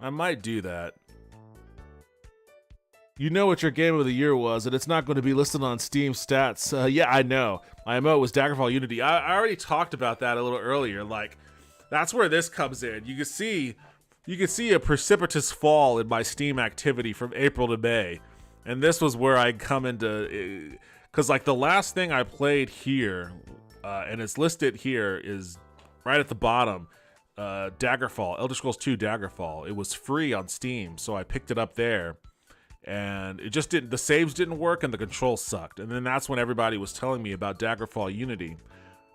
I might do that. You know what your game of the year was, and it's not going to be listed on Steam stats. Yeah, I know. IMO was Daggerfall Unity. I already talked about that a little earlier. Like, that's where this comes in. You can see a precipitous fall in my Steam activity from April to May, and this was where I come into. Because like the last thing I played here, and it's listed here, is right at the bottom. Daggerfall, Elder Scrolls 2 Daggerfall. It was free on Steam, so I picked it up there, and it just didn't, the saves didn't work and the controls sucked. And then that's when everybody was telling me about Daggerfall Unity.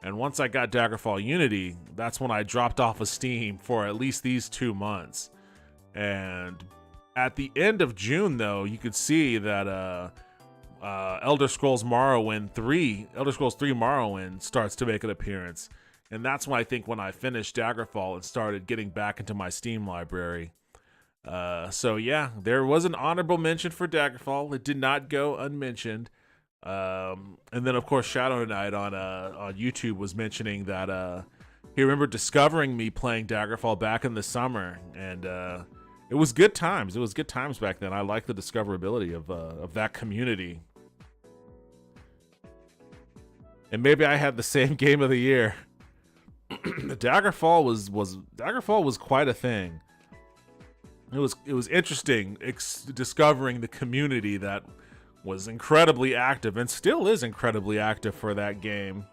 And once I got Daggerfall Unity, that's when I dropped off of Steam for at least these 2 months. And at the end of June, though, you could see that Elder Scrolls 3 Morrowind starts to make an appearance. And that's when I think when I finished Daggerfall and started getting back into my Steam library. So yeah, there was an honorable mention for Daggerfall. It did not go unmentioned. And then of course Shadow Knight on YouTube was mentioning that he remembered discovering me playing Daggerfall back in the summer, and it was good times. It was good times back then. I like the discoverability of that community. And maybe I had the same game of the year. Daggerfall was quite a thing. It was interesting discovering the community that was incredibly active and still is incredibly active for that game.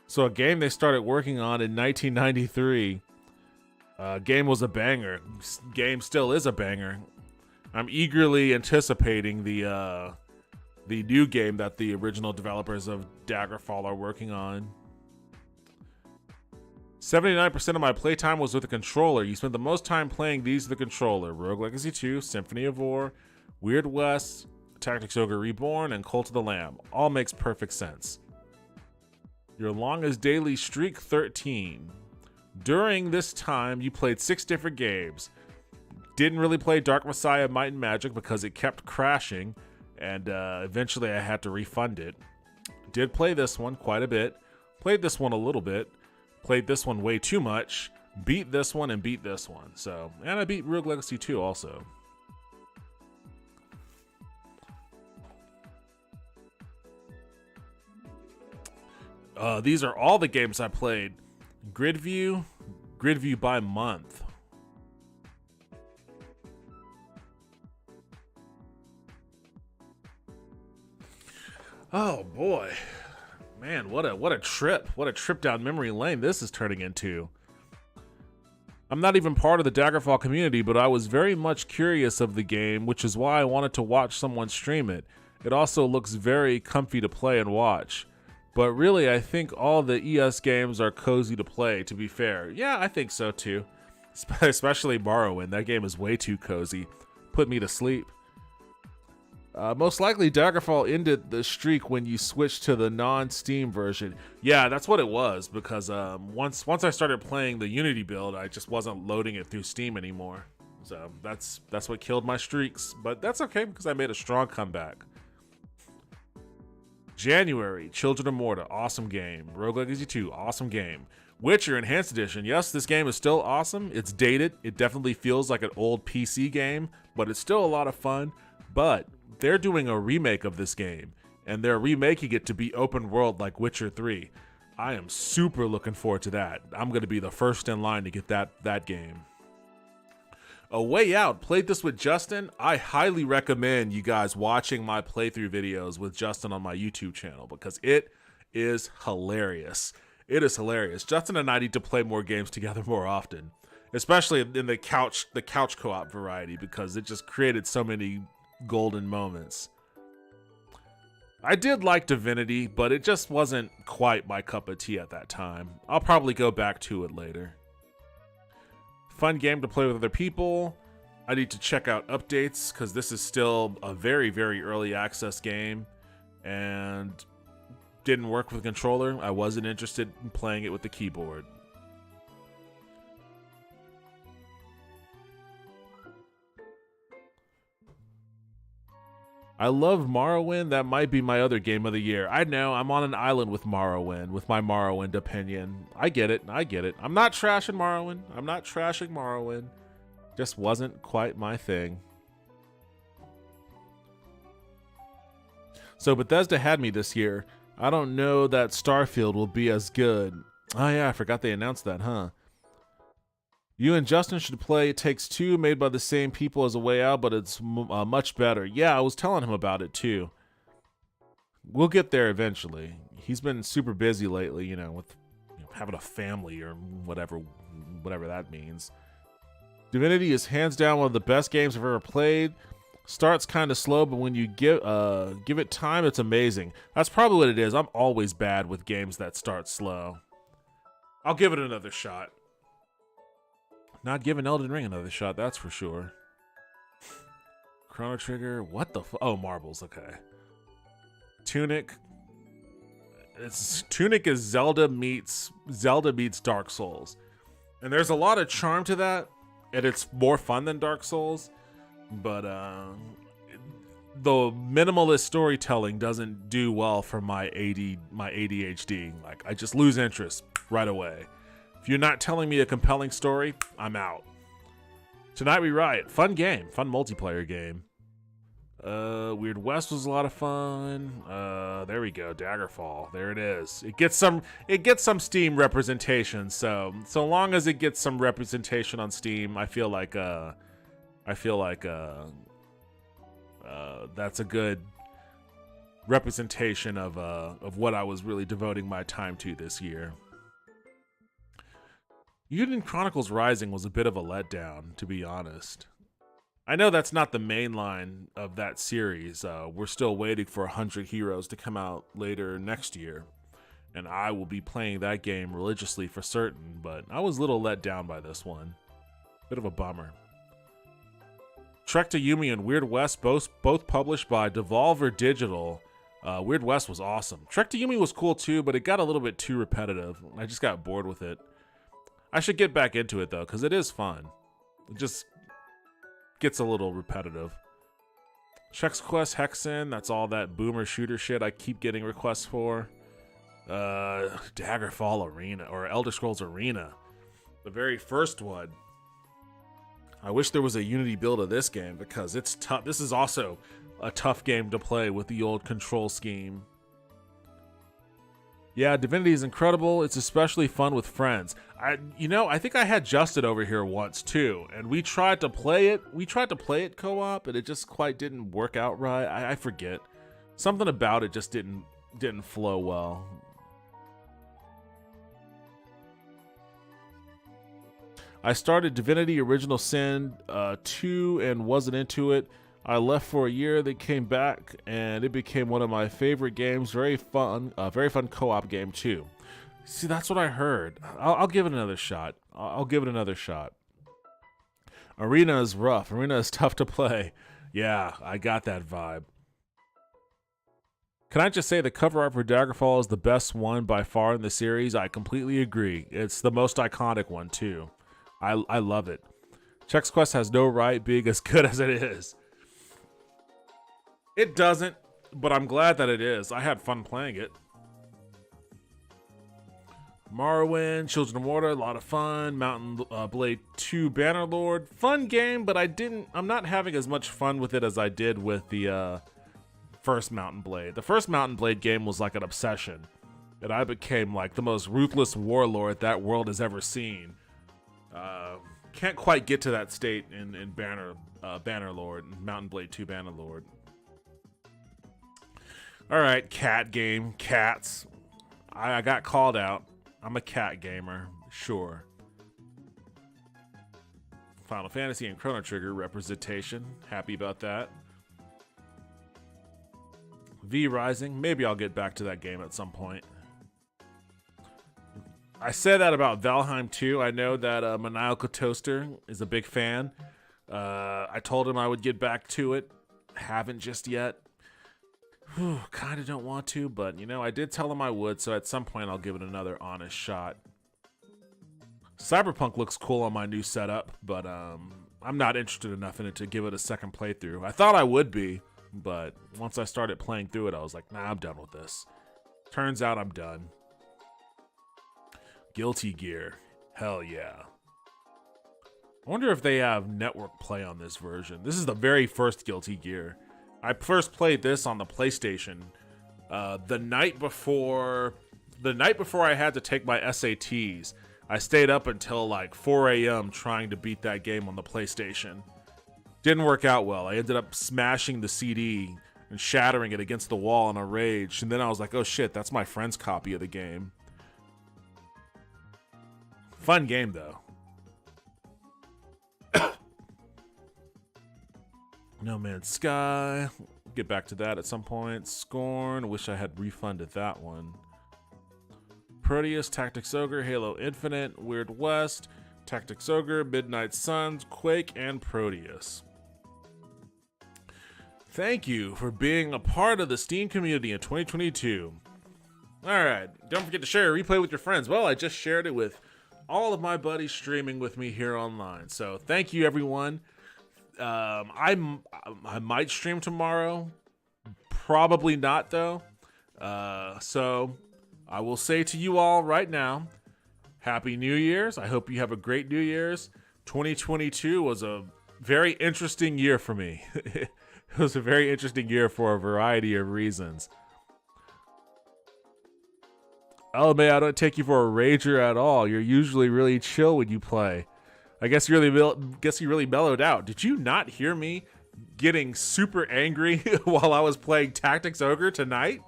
So a game they started working on in 1993. Game was a banger. Game still is a banger. I'm eagerly anticipating the new game that the original developers of Daggerfall are working on. 79% of my playtime was with the controller. You spent the most time playing these with the controller. Rogue Legacy 2, Symphony of War, Weird West, Tactics Ogre Reborn, and Cult of the Lamb. All makes perfect sense. Your longest daily streak, 13. During this time, you played 6 different games. Didn't really play Dark Messiah Might and Magic because it kept crashing, and eventually I had to refund it. Did play this one quite a bit. Played this one a little bit. Played this one way too much. Beat this one and beat this one. So, and I beat Rogue Legacy 2 also. These are all the games I played. Grid view by month. Oh boy, man, what a trip! What a trip down memory lane this is turning into. I'm not even part of the Daggerfall community, but I was very much curious of the game, which is why I wanted to watch someone stream it. It also looks very comfy to play and watch. But really, I think all the ES games are cozy to play, to be fair. Yeah, I think so too. Especially Morrowind. That game is way too cozy. Put me to sleep. Most likely, Daggerfall ended the streak when you switched to the non-Steam version. Yeah, that's what it was, because once I started playing the Unity build, I just wasn't loading it through Steam anymore. So that's what killed my streaks. But that's okay, because I made a strong comeback. January, Children of Morta, awesome game. Rogue Legacy 2, awesome game. Witcher Enhanced Edition, yes, this game is still awesome. It's dated. It definitely feels like an old PC game, but it's still a lot of fun. But they're doing a remake of this game, and they're remaking it to be open world like Witcher 3. I am super looking forward to that. I'm going to be the first in line to get that game. A Way Out, played this with Justin. I highly recommend you guys watching my playthrough videos with Justin on my YouTube channel because it is hilarious. It is hilarious. Justin and I need to play more games together more often, especially in the couch co-op variety, because it just created so many golden moments. I did like Divinity, but it just wasn't quite my cup of tea at that time. I'll probably go back to it later. Fun game to play with other people. I need to check out updates because this is still a very, very early access game and didn't work with a controller. I wasn't interested in playing it with the keyboard. I love Morrowind. That might be my other game of the year. I know, I'm on an island with Morrowind, with my Morrowind opinion. I get it. I'm not trashing Morrowind. Just wasn't quite my thing. So Bethesda had me this year. I don't know that Starfield will be as good. Oh yeah, I forgot they announced that, huh? You and Justin should play It Takes Two, made by the same people as A Way Out, but it's much better. Yeah, I was telling him about it too. We'll get there eventually. He's been super busy lately, with having a family or whatever that means. Divinity is hands down one of the best games I've ever played. Starts kind of slow, but when you give it time, it's amazing. That's probably what it is. I'm always bad with games that start slow. I'll give it another shot. Not giving Elden Ring another shot, that's for sure. Chrono Trigger, what the oh, Marbles, okay. Tunic. Tunic is Zelda meets Dark Souls. And there's a lot of charm to that, and it's more fun than Dark Souls, but the minimalist storytelling doesn't do well for my ADHD. Like, I just lose interest right away. If you're not telling me a compelling story, I'm out. Tonight We Riot. Fun game. Fun multiplayer game. Weird West was a lot of fun. There we go. Daggerfall. There it is. It gets some Steam representation. So long as it gets some representation on Steam, I feel like that's a good representation of what I was really devoting my time to this year. Eden Chronicles Rising was a bit of a letdown, to be honest. I know that's not the main line of that series. We're still waiting for 100 Heroes to come out later next year, and I will be playing that game religiously for certain, but I was a little let down by this one. Bit of a bummer. Trek to Yumi and Weird West, both published by Devolver Digital. Weird West was awesome. Trek to Yumi was cool too, but it got a little bit too repetitive. I just got bored with it. I should get back into it though, because it is fun. It just gets a little repetitive. Chex Quest Hexen, that's all that boomer shooter shit I keep getting requests for. Daggerfall Arena, or Elder Scrolls Arena. The very first one. I wish there was a Unity build of this game because it's tough. This is also a tough game to play with the old control scheme. Yeah, Divinity is incredible. It's especially fun with friends. I think I had Justin over here once too, and we tried to play it. We tried to play it co-op, and it just quite didn't work out right. I forget. Something about it just didn't flow well. I started Divinity Original Sin 2 and wasn't into it. I left for a year, then came back, and it became one of my favorite games. Very fun co-op game too. See, that's what I heard. I'll give it another shot. I'll give it another shot. Arena is rough. Arena is tough to play. Yeah, I got that vibe. Can I just say the cover art for Daggerfall is the best one by far in the series? I completely agree. It's the most iconic one too. I love it. Chex Quest has no right being as good as it is. It doesn't, but I'm glad that it is. I had fun playing it. Morrowind, Children of Mortar, a lot of fun. Mountain Blade 2 Bannerlord, fun game, but I'm not having as much fun with it as I did with the first Mountain Blade. The first Mountain Blade game was like an obsession, and I became like the most ruthless warlord that world has ever seen. Can't quite get to that state in Bannerlord, Mountain Blade 2 Bannerlord. All right, cat game, cats. I got called out. I'm a cat gamer, sure. Final Fantasy and Chrono Trigger representation. Happy about that. V Rising. Maybe I'll get back to that game at some point. I said that about Valheim too. I know that Maniacal Toaster is a big fan. I told him I would get back to it. Haven't just yet. Kind of don't want to, but I did tell him I would, so at some point I'll give it another honest shot. Cyberpunk looks cool on my new setup, but I'm not interested enough in it to give it a second playthrough. I thought I would be, but once I started playing through it, I was like, nah, I'm done with this. Turns out I'm done. Guilty Gear. Hell yeah. I wonder if they have network play on this version. This is the very first Guilty Gear. I first played this on the PlayStation the night before I had to take my SATs. I stayed up until like 4 a.m. trying to beat that game on the PlayStation. Didn't work out well. I ended up smashing the CD and shattering it against the wall in a rage. And then I was like, oh shit, that's my friend's copy of the game. Fun game though. No Man's Sky. Get back to that at some point. Scorn. Wish I had refunded that one. Proteus, Tactics Ogre, Halo Infinite, Weird West, Tactics Ogre, Midnight Suns, Quake, and Proteus. Thank you for being a part of the Steam community in 2022. Alright, don't forget to share a replay with your friends. Well, I just shared it with all of my buddies streaming with me here online. So thank you, everyone. I might stream tomorrow. Probably not, though. So I will say to you all right now, Happy New Year's. I hope you have a great New Year's. 2022 was a very interesting year for me. It was a very interesting year for a variety of reasons. Oh man, I don't take you for a rager at all. You're usually really chill when you play. I guess you really mellowed out. Did you not hear me getting super angry while I was playing Tactics Ogre tonight?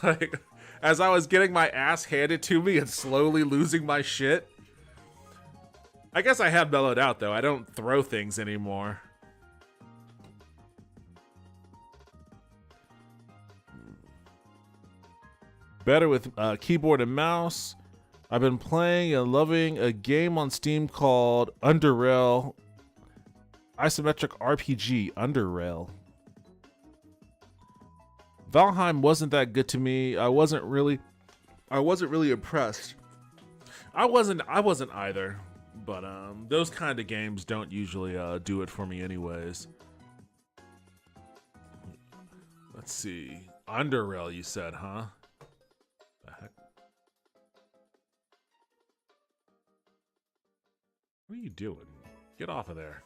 Like, as I was getting my ass handed to me and slowly losing my shit. I guess I have mellowed out though. I don't throw things anymore. Better with keyboard and mouse. I've been playing and loving a game on Steam called Underrail. Isometric RPG, Underrail. Valheim wasn't that good to me. I wasn't really impressed. I wasn't either, but those kind of games don't usually do it for me anyways. Let's see. Underrail, you said, huh? The heck? What are you doing? Get off of there.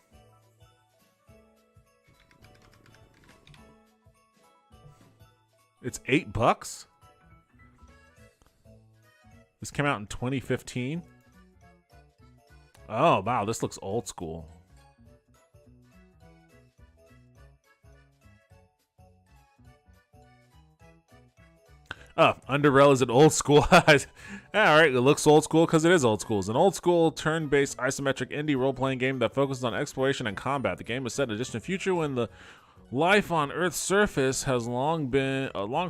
It's $8? This came out in 2015. Oh, wow, this looks old school. Oh, Underrail is an old school. All right, it looks old school because it is old school. It's an old school turn-based isometric indie role-playing game that focuses on exploration and combat. The game is set in a distant future when the life on Earth's surface has long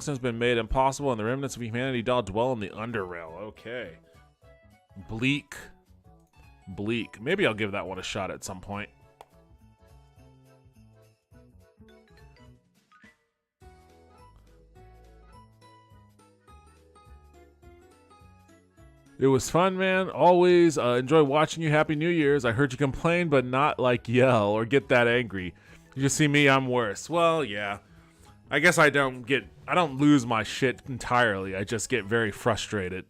since been made impossible, and the remnants of humanity dwell in the Underrail. Okay, bleak. Maybe I'll give that one a shot at some point. It was fun, man. Always enjoy watching you. Happy New Year's. I heard you complain, but not like yell or get that angry. You just see me, I'm worse. Well, yeah. I guess I don't lose my shit entirely. I just get very frustrated.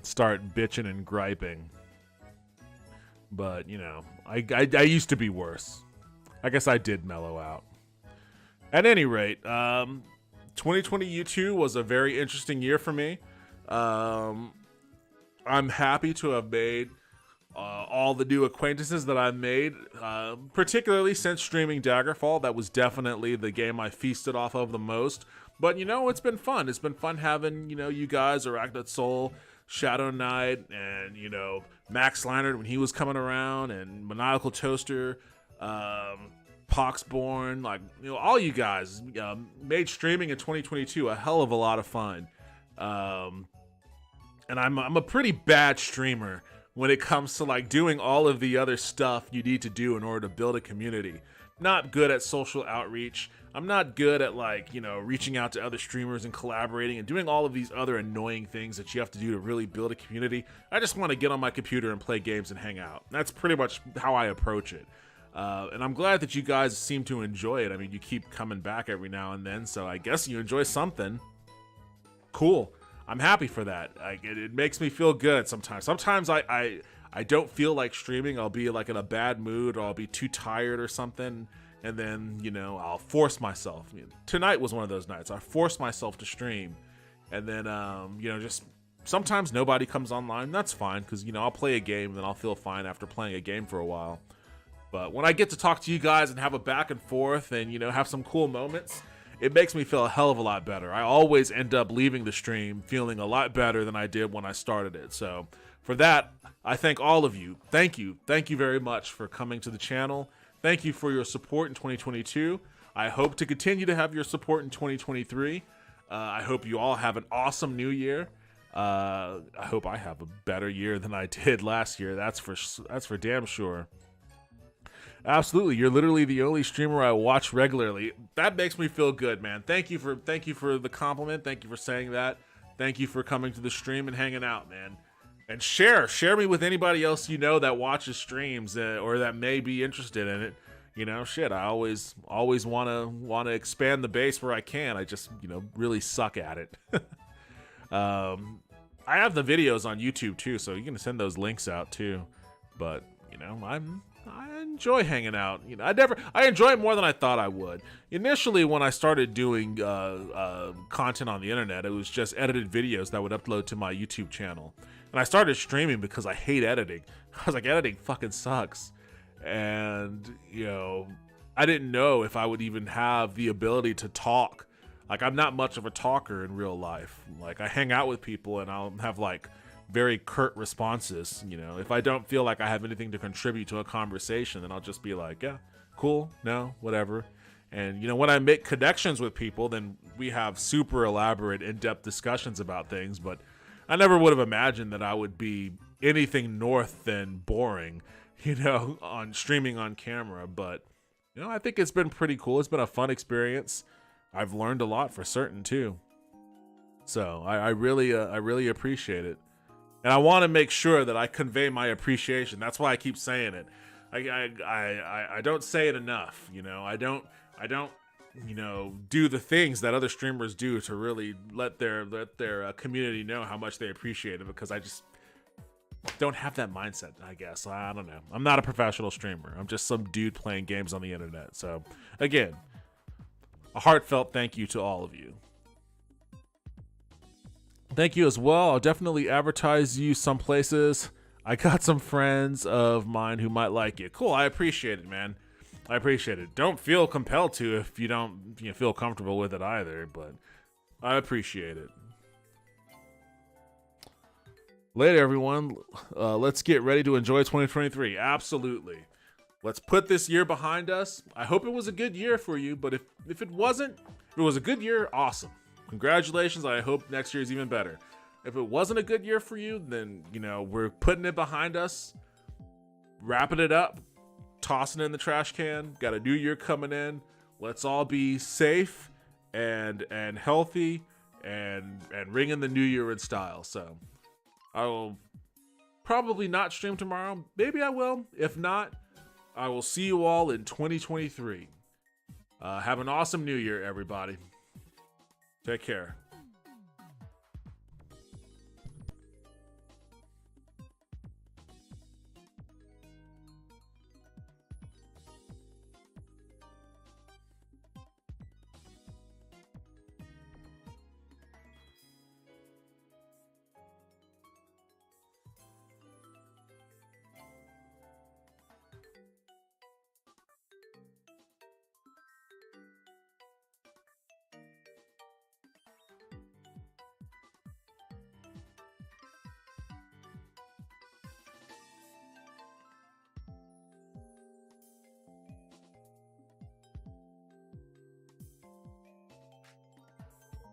Start bitching and griping. But, you know, I used to be worse. I guess I did mellow out. At any rate, 2020 U2 was a very interesting year for me. I'm happy to have made all the new acquaintances that I've made, particularly since streaming Daggerfall. That was definitely the game I feasted off of the most. But, you know, it's been fun. It's been fun having, you know, you guys, Arachnid Soul, Shadow Knight, and, you know, Max Leinert when he was coming around, and Maniacal Toaster, Poxborn, like, you know, all you guys made streaming in 2022 a hell of a lot of fun. And I'm a pretty bad streamer when it comes to like doing all of the other stuff you need to do in order to build a community. Not good at social outreach. I'm not good at like, you know, reaching out to other streamers and collaborating and doing all of these other annoying things that you have to do to really build a community. I just want to get on my computer and play games and hang out. That's pretty much how I approach it. And I'm glad that you guys seem to enjoy it. I mean, you keep coming back every now and then, so I guess you enjoy something. Cool. I'm happy for that. It makes me feel good sometimes. Sometimes I don't feel like streaming. I'll be like in a bad mood, or I'll be too tired or something, and then, you know, I'll force myself. I mean, tonight was one of those nights. I forced myself to stream, and then, you know, just sometimes nobody comes online. That's fine, because, you know, I'll play a game, and then I'll feel fine after playing a game for a while. But when I get to talk to you guys and have a back and forth and, you know, have some cool moments, it makes me feel a hell of a lot better. I always end up leaving the stream feeling a lot better than I did when I started it. So for that, I thank all of you. Thank you. Thank you very much for coming to the channel. Thank you for your support in 2022. I hope to continue to have your support in 2023. I hope you all have an awesome new year. I hope I have a better year than I did last year. That's for damn sure. Absolutely, you're literally the only streamer I watch regularly. That makes me feel good, man. Thank you for the compliment. Thank you for saying that. Thank you for coming to the stream and hanging out, man. And share me with anybody else you know that watches streams or that may be interested in it. You know, shit. I always want to expand the base where I can. I just, you know, really suck at it. I have the videos on YouTube too, so you can send those links out too. But you know, I enjoy hanging out. You know, I enjoy it more than I thought I would. Initially, when I started doing content on the internet, it was just edited videos that would upload to my YouTube channel. And I started streaming because I hate editing. I was like, editing fucking sucks. And, you know, I didn't know if I would even have the ability to talk. Like, I'm not much of a talker in real life. Like, I hang out with people and I'll have like very curt responses. You know, if I don't feel like I have anything to contribute to a conversation, then I'll just be like, yeah, cool, no, whatever. And, you know, when I make connections with people, then we have super elaborate, in-depth discussions about things. But I never would have imagined that I would be anything north than boring, you know, on streaming on camera. But, you know, I think it's been pretty cool. It's been a fun experience. I've learned a lot for certain too. So I really appreciate it. And I want to make sure that I convey my appreciation. That's why I keep saying it. I don't say it enough, you know. I don't you know, do the things that other streamers do to really let their community know how much they appreciate it, because I just don't have that mindset, I guess. I don't know. I'm not a professional streamer. I'm just some dude playing games on the internet. So, again, a heartfelt thank you to all of you. Thank you as well. I'll definitely advertise you some places. I got some friends of mine who might like it. Cool. I appreciate it, man. I appreciate it. Don't feel compelled to if you don't feel comfortable with it either, but I appreciate it. Later, everyone. Let's get ready to enjoy 2023. Absolutely. Let's put this year behind us. I hope it was a good year for you, but if it wasn't, if it was a good year, awesome. Congratulations. I hope next year is even better. If it wasn't a good year for you, then, you know, we're putting it behind us, wrapping it up, tossing it in the trash can. Got a new year coming in. Let's all be safe and healthy and ring in the new year in style. So I will probably not stream tomorrow. Maybe I will. If not, I will see you all in 2023. Have an awesome new year, everybody. Take care.